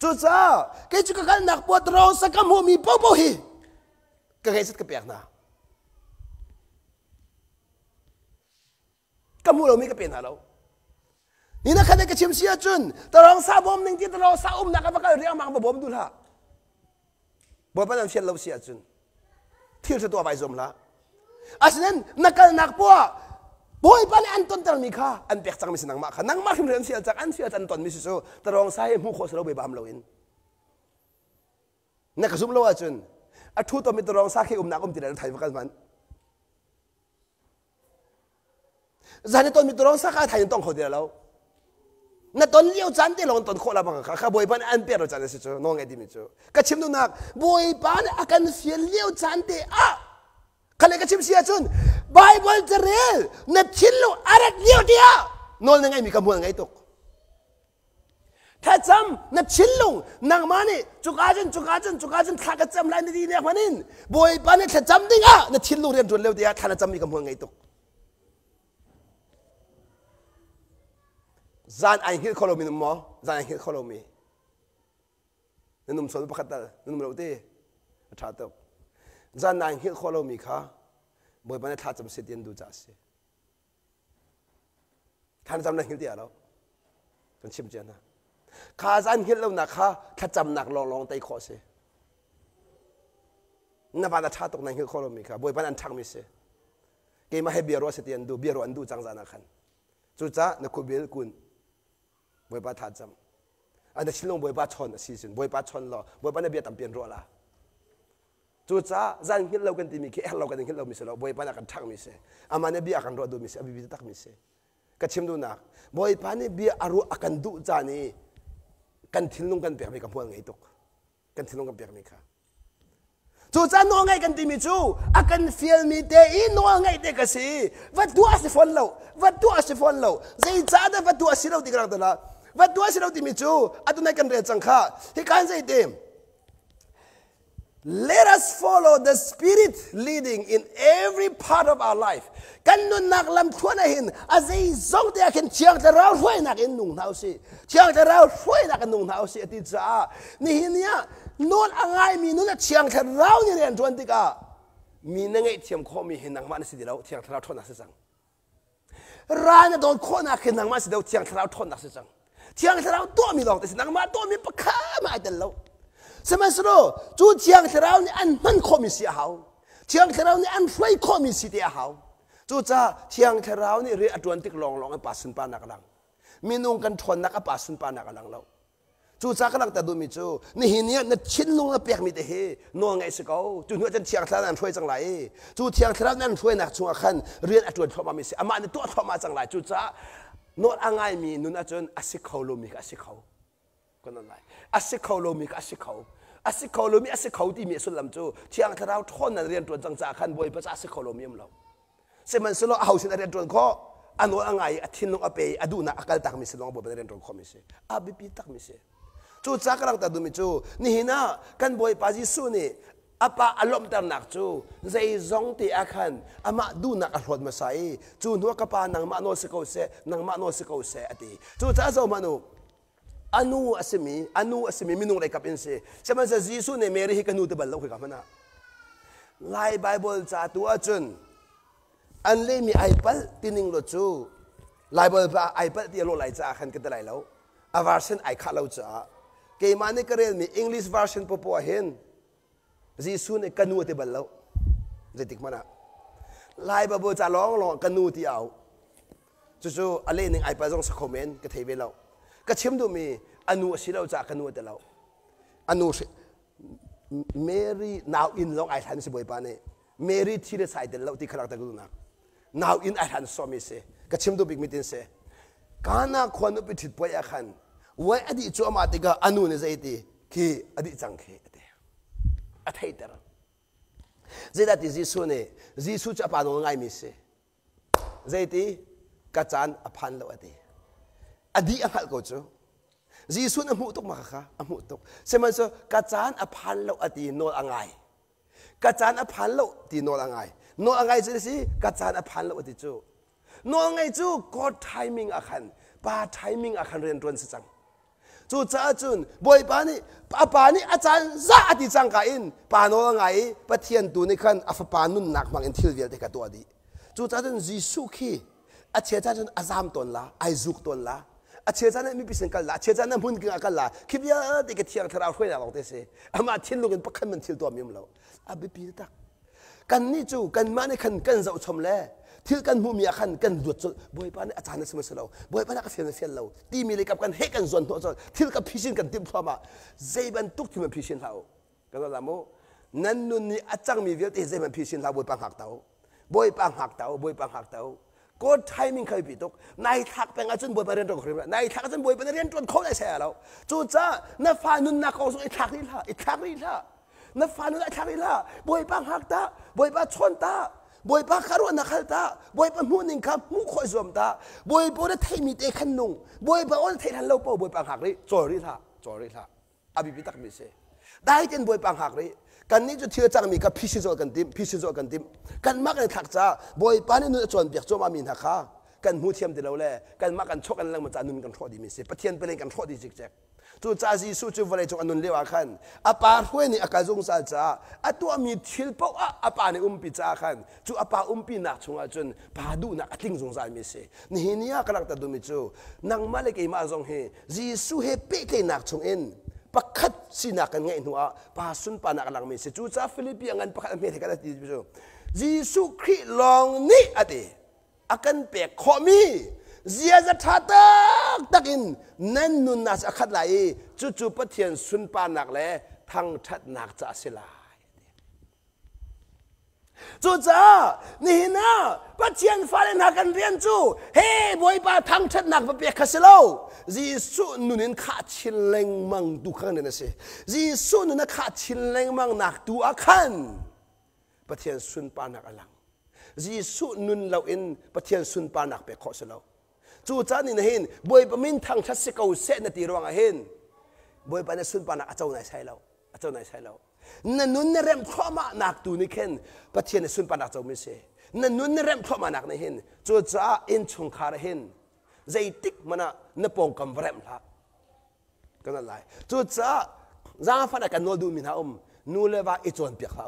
จู่จ้าแกจุกกันนักปวดเราสักคำหัวมีเป้าฮีก็แค่สุดก็เปียกนะคำหัวเรามีก็เป็นหาเรานี่นะคันนี้ก็ชิมเสียจุนแต่เราสาบอมหนึ่งที่เราสาอุ้มนักก็เรียกมังบอมดูละบอมเป็นเชียนเราเสียจุนที่เราตัวไปสมละอาศัยนั้นนักปวดบอยปานอันต้นตระมีค่าอันเปียกจังมีสินังมาค่ะนังมาขึ้นเรียนเสียจากอันเสียจันต้นมีสิโซแต่เราสายมุ่งโคสเราไปบ้ามเราอินนักสุ่มเราจุนอัทุตัวมีตัวรองสาขีนักติดอะไรไทยฟังกันมันจานนี้ตัวมีตัวรองสาขาไทยต้องเขาเดียวแล้วนั่นตอนเลี้ยวจันที่ลงตอนโคลาบังค่ะบอยปานอันเปียกเราจันสิโซน้องไงดีมิโซก็ชิมดูนักบอยปานอาการเสียเลี้ยวจันที่ขันเลยก็ชิมเสียจนไบเบิลจะเรียนนัดชิลลูอะไรเลี้ยวเดียนอนยังไงมีคำพูดยังไงตกถ้าจำนัดชิลลูนางมานี่จุกอาจันข้าก็จำลายในดีเนี่ยคนนี้บอยปานนี่ถ้าจำดิ้งนัดชิลลูเรียนจนเลี้ยวเดียท่านจำมีคำพูดยังไงตกจานไอ้ฮิลคอลมีนุ่มหมอจานไอ้ฮิลคอลมีนุ่มสนประคัตนุ่มเราตีชาตกจานนายฮิลคอลมีค่ะบอยปานท่าจำเสียนดูจ่าสิท่านจำนายฮิลเดียแล้วจนชิมเจนะข้าจานฮิลแล้วนะคะถ้าจำนักลองไต่ขอสินับวันท่าตกนายฮิลคอลมีค่ะบอยปานอันทักมิเสเกมาให้เบียร์รัวเสียนดูเบียร์รัวอันดูจังจานักขันจุดจ้านักคุบิลกุนบอยปานท่าจำอันนี้ชิลลงบอยปานชนซีซันบอยปานชนล้อบอยปานเบียร์ตั้มเปลี่ยนรัวละจู่จ้าจันฮิลเรากันที่มีแค่เรากันฮิลเรามิเสเราบอยปานกันทักมิเสอามันเนี่ยเบียกันรอดูมิเสอบิบิตักมิเสก็ชิมดูนักบอยปานเนี่ยเบียอารุอากันดูจานี่กันทิ้งลงกันเปียกมีคำพูดไงตุกกันทิ้งลงกันเปียกมีค่ะจู่จ้าน้องไงกันที่มีจู่อากันเฟียลมีเตอีน้องไงเด็กสิวัดตัวอาศัยฟอนเราใจจ้าเดวัดตัวอาศัยเราที่กลางตลาดวัดตัวอาศัยเราที่มีจู่อันนั้นกันเรียนจังค่ะที่การใจเต็มLet us follow the Spirit leading in every part of our life. Kan nun nak lam tuan ahin, azay zong te akin chiang te rao huay nak in nung hao si. Chiang te rao huay nak in nung hao si ati tsa. Nihin niya, nun angay mi nun at chiang te rao ni riyan tuan tika. Mi nangay tiyam ko mi hin nang man si dilaw, chiang te rao tuan nak si sang. Rana don ko nak hin nang man si dilaw, chiang te rao tuan nak si sang. Chiang te rao tuan mi long te si nang ma tuan mi pakama ay dilaw. สมัยสุดจู่เชียงเทรานี่อันมันคอมิสิเอาเชียงเทรานี่อันไฟคอมิสิเดียเอาจู่จ้าเชียงเทรานี่เรียอดวนติกลองไอ้ปัสสุนปานักลังมีนุ่งกันทนนักปัสสุนปานักลังเรา จูจ้ากำลังแต่ดูมิจูนี่เห็นเนี่ยนั่นชิ้นลงแล้วเปียกมีแต่เฮนัวไงสิเขาจูนัวจะเทียงทะเลนั่นช่วยจังไรจูเทียงทะเลนั่นช่วยนักช่วงขันเรียนอัจฉริยะมามีสิอามาในตัวทอมาจังไรจูจ้านวดอ่างไงมีนุนอาจารย์อาศิเขาโลมีอาศิเขาก็นั่นไรอาศิเขาโลมีอาศิเขาอาศิเขาโลมีอาศิเขาที่มีสุดลำจูเทียงทะเลทอนนั่นเรียนตัวจังจ้าขันบ่อยภาษาอาศิเขาโลมีเราเสมันสโลเอาสินเรียนตัวข้ออันนู้นอ่างไงอาทินลงอาเปย์อดูนักอักลตักมิสิลองบ่เป็นเรียนตัวข้อมิสิอาบิปีตักมิสิจูจ้ากำลังแต่ดูมิจูนี่นะกันบ่อยปาจิสุนี่อาปาอารมณ์แต่หนักจูใจจงตีอาคันอามาดูนักอรรถมาใส่จูนัวกปานังมาโนสกอเสนังมาโนสกอเสอติจูจ้าเจ้ามานุอนุอสมีมินุไรกับอินเสใช่ไหมจะยิสุเนี่ยเมริฮิกันูตบัลโลกกับมันนะไลไบเบิลจ้าตัวจุนอันเล่มีไอพัลตินิงโลจูไลไบเบิลไอพัลที่โลไลจ้าขันกันแต่ไรแล้วอวาร์ชันไอขาเราจ้าเกมันนี่ก็เรียนมีอังกฤษวาร์ชันพอเห็นจีสุเนี่ยกันูที่บัลล์จะติดมันอะไล่บาบูจะร้องกันูที่เอาจู่ๆอะไรหนึ่งไอ้ปะจงสกอมเมนก็เทวิลเราก็เชื่อมดูมีอนุสิเราจากกันูที่เราอนุเมรี่นาวอินลองไอ้ทันสิบอยปานเนี่ยเมรี่ที่เราใส่เดเราที่ขลังตะกุนนักนาวอินไอ้ทันสอมิเสก็เชื่อมดูบิ๊กมิตินเสการนักคนอุปถิตป่วยอาคันว่าอดีตชั่วมาติกาอนุเนี่ยใจตีคืออดีตจังเคอธิตระเจดัติจิสุเนี่ยจิสุจะปานงไงมิเสเจตีกัจจันอภันโลอดีอดีอังหัลก็จูจิสุนอมุตุกมาค่ะอมุตุกเสมันโซกัจจันอภันโลอดีโนอังไงกัจจันอภันโลตีโนอังไงโนอังไงจะสิกัจจันอภันโลอดีจูโนอังไงจูก็ไทมิ่งอาคันป้าไทมิ่งอาคันเรียนรวนสิจังจูจ้าจุนบ่อยปานี่ปานี่อาจารย์ซาติจังกัอินปานโอไงปะเทียนตูนี่ขันอัฟปานุนนักมังอินทิลเวลเด็กตัวดีจูจ้าจุนจิสุขีอาเชจ้าจุนอาซามตนละไอซุกตนละอาเชจ้าเนี่ยมีพิเศษกันละอาเชจ้าเนี่ยมุนกินกันละคิดยังเด็กเทียงทาราวช่วยเราเตะเสอามาทิลลูกนปักขันมันทิลตัวมีมเราอาบิปีตักกันนี่จูกันมาในขันกันจะชมเล่ที่กันหูมีอาคันกันหยุดจนบ่อยปานอาจารย์สมัยเราบ่อยปานก็เฟียนเราตีมีเลยกับกันเฮกันส่วนตัวจนที่กับพิชินกันติมพร้อมใจบันทุกที่มันพิชินเราก็แล้วละโมนั่นนู่นนี่อาจารย์มีเวลที่ใจมันพิชินเราบ่อยปานหักเต้าบ่อยปานหักเต้าบ่อยปานหักเต้าก็ไทมิ่งเคยปิดตกนายทักเป็นอาจารย์บ่อยปานเรียนตรงคนนายทักอาจารย์บ่อยปานเรียนตรงเขาได้ใช่เราจู่จ้าน้าฟ้านุ่นนักเอาส่งไอ้ทักนี่ละไอ้ทักนี่ละน้าฟ้านุ่นไอ้ทักนี่ละบ่อยปานหักตาบ่อยปานชนตาบ่อยปาคารุนักขัลตาบ่อยปามูนิงครับมูคอยซอมตาบ่อยปาได้มีเตะขันนุ่งบ่อยปาอันเทหันเราเปล่าบ่อยปาหักเลยจอริท่าอภิพิทักษ์มิเสได้เจนบ่อยปาหักเลยกันนี้จะเชื่อจังมีกับพิชิตกันติมกันมักกันทักจ้าบ่อยปานี่นุ่งจวนเปียกจวมามินหักข้ากันหูเทียมเดียวแหละกันมักกันชกกันแล้วมันจะนุ่นกันทอดีมิเสปะเทียนไปเล่นกันทอดีจิกแจกจู่จ้าจีสู้จู่วันจงอนุนเลวาขันอาปาห้วยนี่อากาศจงซาจ้าตัวมีทิลเป้าอาปาเนี่ยปีจ้าขันจู่อาปาปีนักชงอาจนปาดูนักทิ้งจงซามิเสนี่เนี่ยกำลังตัดดูมิจู่นังมาเลกมาจงเฮจีสู้เฮเป๊กนักชงเอ็นปักขัดสินักกันไงหนูปาสุนปานักหลังมิเสจู่จ้าฟิลิปปินส์ปักขัดเมริกาที่จู่จีสู้คริลองนี่อดีอากันเปียกขมีเสียจะทัดตักอินนั่นนุนนัสขัดไหลจู่ๆปะเทียนสุนปานักเลยทั้งทัดนักจะสิลายจู่จ้านี่นะปะเทียนฟ้าเลนักกันเรียนจู่เฮ้บอยปาทั้งทัดนักปะเปียกขัดสิโลจีสุนุนินขาดชิลเลงมังดูขันเนี่ยนะสิจีสุนุนขาดชิลเลงมังนักดูอาคันปะเทียนสุนปานักอลังจีสุนุนเราอินปะเทียนสุนปานักเปียกขอสิโลจู่จ้านี่นะเห็นบ่อยปมินทางชัดสิเขาเสนตีรวงเห็นบ่อยปนสุนปานักเจ้าไหนใช่เรานั่นนุ่นเริ่มเข้ามาหนักตัวนี่เห็นปะเทียนสุนปานักเจ้าไม่ใช่นั่นนุ่นเริ่มเข้ามาหนักนี่เห็นจู่จ้าอินชงคาร์เห็นใจติกมันนปองกำเริ่มละก็นั่นแหละจู่จ้าจ้าฟันกันโนดูมินานูเลว่าอิจวนเปียกเขา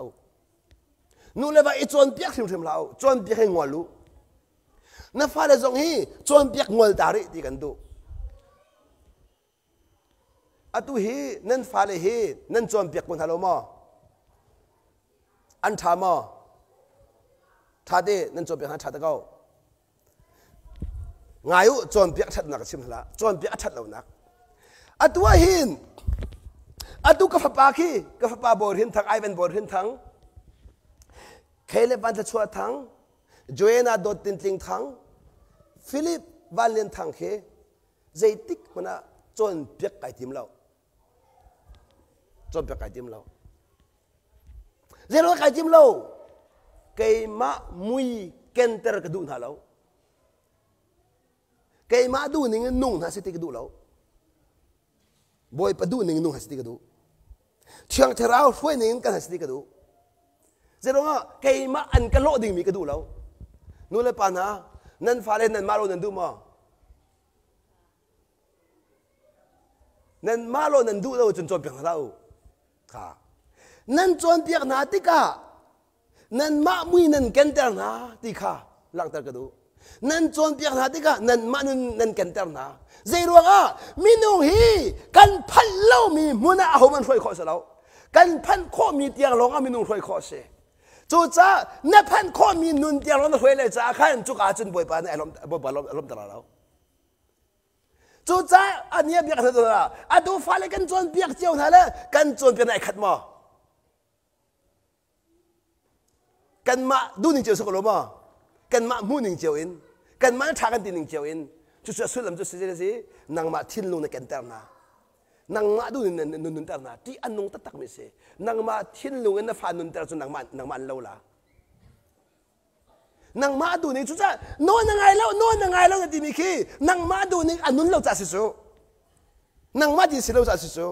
นูเลว่าอิจวนเปียกถึงเราจวนเปียกให้งอลูนั่นฟ้าเลยจงฮีจวนเปียกงอลตาริที่กันดูอะตุฮีนั่นฟ้าเลยฮีนั่นจวนเปียกคนทะเลมาอันทามาท่าเดนั่นจวนเปียกหันท่าตะเก้าไงอยู่จวนเปียกทัดนักชิมละจวนเปียกทัดเหล่านัก อัตัวหินอัตุกฟ้าปาคีกฟ้าปาบอร์หินทั้งไอเวนบอร์หินทั้งเคเลบันจะชัวทั้งโจเอนาโดดตินติงทั้งฟิลิปบาเลนทั้งเคเจติกมันอะจนเปียกไก่ทิมเราจนเปียกไก่ทิมเราเจโรไก่ทิมเราเกยมามุยเกนเตอร์กระดูนหาเราเกยมาดูนิ่งนุ่งหาสิติกระดูเราบอยปะดูนิ่งนุ่งหาสิติกระดูเชียงเทราช่วยนิ่งกันหาสิติกระดูเจโรงอ่ะเกยมาอันกะโลดิ่งมีกระดูเรานู่นเลยปานะนั่นฟาเลนนั่นมาโลนั่นดูมานั่นมาโลนั่นดูเราจนจนเปียกเราค่ะนั่นจนเปียกนาติกานั่นมามุยนั่นเกนเตอร์นาติกาหลังตะกระดูนั่นจนเปียกนาติกานั่นมานุนนั่นเกนเตอร์นาเจโรงอ่ะมินุฮีกันพันเล่ามีมุนาเอามันช่วยขอเสเรากันพันข้อมีเตียงลงอ่ะมินุช่วยขอเสจูจ้านับพันข้อมีนุนเตียงลงช่วยเลยจ้าขันจุกอาจุนบอยปานไอ้ลมบอยปานลมตลอดเราจูจ้าอันนี้เบียกเท่าไหร่อะดูฟ้าเลยกันจนเบียกเจียวนั่นแหละกันจนเป็นไอ้ขัดมากันมาดูหนึ่งเจียวสักคนมากันมามูหนึ่งเจียวอินกันมาทากันตีหนึ่งเจียวอินจุดสุดลำจุดสุดเลยสินางมาทิ้งลงในกันเตอร์นานางมาดูนุนเตอร์นาที่อันนุ่งตักไม่เสียนางมาทิ้งลงในฟ้านุนเตอร์จนนางมาเล่าละนางมาดูนี่จุดจ้าโน่นยังไงแล้วกันที่มีขี้นางมาดูนี่อันนุนเราจะสิสูนางมาดีสิเราจะสิสู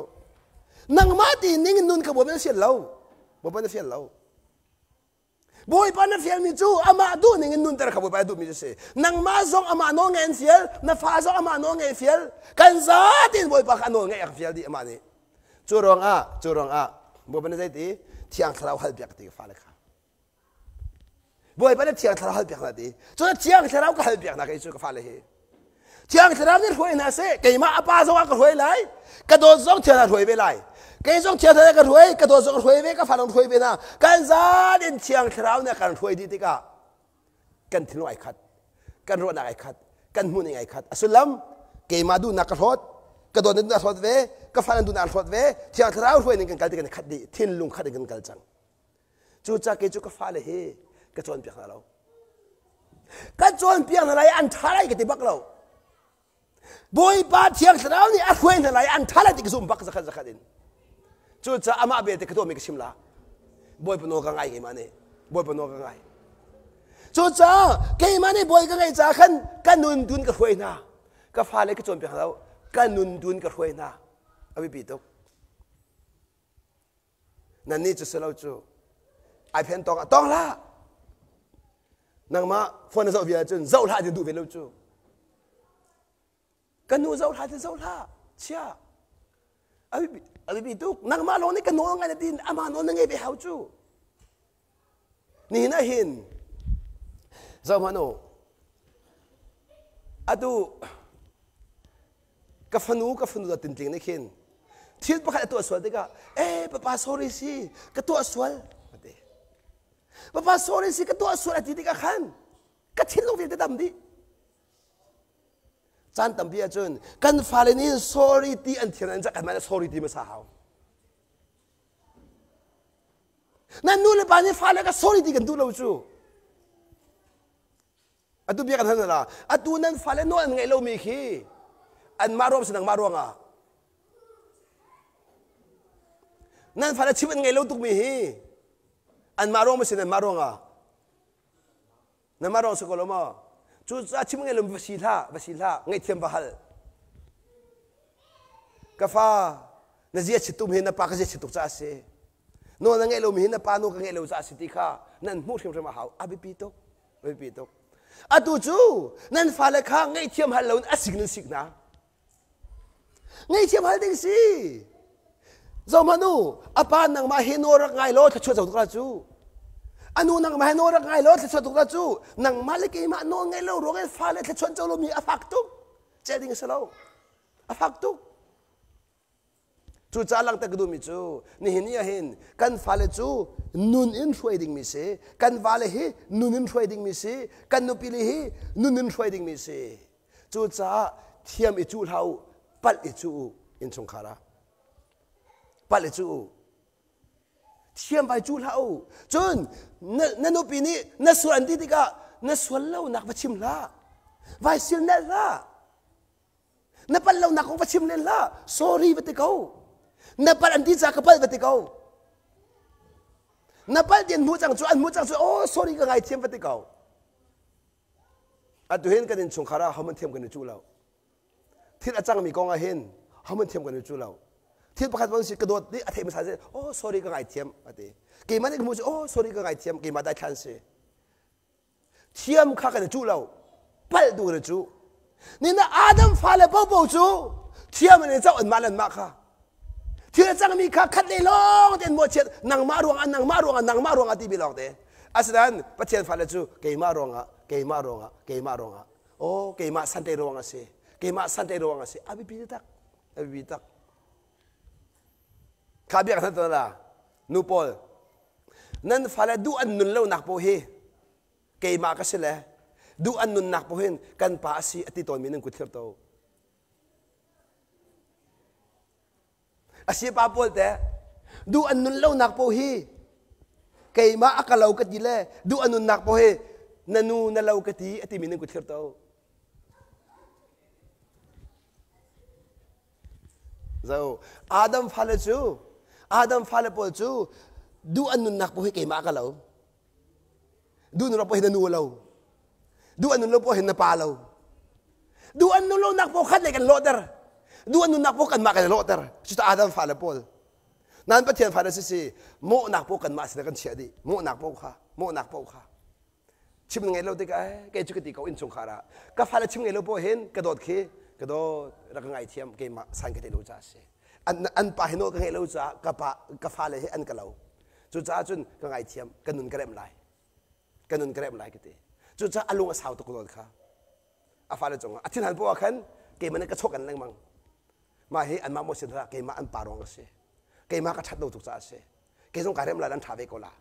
นางมาดีนี่นุนกับบ่เป็นเสียเราบ่เป็นเสียเราบ่อยปานเสียมีจูอามาดูนี่นุนแต่กับบ่ไปดูมีเสียนางมาซองอามาโนเงินเสียนาฟ้าซองอามาโนเงินเสียกันซาตินบ่อยปานโนเงินเสียดีอามานี่จูรองอ่ะบ่เป็นใจดีที่อังเราหัดเบียกตีฟ้าเลยค่ะบอยไปเนี่ยเที่ยงทะเลาะเปียกนาดีจนเที่ยงทะเลาะก็เปียกนาใครช่วยก็ฟ้าเลยเที่ยงทะเลาะนี่รวยนะเซ่เกี่ยมาอาป้าส่งก็รวยเลยกระโดดส่งเที่ยงรวยไปเลยเกี่ยส่งเที่ยงทะเลก็รวยกระโดดส่งรวยไปก็ฟ้าลงรวยไปนะกันซาดินเที่ยงทะเลาะเนี่ยกันรวยดีติกากันทิ้งไอ้ขัดกันรวยนักไอ้ขัดกันมุ่งไอ้ขัดสุดล้ำเกี่ยมาดูนักรถกระโดดนักรถเวก็ฟ้าดูนักรถเวเที่ยงทะเลาะรวยนี่กันกันกันขัดดีทิ้งลุงขัดกันกันจังจู่จ้าเกี่ยจู่ก็ฟ้าเลยกระโจนเปียกเรากระโจนเปียกอะไรอันท้าไรกันที่บักเราบอยปาเทียงเรานี่อันเว้นอะไรอันท้าไรที่กระซุ่มบักสักดินจู่จ้าอามาเบียดกระโดดมีกระชิมละบอยปนโอกังไงกี่มันนี่บอยปนโอกังไงจู่จ้ากี่มันนี่บอยกังไงจ้าขันกันนุนดุนกระเว้นนะกระฟ้าเลยกระโจนเปียกเรากันนุนดุนกระเว้นนะเอาไปปีตุกนั่นนี่จะเสลาจู่ไอเพนตองละนางมาฟอนเจ้าเบียจนเจ้าท่าจะดูเวลจูกันนูเจ้าท่าจะเจ้าท่าเชี่ยอะไรบิดุกนางมาลงนี่กันนูไงดินอามาโนนึงไงไปหาจูนี่นะหินเจ้ามาโนอะดูกับฟันูตัวติ่งๆนี่หินที่ประกาศตัวสวดดิกะป้า sorry สิกับตัวสวดป้า sorry สิกับตัวสวดที่ดิกะขันกับทิ้งลงที่ดำดิจันตั้มเบียจนกันฟาเลนี่ sorry ที่อันที่นั่นจะกันมา sorry ที่มาสาวนั่นนู่นเลยป่านนี้ฟาเลก็ sorry ที่กันดูเราจูอันดูเบียกันท่านละอันดูนั่นฟาเลโน่นไงเรามีขี้อันมารวมสนังมารวมอ่ะนั่นฟาเลชีวิตไงเราตุกมีฮีอันมารวมสนังมารวมอ่ะนั่นมารวมสกุลมาจู่จ้าชีวิตไงเราวสิลาไงเทียมบาฮัลกาฟ้านั่นเจียชิตุมเห็นนับปากเจียชิตุกจ้าเสโน่นไงเรามีนับปาโน่ก็ไงเราจ้าสิติข้านั่นมูดเทียมจะมาหาอาบิปิโตอัตุจูนั่นฟาเลข้าไงเทียมฮัลเราอัสิกนะไงเทียมฮัลดิ้งสิเจ้ามานูอาปานังมาเฮโนรักไงโลถ้าช่วยเจ้าตุกราจูอันนู้นนังมาเฮโนรักไงโลถ้าช่วยตุกราจูนังมาเล็กมาโน่ไงเรารู้ไงฟาเลถ้าช่วยเจ้าเรามีอาฟักตุเจดิ้งสลาวอาฟักตุจู่จ้าลังตะกดูมิจูนี่เห็นยังเห็นกันฟาเลจูนุนอินช่วยดิ้งมิเสกันฟาเลฮีนุนอินช่วยดิ้งมิเสกันนุปิลีฮีนุนอินช่วยดิ้งมิเสจู่จ้าเทียมอิจูเท้าปัดอิจู อินชงคาราปัลเลจูเทียมไปจูเล่าจนนั่นปีนี้นั่นส่วนที่ที่ก็นั่นส่วนเล่านักประชิมละไว้สิลนั่นละนั่นปัลเล่านักของประชิมเล่นละ sorry บัติเขานั่นปัลอันที่จะกับปัลบัติเขานั่นปัลเดียนมูจังจูอันมูจังจูโอ้ sorry ก็ไงเทียมบัติเขาอันตัวเห็นกันในชงคาราเขามันเทียมกันในจูเล่าที่อาจารย์มีกองเห็นเขามันเทียมกันในจูเล่าที่ประกาศวันสิกระโดดนี่อาเทมสายเสียโอ้ sorry ก็ไงเทียมอาเทกี่มันนี่ก็มูจโอ้ sorry ก็ไงเทียมกี่มาได้ทันเสียเทียมข้ากันในจูเล่าปัลดูกันในจูนี่นะอาดัมฟ้าเลยปุ๊บจูเทียมมันเจ้าอันมาลันมาค่ะที่อาจารย์มีข้าคัดเลยลงเดินมัวเช็ดนางมารวงอันนางมารวงอันนางมารวงอันที่บิลองเตอาศัยนั้นประเทศฟ้าเลยจูเกี่ยมารวงอ่ะเกี่ยมารวงอ่ะเกี่ยมารวงอ่ะโอ้เกี่ยมาสันเตรวงอ่ะสิเกี่ยมาสันเตรวงอ่ะสิอาบิบิตักอาบิบิตักข้าเบียกันตัวละนูปอลนั่นฟ้าเลยดูอันนุนเล่าหนักโพเฮเกี่ยมาก็เสร็จแล้วดูอันนุนหนักโพเฮกันป้าสิอติตอนมีนึงกุศลโตอาชีพป้าปอลแต่ดูอันนุนเล่าหนักโพเฮเกี่ยมาอักเล่ากัดยิ่งเลยดูอันนุนหนักโพเฮนันนูนั่นเล่ากัดที่อติมีนึงกุศลโตเจ้าอาดัมฟ้าเลยจูอาดัมฟ้าเลยปอลจูดูอันนุนหนักโพเฮเกี่ยมาอักเล่าดูนุนเราโพเฮนันนูเล่าดูอันนู้นเราพอเห็นนปาเราดูอันนู้นเรานักพอขัดเลยกันโลดเดอร์ดูอันนู้นนักพอกันมากันโลดเดอร์ชุดอาดัมฟ้าเลยปอลนั่นประเทศฟ้าเลยสิโมนักพอกันมาสิกันเชียดีโมนักพอค่ะโมนักพอค่ะชิมยังไงเราได้กันแกจุกติเขาอินชงคาระก็ฟ้าเลยชิมยังไงเราพอเห็นกระโดดขี้กระโดดรักไงเทียมเกมสันกันที่รู้จักสิอันป่าเห็นโน้กันไงเราจะกับฟ้าเลยอันกันเราจุดจ้าจุนก็ไงเทียมกันนุนกระเร็มไหลกันนุนกระเร็มไหลกันทีจุดจ้าอารมณ์สาวตะกุลค่ะอาฟ้าเลยจงอาทิตย์หันพวกขันเกมันก็ชกกันเลยมั้งมาเฮอันมาโมสินระเกมาอันปารองเสียเกมาก็ชัดดูทุกจ้าเสียเกสงการเริ่มลายลันทาเวกลา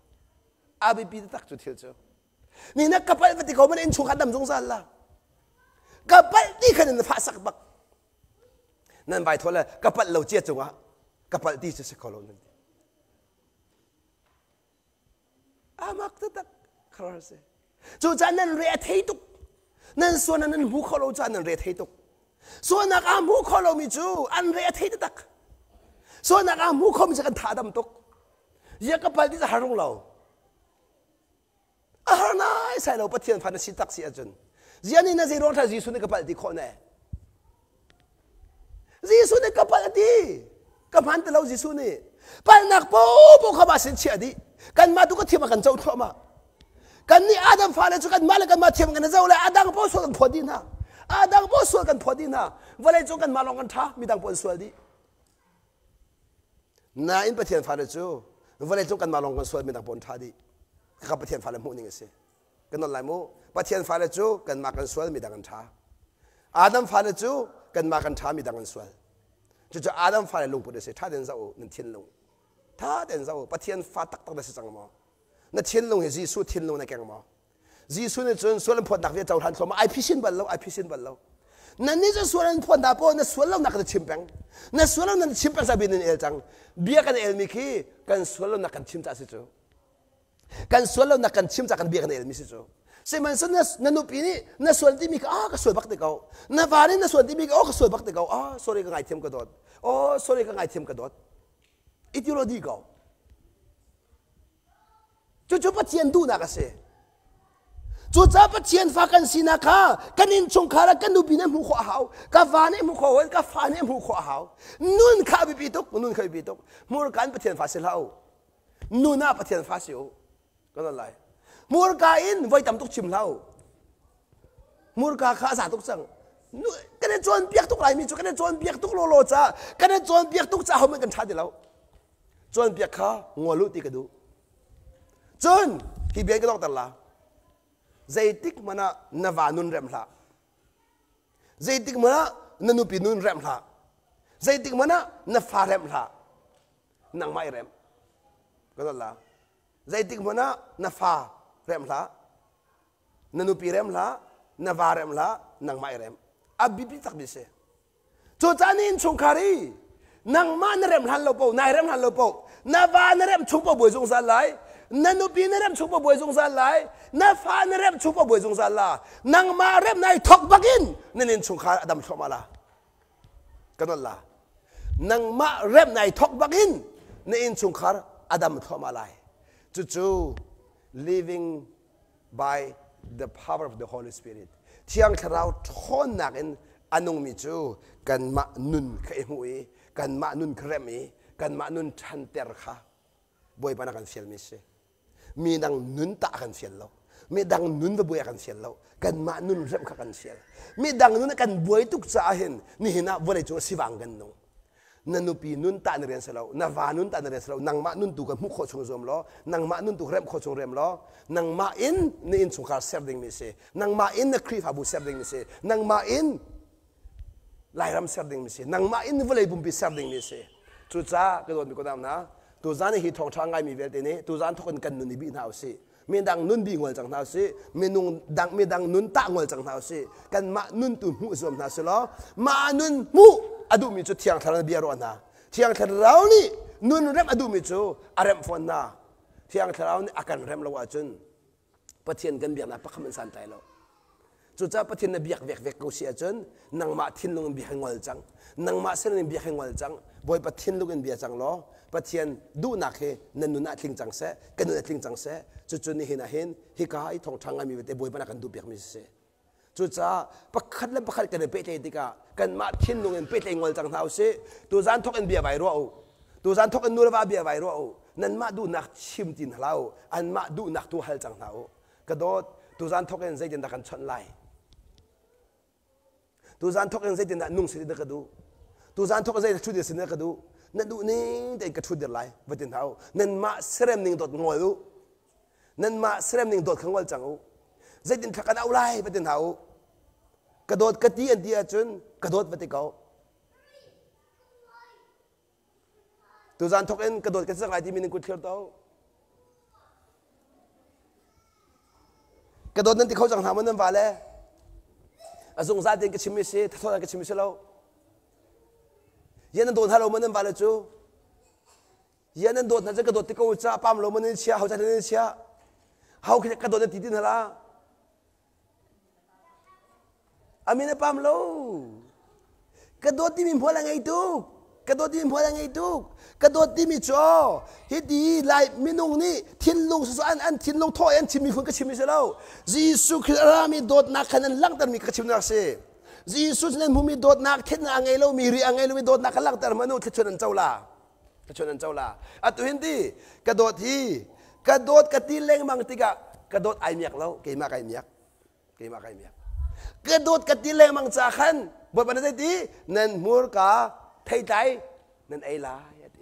อาบิปีตักจุดเที่ยวเจ้านี่นักกับไปปฏิกรมันเอ็นชุขัดดำสงสารละกับไปที่ขนาดฟ้าสักบักนั่นใบทอเลยกับไปเราเจี๊ยจงอ่ะกับไปที่จะสกอลนั่นอามักตักคลาสเซจู่จานั้นเรียเทตุกนั่นส่วนนั้นหูขอเราจานั้นเรียเทตุกส่วนนักอาหูขอเรามีจู่อันเรียเทตุกส่วนนักอาหูขอมีจะกันท่าดำตุกยังกับไปที่จะหารงเราอาหารนายใส่เราปะเทียนพันธุ์สิตักสิอาจารย์ยันนี่น่าจะร้องท่าจีสุนกับไปที่คนเนี่ยจีสุนกับไปที่กับพันธุ์เราจีสุนี่ไปนักปูปูขบาสินเชียดีกันมาตุกเทียมกันเจ้าทั่วมากันนี่อาดัมฟ้าเลยจุกันมาเลยกันมาเทียมกันนะเจ้าเลยอาดัมพ่อสวดกันพอดีนะอาดัมพ่อสวดกันพอดีนะวันเลยจุกันมาลองกันท้ามีดังพอสวดดีน่าอินประเทศฟ้าเลยจูวันเลยจุกันมาลองกันสวดมีดังพอท้าดีข้าประเทศฟ้าเลยมูนี่ไงสิกันนั่นแหละมูประเทศฟ้าเลยจูกันมากันสวดมีดังกันท้าอาดัมฟ้าเลยจูกันมากันท้ามีดังกันสวดจู่ๆอาดัมฟ้าเลยลงปุ่นเลยสิท้าเดินเจ้านั่นเทียนลงท้าเดินเจ้าประเทศฟ้าตักได้สิจังมั้งนั่นเทียนลงเห็นจีสุเทียนลงในแกงมอจีสุเนี่ยจนส่วนพอดักเวียเจ้าทันสมไอพิชินบัลเราไอพิชินบัลเรานั่นนี่จะส่วนพอดาโปนั่นส่วนเรานักจะชิมแปงนั่นส่วนเรานั่นชิมแปงจะบินเอลจังเบียกันเอลมิคีกันส่วนเรานักกันชิมจ่าสิจูกันส่วนเรานักกันชิมจ่ากันเบียกันเอลมิสิจูเสมันส่วนนั่นนุปีนี่นั่นส่วนที่มีก็ส่วนบักเตกเอานั่นวานี่นั่นส่วนที่มีก็ส่วนบักเตกเอาsorry ก็ไงเทียมกระโดดsorry ก็ไงเทียมกระโดดอิติโรดีเขาจู่ๆปะเทียนดูนักเสียจู่ๆปะเทียนฟ้ากันสินักค่ะกันอินชงคาระกันดูบินมุขหาวกับฟ้าเนี่ยมุขหาวกับฟ้าเนี่ยมุขหาวนุ่นข้าบิบิตุกนุ่นข้าบิบิตุกมูรกันปะเทียนฟ้าเสียแล้วนุ่นน่ะปะเทียนฟ้าเสียวก็นั่นแหละมูรกันไว้ทำตุกชิมแล้วมูรกันข้าสาตุกสังกันจวนเปียกตุกไหลมีจู่กันจวนเปียกตุกโลโลจ้ากันจวนเปียกตุกจ้าเขาไม่กันชาเดียวจวนเปียกข้างัวลุตีกันดูจนที่เบียนก็ต้องตัดละใจติกมันนาวานุนเริ่มละใจติกมันนนุปีนุนเริ่มละใจติกมันนฟ้าเริ่มละนังไม่เริ่มก็ต้องละใจติกมันนฟ้าเริ่มละนนุปีเริ่มละนวาเริ่มละนังไม่เริ่มอับบิบิตักบิเสจนจานินชงคารี นังมาเนเรมหันโลโปนายเรมหันโลโปนาบานเรมชุบปบวยจงสลายนันุปีเนเรมชุบปบวยจงสลายนาฟ้าเนเรมชุบปบวยจงสลายนังมาเรมนายทกบักินนั่นเองชุงขาอดัมชมาลากันนั่นละนังมาเรมนายทกบักินนั่นเองชุงขาอดัมชมาลายจู่ living by the power of the Holy Spirit เที่ยงเราทนหนักอันนงมิจูกันมานุนเขยมวยกันมานุนเครมีกันมานุนชันเตอร์ค่ะบอยปานักันเสียลมิเสมีดังนุนตากันเสียลแล้วมีดังนุนบอยกันเสียลแล้วกันมานุนเริ่มกันเสียลมีดังนุนกันบอยทุกจ่าเห็นนี่นะบริจูสิวังกันนงนันปีนุนตาเนเรียนเสลาวนาวานุนตาเนเรียนเสลาวนางมานุนตุกันมุขโคชงจอมล้อนางมานุนตุเริ่มโคชงเริ่มล้อนางมาอินนี่อินสุขาเสพดิ่งมิเสนางมาอินนักครีฟาบุเสพดิ่งมิเสนางมาอินไล่รำเสพดิ่งมิเสนางมาอินวลัยบุมปีเสพดิ่งมิเสจุดจ้ากระโดดมีคนทำนะตัวจานนี่ฮิตทองช่างไงมีเวลตีนี้ตัวจานทุกคนกันนุนบีน่าสิมีดังนุนบีงวลจังน่าสิมีดังนุนตางวลจังน่าสิกันมานุนตุมุสมน่าสิล้อมานุนมุอดูมีจุดเที่ยงทางเบียร์วันนะเที่ยงทางเรานี่นุนเริ่มอดูมิจูอารมณ์ฟอนนาเที่ยงทางเรานี่อาการเริ่มละว่าจุนปะเทียนกันเบียร์นะปักมันสันใจเราจุดจ้าปะเทียนเบียร์เวกกูเสียจุนนังมาทิ้งลงเบียร์งอลจังนังมาเส้นเบียร์งอลจังบอยปะเทียนลงเบียร์จังล้อปะเทียนดูนักเฮนันนุนัดทิ้งจังเสกันนุนัดทิ้งจังเสจุดนี่เห็นเห็นฮิกาไอทองทางมีเวทบอยปะนักกันดูเบียร์มิเสจุดจ้าปักขัดเล่มปักขัดกันเป็นเตติกากันมาทิ้งลงเป็นเตงอลจังเท้าเสตัวจานทกกันเบียร์ใบรัวตัวจานทกกันนูรวาเบียร์ใบรัวนั่นมาดูนักชิมตินเราอันมาดูนักตัวฮัลจังเท้ากระโดดตัวจานทกกันใจเดินตะกันชนไลตัวจานทกกันใจเดินนุ่งสิเดกระดูตัวจานทกกันใจชุดเดียสิเดกระดูนั่นดูนี่แต่กระชุดเดียร์ไลวัดเดินเท้านั่นมาเสรมนิ่งโดดงอยดูนั่นมาเสรมนิ่งโดดขังวัลจังใจเดินขักกันเอาไลวัดเดินเท้ากระโดดกระตีอันเดียจุนกระโดดวัดเดินเขาตัวจานทกเอ็นกระโดดกันสักหลายที่มีหนึ่งกุดเขียวเต้ากระโดดนั่นที่เขาจังหามันนั่นว่าเลยอาสงสารเด็กกระชิมิเสถ้าทอดกระชิมิเสแล้วยันนั่นโดนฮัลโหลมันนั่นว่าเลยจูยันนั่นโดนนั่นจะกระโดดที่เขาจะปั๊มโลมันนั่นเชียเขาจะนั่นเชียเขากระโดดนั่นติดดินฮะล่ะอามินปั๊มโลกระโดดที่มีพลังไงตุกกระโดดที่มีพลังไงตุกกระโดดที่มีจ่อฮิดีไลมินุงนี่ทิ้งลงสุอันทิ้งลงท่ออันที่มีคนกระชิมเสแล้วยิสุคริสต์มีโดดนักขนาดลังแต่มีกระชิมนักเสยิสุนั้นผู้มีโดดนักเทนอังเอโลมีรีอังเอโลมีโดดนักลังแต่มนุษย์ที่ชนเจ้าล่ะที่ชนเจ้าล่ะอัตุหินดีกระโดดที่กระโดดกระตีเล่งมังติกะกระโดดไอเมียกแล้วเกี่ยมาไอเมียกเกี่ยมาไอเมียกกระโดดกระตีเล่งมังจากขันบทบรรณาดีนั่นมูรกาไทยใจนั่นไอลายดี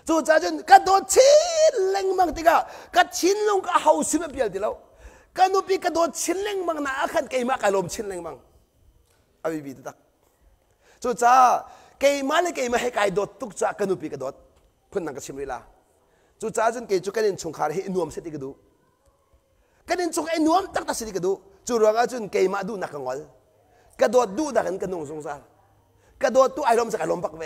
จู่จ้าจนกระโดดชินเล่งมังติกะกระชินลงกระเฮาซิมเปียลดีแล้วกันนุปีกระโดดชินเล่งมังน่าขันเกี่ยมาไอลมชินเล่งมังอาบิบิดตักจู่จ้าเกี่ยมาเลยเกี่ยมาให้ไก่โดดตุกจ้ากันนุปีกระโดดพุ่นนังกระชิมเวลาจู่จ้าจนเกี่ยจุกันชงคาร์ให้นวมเสติกระดูกันชงไอ้นวมตักตักเสติกระดูจู่รังอาจนเกี่ยมาดูนักงอลกระโดดดูดักกันนุ่งสงสารกระโดดตู้ไอลมสักไอลมปักเว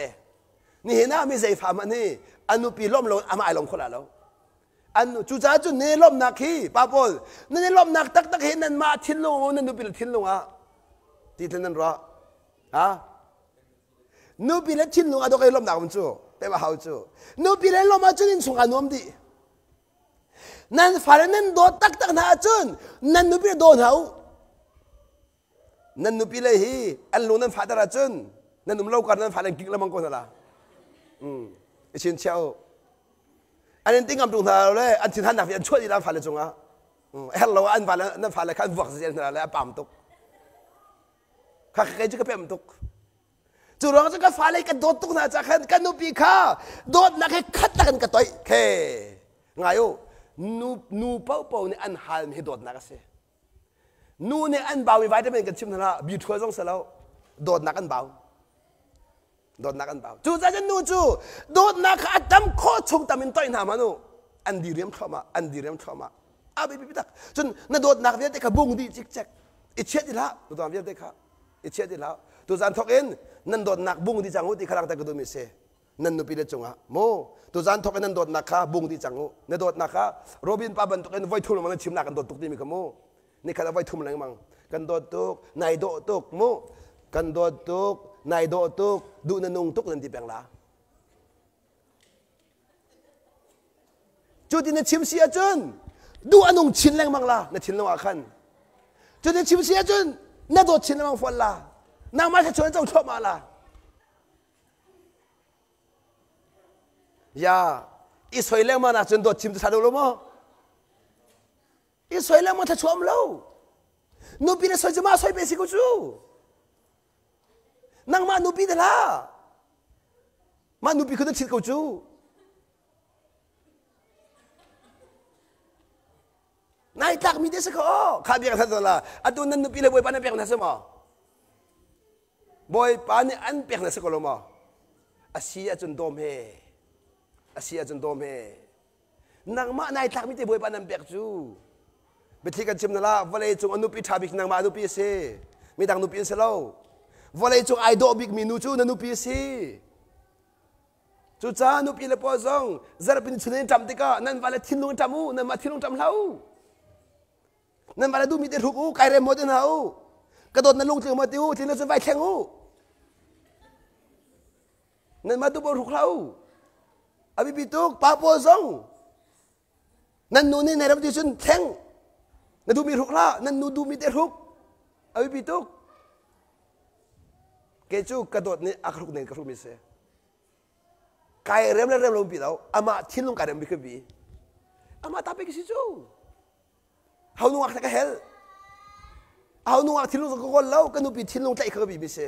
นี่เห็นนะมีใจฟ้ามันนี่อันนู้ปีลมลงอามาไอลมคนละแล้วอันจู่จ้าจุนนี่ลมนักฮีป้าปอลนี่ลมนักตักตักเห็นนั่นมาทิ้งลงนั่นนู้ปีทิ้งลงอ่ะที่ท่านนั่นรอฮะนู้ปีเล็ทิ้งลงอ่ะตัวไอลมนักมันจู่แต่ว่าเขาจู่นู้ปีเล็ลมมาจุนนี่ส่งอันนู้มดีนั่นฟ้านั่นโดดตักตักหน้าจุนนั่นนู้ปีโดนเขานั่นนู้ปีเลยฮีอันนู้นั่นฟ้าตระจุนนั่นนุ่มเล่ากันนั่นฟ้าเล่นกิ๊กละมังคนละไอชินเชียวอันนี้ติ้งคำตรงท่าเลยอันชินท่านนักอันช่วยดีแล้วฟ้าเลยจงอ่ะเฮลโลอันฟ้าเลยนั่นฟ้าเลยขันวักเสียนอะไรปั๊มตุกข้าใครจะกระเพื่อมตุกจุดร้องจะกระฟ้าเลยกันโดดตุกน่าจะขันกันนูปีข้าโดดนักให้คัดนักกันกระต่อยเคไงโอ้นูเป้าเป้าเนี่ยอันหายไม่โดดนักเสียนูเนี่ยอันเบาไม่ไหวได้เป็นกันชิมนั่นละบิวทัวร์ต้องเสร็จแล้วโดดนักอันเบาโดนนักอันเบาจู่จะนูจู่โดนนักอัดดำโคชงตามินต้อยนามานูอันดีเรียมเข้ามาอันดีเรียมเข้ามาอาบิบิตักจนนั่นโดนนักเวียดเด็กขบุงดีจิกแจกอิเชียดีละตัวเวียดเด็กขอิเชียดีละตัวจันทอกเอ็นนั่นโดนนักบุงดีจังหุติขลังตะกระดุมิเส นั่นนุปีเดจงอ่ะโมตัวจานทอกนั่นโดดนักข้าบุงที่จังงูนั่นโดดนักข้าโรบินป้าบันตุกันไว้ทุ่มมันชิมนักกันโดดตุกที่มีขโมนี่ข้าไว้ทุ่มอะไรมั่งกันโดดตุกนายโดดตุกโมกันโดดตุกนายโดดตุกดูนันนุงตุกนั่นที่แปลงละจุดที่นั่นชิมเสียจนดูอันนุงชินแรงมั่งละนั่นชินแรงว่าขันจุดที่ชิมเสียจนนั่นโดดชินแรงมั่งฝนละนางมาจะชวนเจ้าชอบมาละอย่าอิสราเอลมานะจนโดดชิมจะทำดูมั้งอิสราเอลมาถ้าชวมเรานูปีนั้นสวยจะมาสวยเป็นสิกุจูนางมานูปีเดล่ามานูปีคนนั้นชิดกุจูนายตักมีเดสก็ข้าเบียร์ท่านตัวละอันตัวนั้นนูปีเลยบอยปานนั้นเปียกนั่นสมอบอยปานนี้อันเปียกนั่นสก็ลงมาอาเซียจนโดมเฮอาเซียจนโดมเฮนางมานายทักมิเตบวยปานันเปียกจูเบทีกันชิมนั่นละวันเลยจงอนุปีทาบิกนางมาอนุปีเสมีดังอนุปีเสลาวันเลยจงไอโดบิกมีนูจูนันุปีเสจูจ้าอนุปีเลปอซองจะรับเป็นชุนเนจำติกานั่นวันเลยทิ้งลงจมูนั่นมาทิ้งลงจำเท้านั่นวันเลยดูมีเตรุกูไกเรมโมเดนเท้ากระโดดนั่นลงถึงมาติวทิ้งลงจนไฟแข็งหูนั่นมาดูบอลถูกเขาอภิปิตุกป้าโพซงนั่นนู่นนี่ในรับที่สุนแทงนั่นดูมีทุกละนั่นนู่นดูมีเตทุกอภิปิตุกเกจูกระโดดนี่อักรุกเนี่ยกระรุกมิเสกายเริ่มแล้วเริ่มลงปีแล้วอามาทิ้งลงกายเริ่มบิกบีอามาตาไปกิสิจูเขาหนุ่งอักตะกะเฮลเขาหนุ่งอักทิ้งลงสักคนแล้วก็นุ่งปีทิ้งลงใจเขาบีมิเส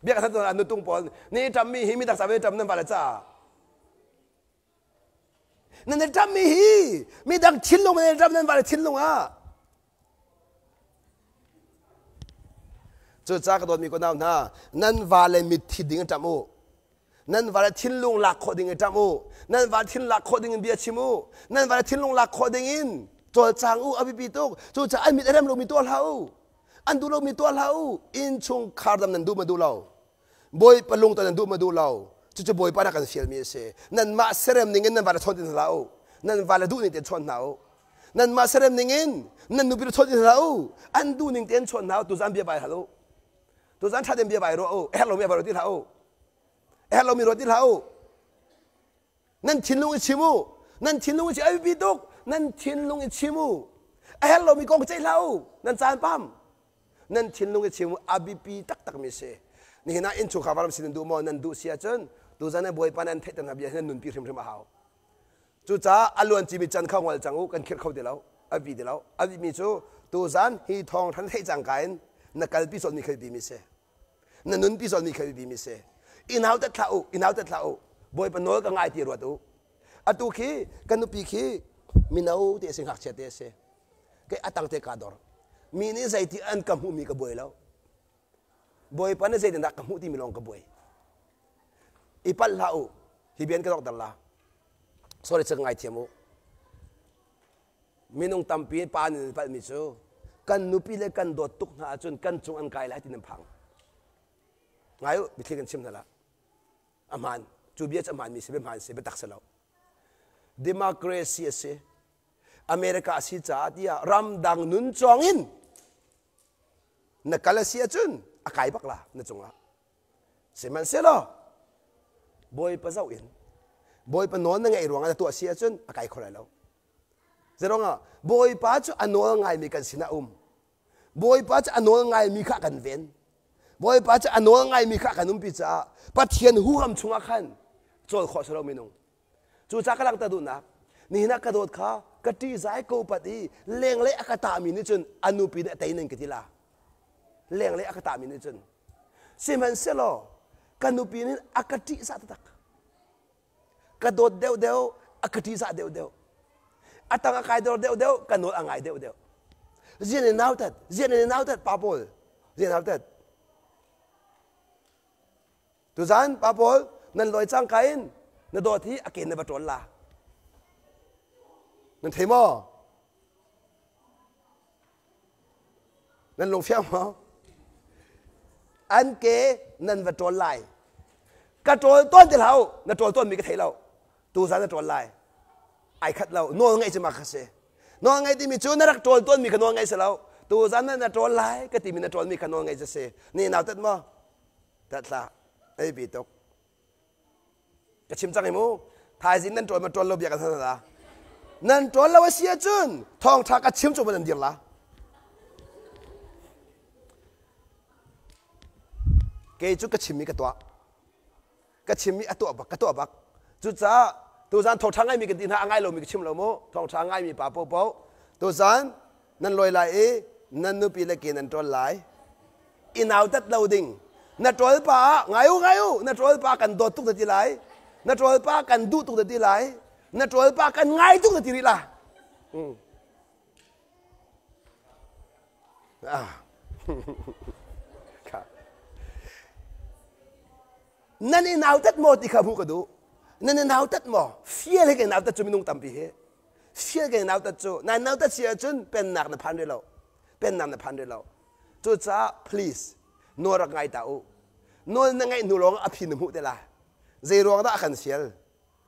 เบียกท่านตัวนั้นนุ่งตุงปอนนี่จำมีหิมิตักสามีจำนั่นบาลจ้านั่นจำมีดังทิ้งลงมันจำนั่นบาลทิ้งลงอ่ะจุดจ้ากระโดดมีคนเอาหน้านั่นวาเลมิทิดิ่งจมูนั่นวาเลทิ้งลงหลักโคดิ่งจมูนั่นวาเลทิ้งหลักโคดิ่งเบียชิมูนั่นวาเลทิ้งลงหลักโคดิ่งอินตัวจางอูอภิปิตุกจุดจ้าอันมีอะไรมันมีตัวเราอันดูเรามีตัวเราอินชุงคาร์ดำนันดูมาดูเราบอยปลุงตอนนั้นดูมาดูเราจะบอยปานักกันเสียมีเสนั่นมาเสร็จนิ่งนั่นวาเลชนดินเรานั่นวาเลดูนิ่งเตียนชนเรานั่นมาเสร็จนิ่งนั่นนูบิลชนดินเราอันดูนิ่งเตียนชนเราตัวจันเบียบไปฮัลโหลตัวจันทัดเบียบไปรู้เราเบียบไปรู้ที่เราเรามีรู้ที่เรานั่นชินลุงชิมูนั่นชินลุงชิอภิปิตุกนั่นชินลุงชิมูเรามีกองใจเรานั่นจานปั๊มนั่นชินลุงชิมูอภิปิตักมีเสนี่นะอินชูขาวารมสินดูมอนันดูเสียจนตัวจันบอยปานันเทตันฮับยานันนุนปีริมมาหาวจู่จ้าอลวนจีบิจันข้าววัลจังอูกันเขียนเขาเดียวอภิเดียวอภิมีจูตัวจันฮีทองทันให้จังกันนักการพิสูจน์มีใครบีมิเสนันนุนพิสูจน์มีใครบีมิเสอินเอาแต่เท้าบอยปนโนก็ง่ายที่รัวตัวอัตุขีกันนุปีขีมินเอาเตสิงหักเชตเตเสแกอัตังเตกาดอร์มีนี่ใจที่อันกำหูมีกระบวยแล้วบอยปันใจที่นักกำหูที่มีลองกระบวยอีปัลลาอูฮิเบียนก็ต้องตัลลาสวัสดีสังไงเทียมูมินุงตัมปีปานิปัลมิจูกันนุปีเลกันโดดตุกหาจนกันจงอันกายหลายที่นั่นพังไงบิดกันชิมนั่นละอามันจูเบียจอามันมีเสเบมันเสเบตักเสลาดิมาคราซีเสอเมริกาสิจ้าที่รัมดังนุนจองอินนักการเสียจนอากายบักละนั่นจงละเสมันเสลาบอยปะเจ้าอินบอยปะนอนนั่งไงรวงอันตัวเสียจนอากายคนไรแล้วจะร้องอ่ะบอยป้าจะอันนอนไงมีกันสินะบอยป้าจะอันนอนไงมีข้ากันเว้นบอยป้าจะอันนอนไงมีข้ากันนุ่มพิจาปัทเทียนหูคำชงอาคันโจลขอสเราไม่นุ่งจู่จักรลังตะดุนักนี่นักกระโดดข้ากติใจกูปฏิเลี้ยงเละอักตามินิจนอนุปีเดตัยนึงกิติลาเลี้ยงเละอักตามินิจนสิมันเสลอกันนุปีนี้อักติสัตตักกระโดดเดียวอักติสัตเดียวอัตงกายเดียวกันโนอังไงเดียวเจียนนาวตัดป้าพอลเจียนนาวตัดตุจันป้าพอลนั่นลอยจังกายนนั่นโดดที่อากินในบัตรละนั่นเทมอนั่นลงเฟี้ยงมั้งอันเกนั่นบัตรไล กระโจนต้นจะเราน่ะโจนต้นมีกระเทยเราตูสารน่ะโจนลายไอ้ขัดเราโน่ไงจะมาขัดเสโน่ไงที่มีจูน่ารักโจนต้นมีขนมไงเสเราตูสารน่ะโจนลายก็ที่มีน่ะโจนมีขนมไงจะเสนี่น่าตัดมั้งตัดละไอ้ปีตกกระชิมจังไอ้มูทายสินั่นโจนมาโจนเราเบียกันทั้งนั้นละนั่นโจนเราเสียจุนทองทักกระชิมจุมันเดียวละเกยจุกระชิมมีกระตัวกระชิมมีตัวบักกระตัวบักจุดจ้าตัวจานทองทางไงมีกันดินหาไงเรามีกระชิมเราโมทองทางไงมีป่าโป๊ะโป๊ะตัวจานนั่นลอยไหลนั่นนุปีเล็กนั่นโจนไหลอินเอาตัดเราดิ่งนั่นโจนป่าไงอยู่นั่นโจนป่ากันโดดตุกตัดที่ไหลนั่นโจนป่ากันดูตุกตัดที่ไหลนั่นโจนป่ากันไงตุกตัดที่ไหลนั่นอินเอาตัดโมติขาบุกดูนั่นอินเอาตัดโมเฟียเลยกันเอาตัดจุมินุงตัมปีเฮเฟียกันเอาตัดจุนั่นเอาตัดเสียจุนเป็นหนักในพันเดียวเราเป็นหนักในพันเดียวเราจุดจ้า please นัวรักไงตาอูนัวนั่งไงหนูร้องอภินิมุเดล่ะเจรองได้ขันเสียล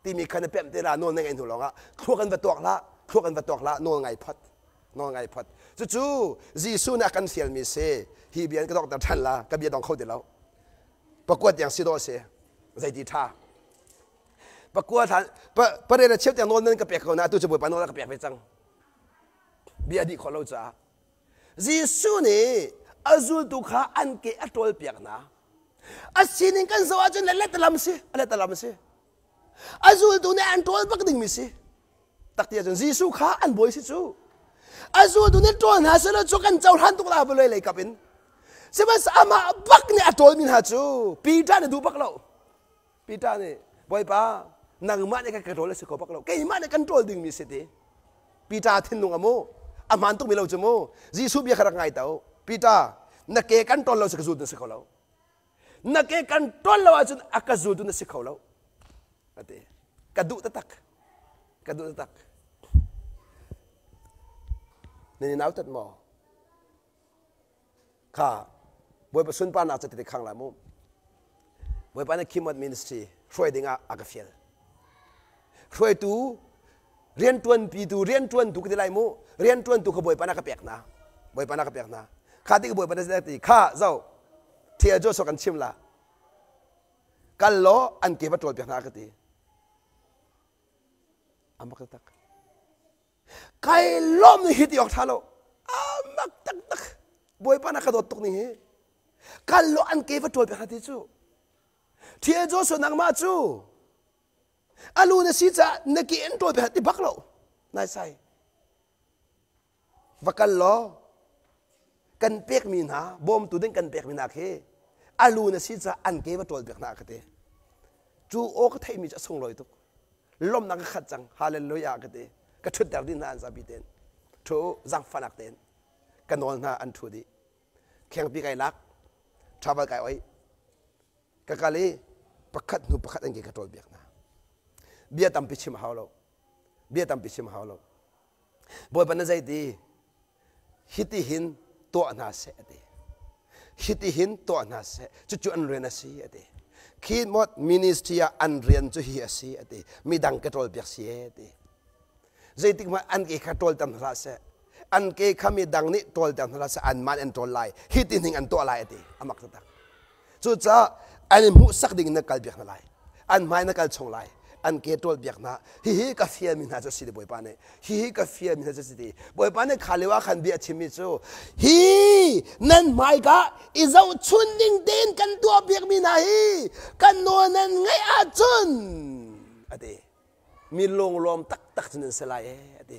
ที่มีขันเป็นเดล่ะนัวนั่งไงหนูร้องอ่ะครัวกันประตูละครัวกันประตูละนัวไงพัดนัวไงพัดจู่ๆจีซูนักขันเสียลมีเสฮีเบียนก็ต้องตัดทันละก็เบียนต้องเข้าเดี๋ยวเราประกวดอย่างสิโดเสใจดีท่าประกวดทันประเด็นเชื่ออย่างโน้นนั่นก็เปียกเขานะตัวจะบวชปานโน้นก็เปียกไปจังเบียดีขอเราจ้าจีซูนี่อาจูตุขาอันเกอตัวเปียกนะอาศินิกันสวาจุนเล็ดตะลำสิเล็ดตะลำสิอาจูตุเนี่ยอันตัวบักดิ่งมิสิตักเตียจนจีซูขาอันบอยสิจูอาจูตุเนี่ยตัวน่าเสียแล้วจุกันเจ้าทันตุกลาไปเลยกับอินใช่ไหมสามาบักเนี่ยอัตโตมินหาจูปีตาเนี่ยดูบักเราปีตาเนี่ยบ่อยป้านางมาเนี่ยกันกระโดดเลยสิเขาบักเราเกี่ยมาเนี่ยกันโดดดึงมีสิทธิ์ปีตาทิ้งลงอ่ะโมอามันตุกมีเราจะโมจีซูบีขรังไงเต้าปีตานักเกกันโดดเราสิกจูดสิเขาเรานักเกกันโดดเราจนอักจูดสิเขาเรานั่นเองกระดูตะตักกระดูตะตักนี่น้าวตัดหมอข้าบ่อยประสุนปานาจะติดขังละมุบ่อยปานคิมวัดมินิสทรีช่วยดึงอากาเฟียลช่วยตูเรียนตวนปีตูเรียนตวนตูก็ได้ไรมุเรียนตวนตูขบ่อยปานกระเปียกนะบ่อยปานกระเปียกนะข้าที่ขบ่อยปานจะติดข้าเจ้าเทียโจสกันชิมละกันล้ออันเก็บวัตถุเปียกนะก็ตีอามักตักใครล้มนี่ฮิตยอกท่าเราอามักตักตักบ่อยปานกระโดดตกนี่กันล้ออันเก็บวัตถุเปียกนะที่จูเทียโจสนังมาจูอาลูนสิจ้านักเก็นตัวเปียกที่บักเรานายใส่วักันล้อกันเปียกมีนาบอมตัวเด้งกันเปียกมีนาเคอาลูนสิจ้าอันเก็บวัตถุเปียกนะก็ตีจูโอกไทยมีจะส่งลอยตุกล้มนักขัดจังฮาเลลูยาก็ตีก็ชุดเดียวดินนานซาบิเตนทูจังฟันักเตนกันนอนนาอันทูดีแข่งปีไก่ลักชาวบ้านไก่อ้อยกะกะลีประคัดหนูประคัดอันเกกระโดดเบียกนะเบียตัมปิชิมหาวเราเบียตัมปิชิมหาวเราบ่อยปนใจดีฮิติหินตัวนาเสดีฮิติหินตัวนาเสจุอันเรียนสีอดีขีดหมดมินิสทรีอันเรียนจุฮีสีอดีมีดังกระโดดเบียกสีอดีใจติกมาอันเกกระโดดตัมราเสอันเกขมีดังนี้ตัวตัมราเสอันมันอันตัวลายฮิติหินอันตัวลายอดีอามักตักจุดจ้าอันมุสักดิ่งนักการเบียกนั่นไรอันไม่นักการชงไรอันเกตัวเบียกนะฮีกาเฟียมินาจะสิเดบ่อยปานเนี่ยฮีกาเฟียมินาจะสิเดบ่อยปานเนี่ยขาเลว่าขันเบียชิมิจูฮีนั่นไม่กะอีเจ้าชุนดิ่งเด่นกันตัวเบียกมินาฮีกันโนนั่นไงอาจุนอดีมีลงลมตักตักจนสลายอดี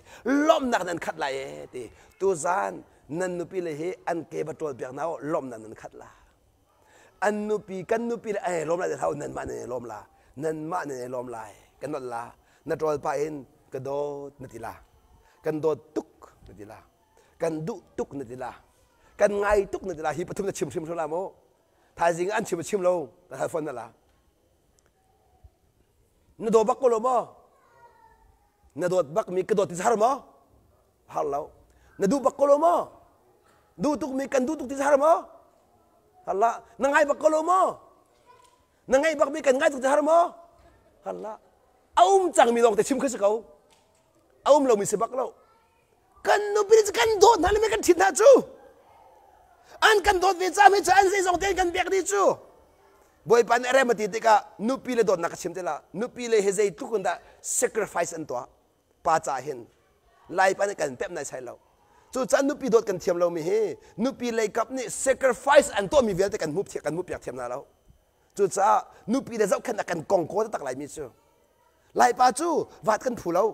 ลมนักนั้นขัดลายอดีตัวจานนั่นนุปิเลฮีอันเกบตัวเบียกนะลมนั้นขัดลาอันนุปีกันนุปีเอลมลายเท่านั้นมาเนี่ยลมลานั่นมาเนี่ยลมลายกันนดลานัดรอลไปเองกันโดดนัดิลากันโดดตุกนัดิลากันดุตุกนัดิลากันไงตุกนัดิลาฮิปทุมจะชิมชุลาโมท้ายจริงอันชิมโลแต่ท้ายฟันนั่นละนัดโดดบักโกโลโมนัดโดดบักมีกระโดดที่สารโมฮัลโหลนัดดูบักโกโลโมดูตุกมีกันดูตุกที่สารโมฮัลโหลนั่งไงบักโกโลโม นั่งไงบักมีกันง่ายตุกจะหาร์มอฮัลละเอาจังมีลองแต่ชิมขึ้นสักเขาเอาเรามีสิบักเรากันนูปีจะกันโดดนั่นเลยไม่กันทิ้งหน้าจูอันกันโดดเวจ้าไม่จ้าอันสิ่งสองเดียกันเบียกดีจูบ่อยปานอะไรมาติดติกะนูปีเลยโดดนักชิมเตล่ะนูปีเลยเฮเซตุกุนดา sacrifice อันตัวป้าจ่าเห็นไล่ปานกันเป๊บในใช่เราจู่จันนูปีโดดกันเทียมเรามีเฮนูปีเลยกับนี่ sacrifice อันตัวมีเวลแต่กันมุบเทียกันมุบเปียกเทียมนาเราจู่จ้านูปีเลยเจ้าขันกันกองโคตรตักไหลมีจูไล่ป้าจูวัดกันผู้เรา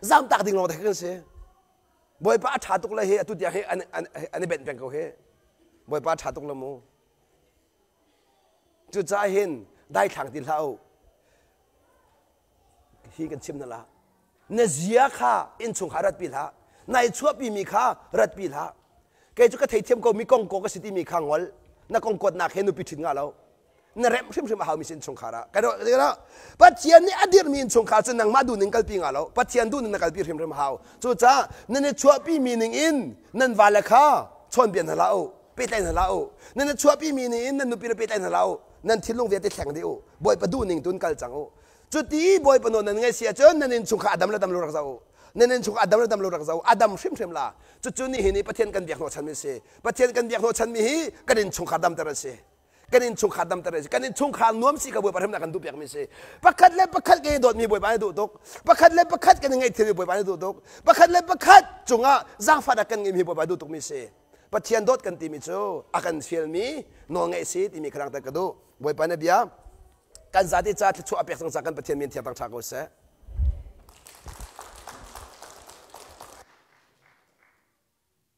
จำตักดิ่งลงแต่กันเสียบ่อยป้าชาตุกเลยเฮตุเดียเฮอันนี้เป็นแบงเขาเฮบ่อยป้าชาตุกละมูจุดใจเห็นได้ทางที่เราฮีกันชิมนั่นละเนเซียข้าอินชงหารัดปีละในชั่วปีมีข้ารัดปีละแกจุกเทียมก็มีกองโกก็สิที่มีข้างวอลนักกองกดนักเห็นอุปิถิงาเรานั่นแหละชิมมาหามีสินชงขาระกันเดี๋ยวนะปัจเจียนนี่อดีตมีชงขาจะนั่งมาดูหนึ่งกัลปีงาเราปัจเจียนดูหนึ่งกัลปีชิมมาหาจุดจ้านั่นในชั่วปีมีหนึ่งอินนั่นวาละข้าชนเปลี่ยนเราเปลี่ยนเรานั่นในชั่วปีมีหนึ่งอินนั่นนุปีเปลี่ยนเรานั่นที่ลงเวียดแข่งเดียวบ่อยประดูหนึ่งตุนกัลจังโอจุดที่บ่อยปนนั่นไงเสียจนนั่นชงขาอดัมและดำลูรักเจ้านั่นชงอดัมและดำลูรักเจ้าอดัมชิมละจุดนี้เห็นนี่ประเทศกันเบียกโนชันมีเสประเทศกันเบียกโนชันมีฮีกันชงขาดำแต่ละเสกันชงขาดำแต่ละเสกันชงขาหนุ่มสิกับบ่อยประเทศนักกันดูเบียกมีเสประคัดเล็บประคัดกันโดดมีบ่อยไปดูตกประคัดเล็บประคัดกันยังไงที่บ่อยไปดูตกประคัดเล็บประคัดจงอ่ะจ้างฟ้าดักกันมีบ่อยไปดูตกมีเสปัจเจียนโดดกันตีมิโซอากันเฟียลมีนองไงสิที่มีครั้งตะกระดูบ่อยปานเบียกันซาติจ่าที่ชัวเปียกสังสารกันปัจเจียนมีเทียบต่างชาติก็เส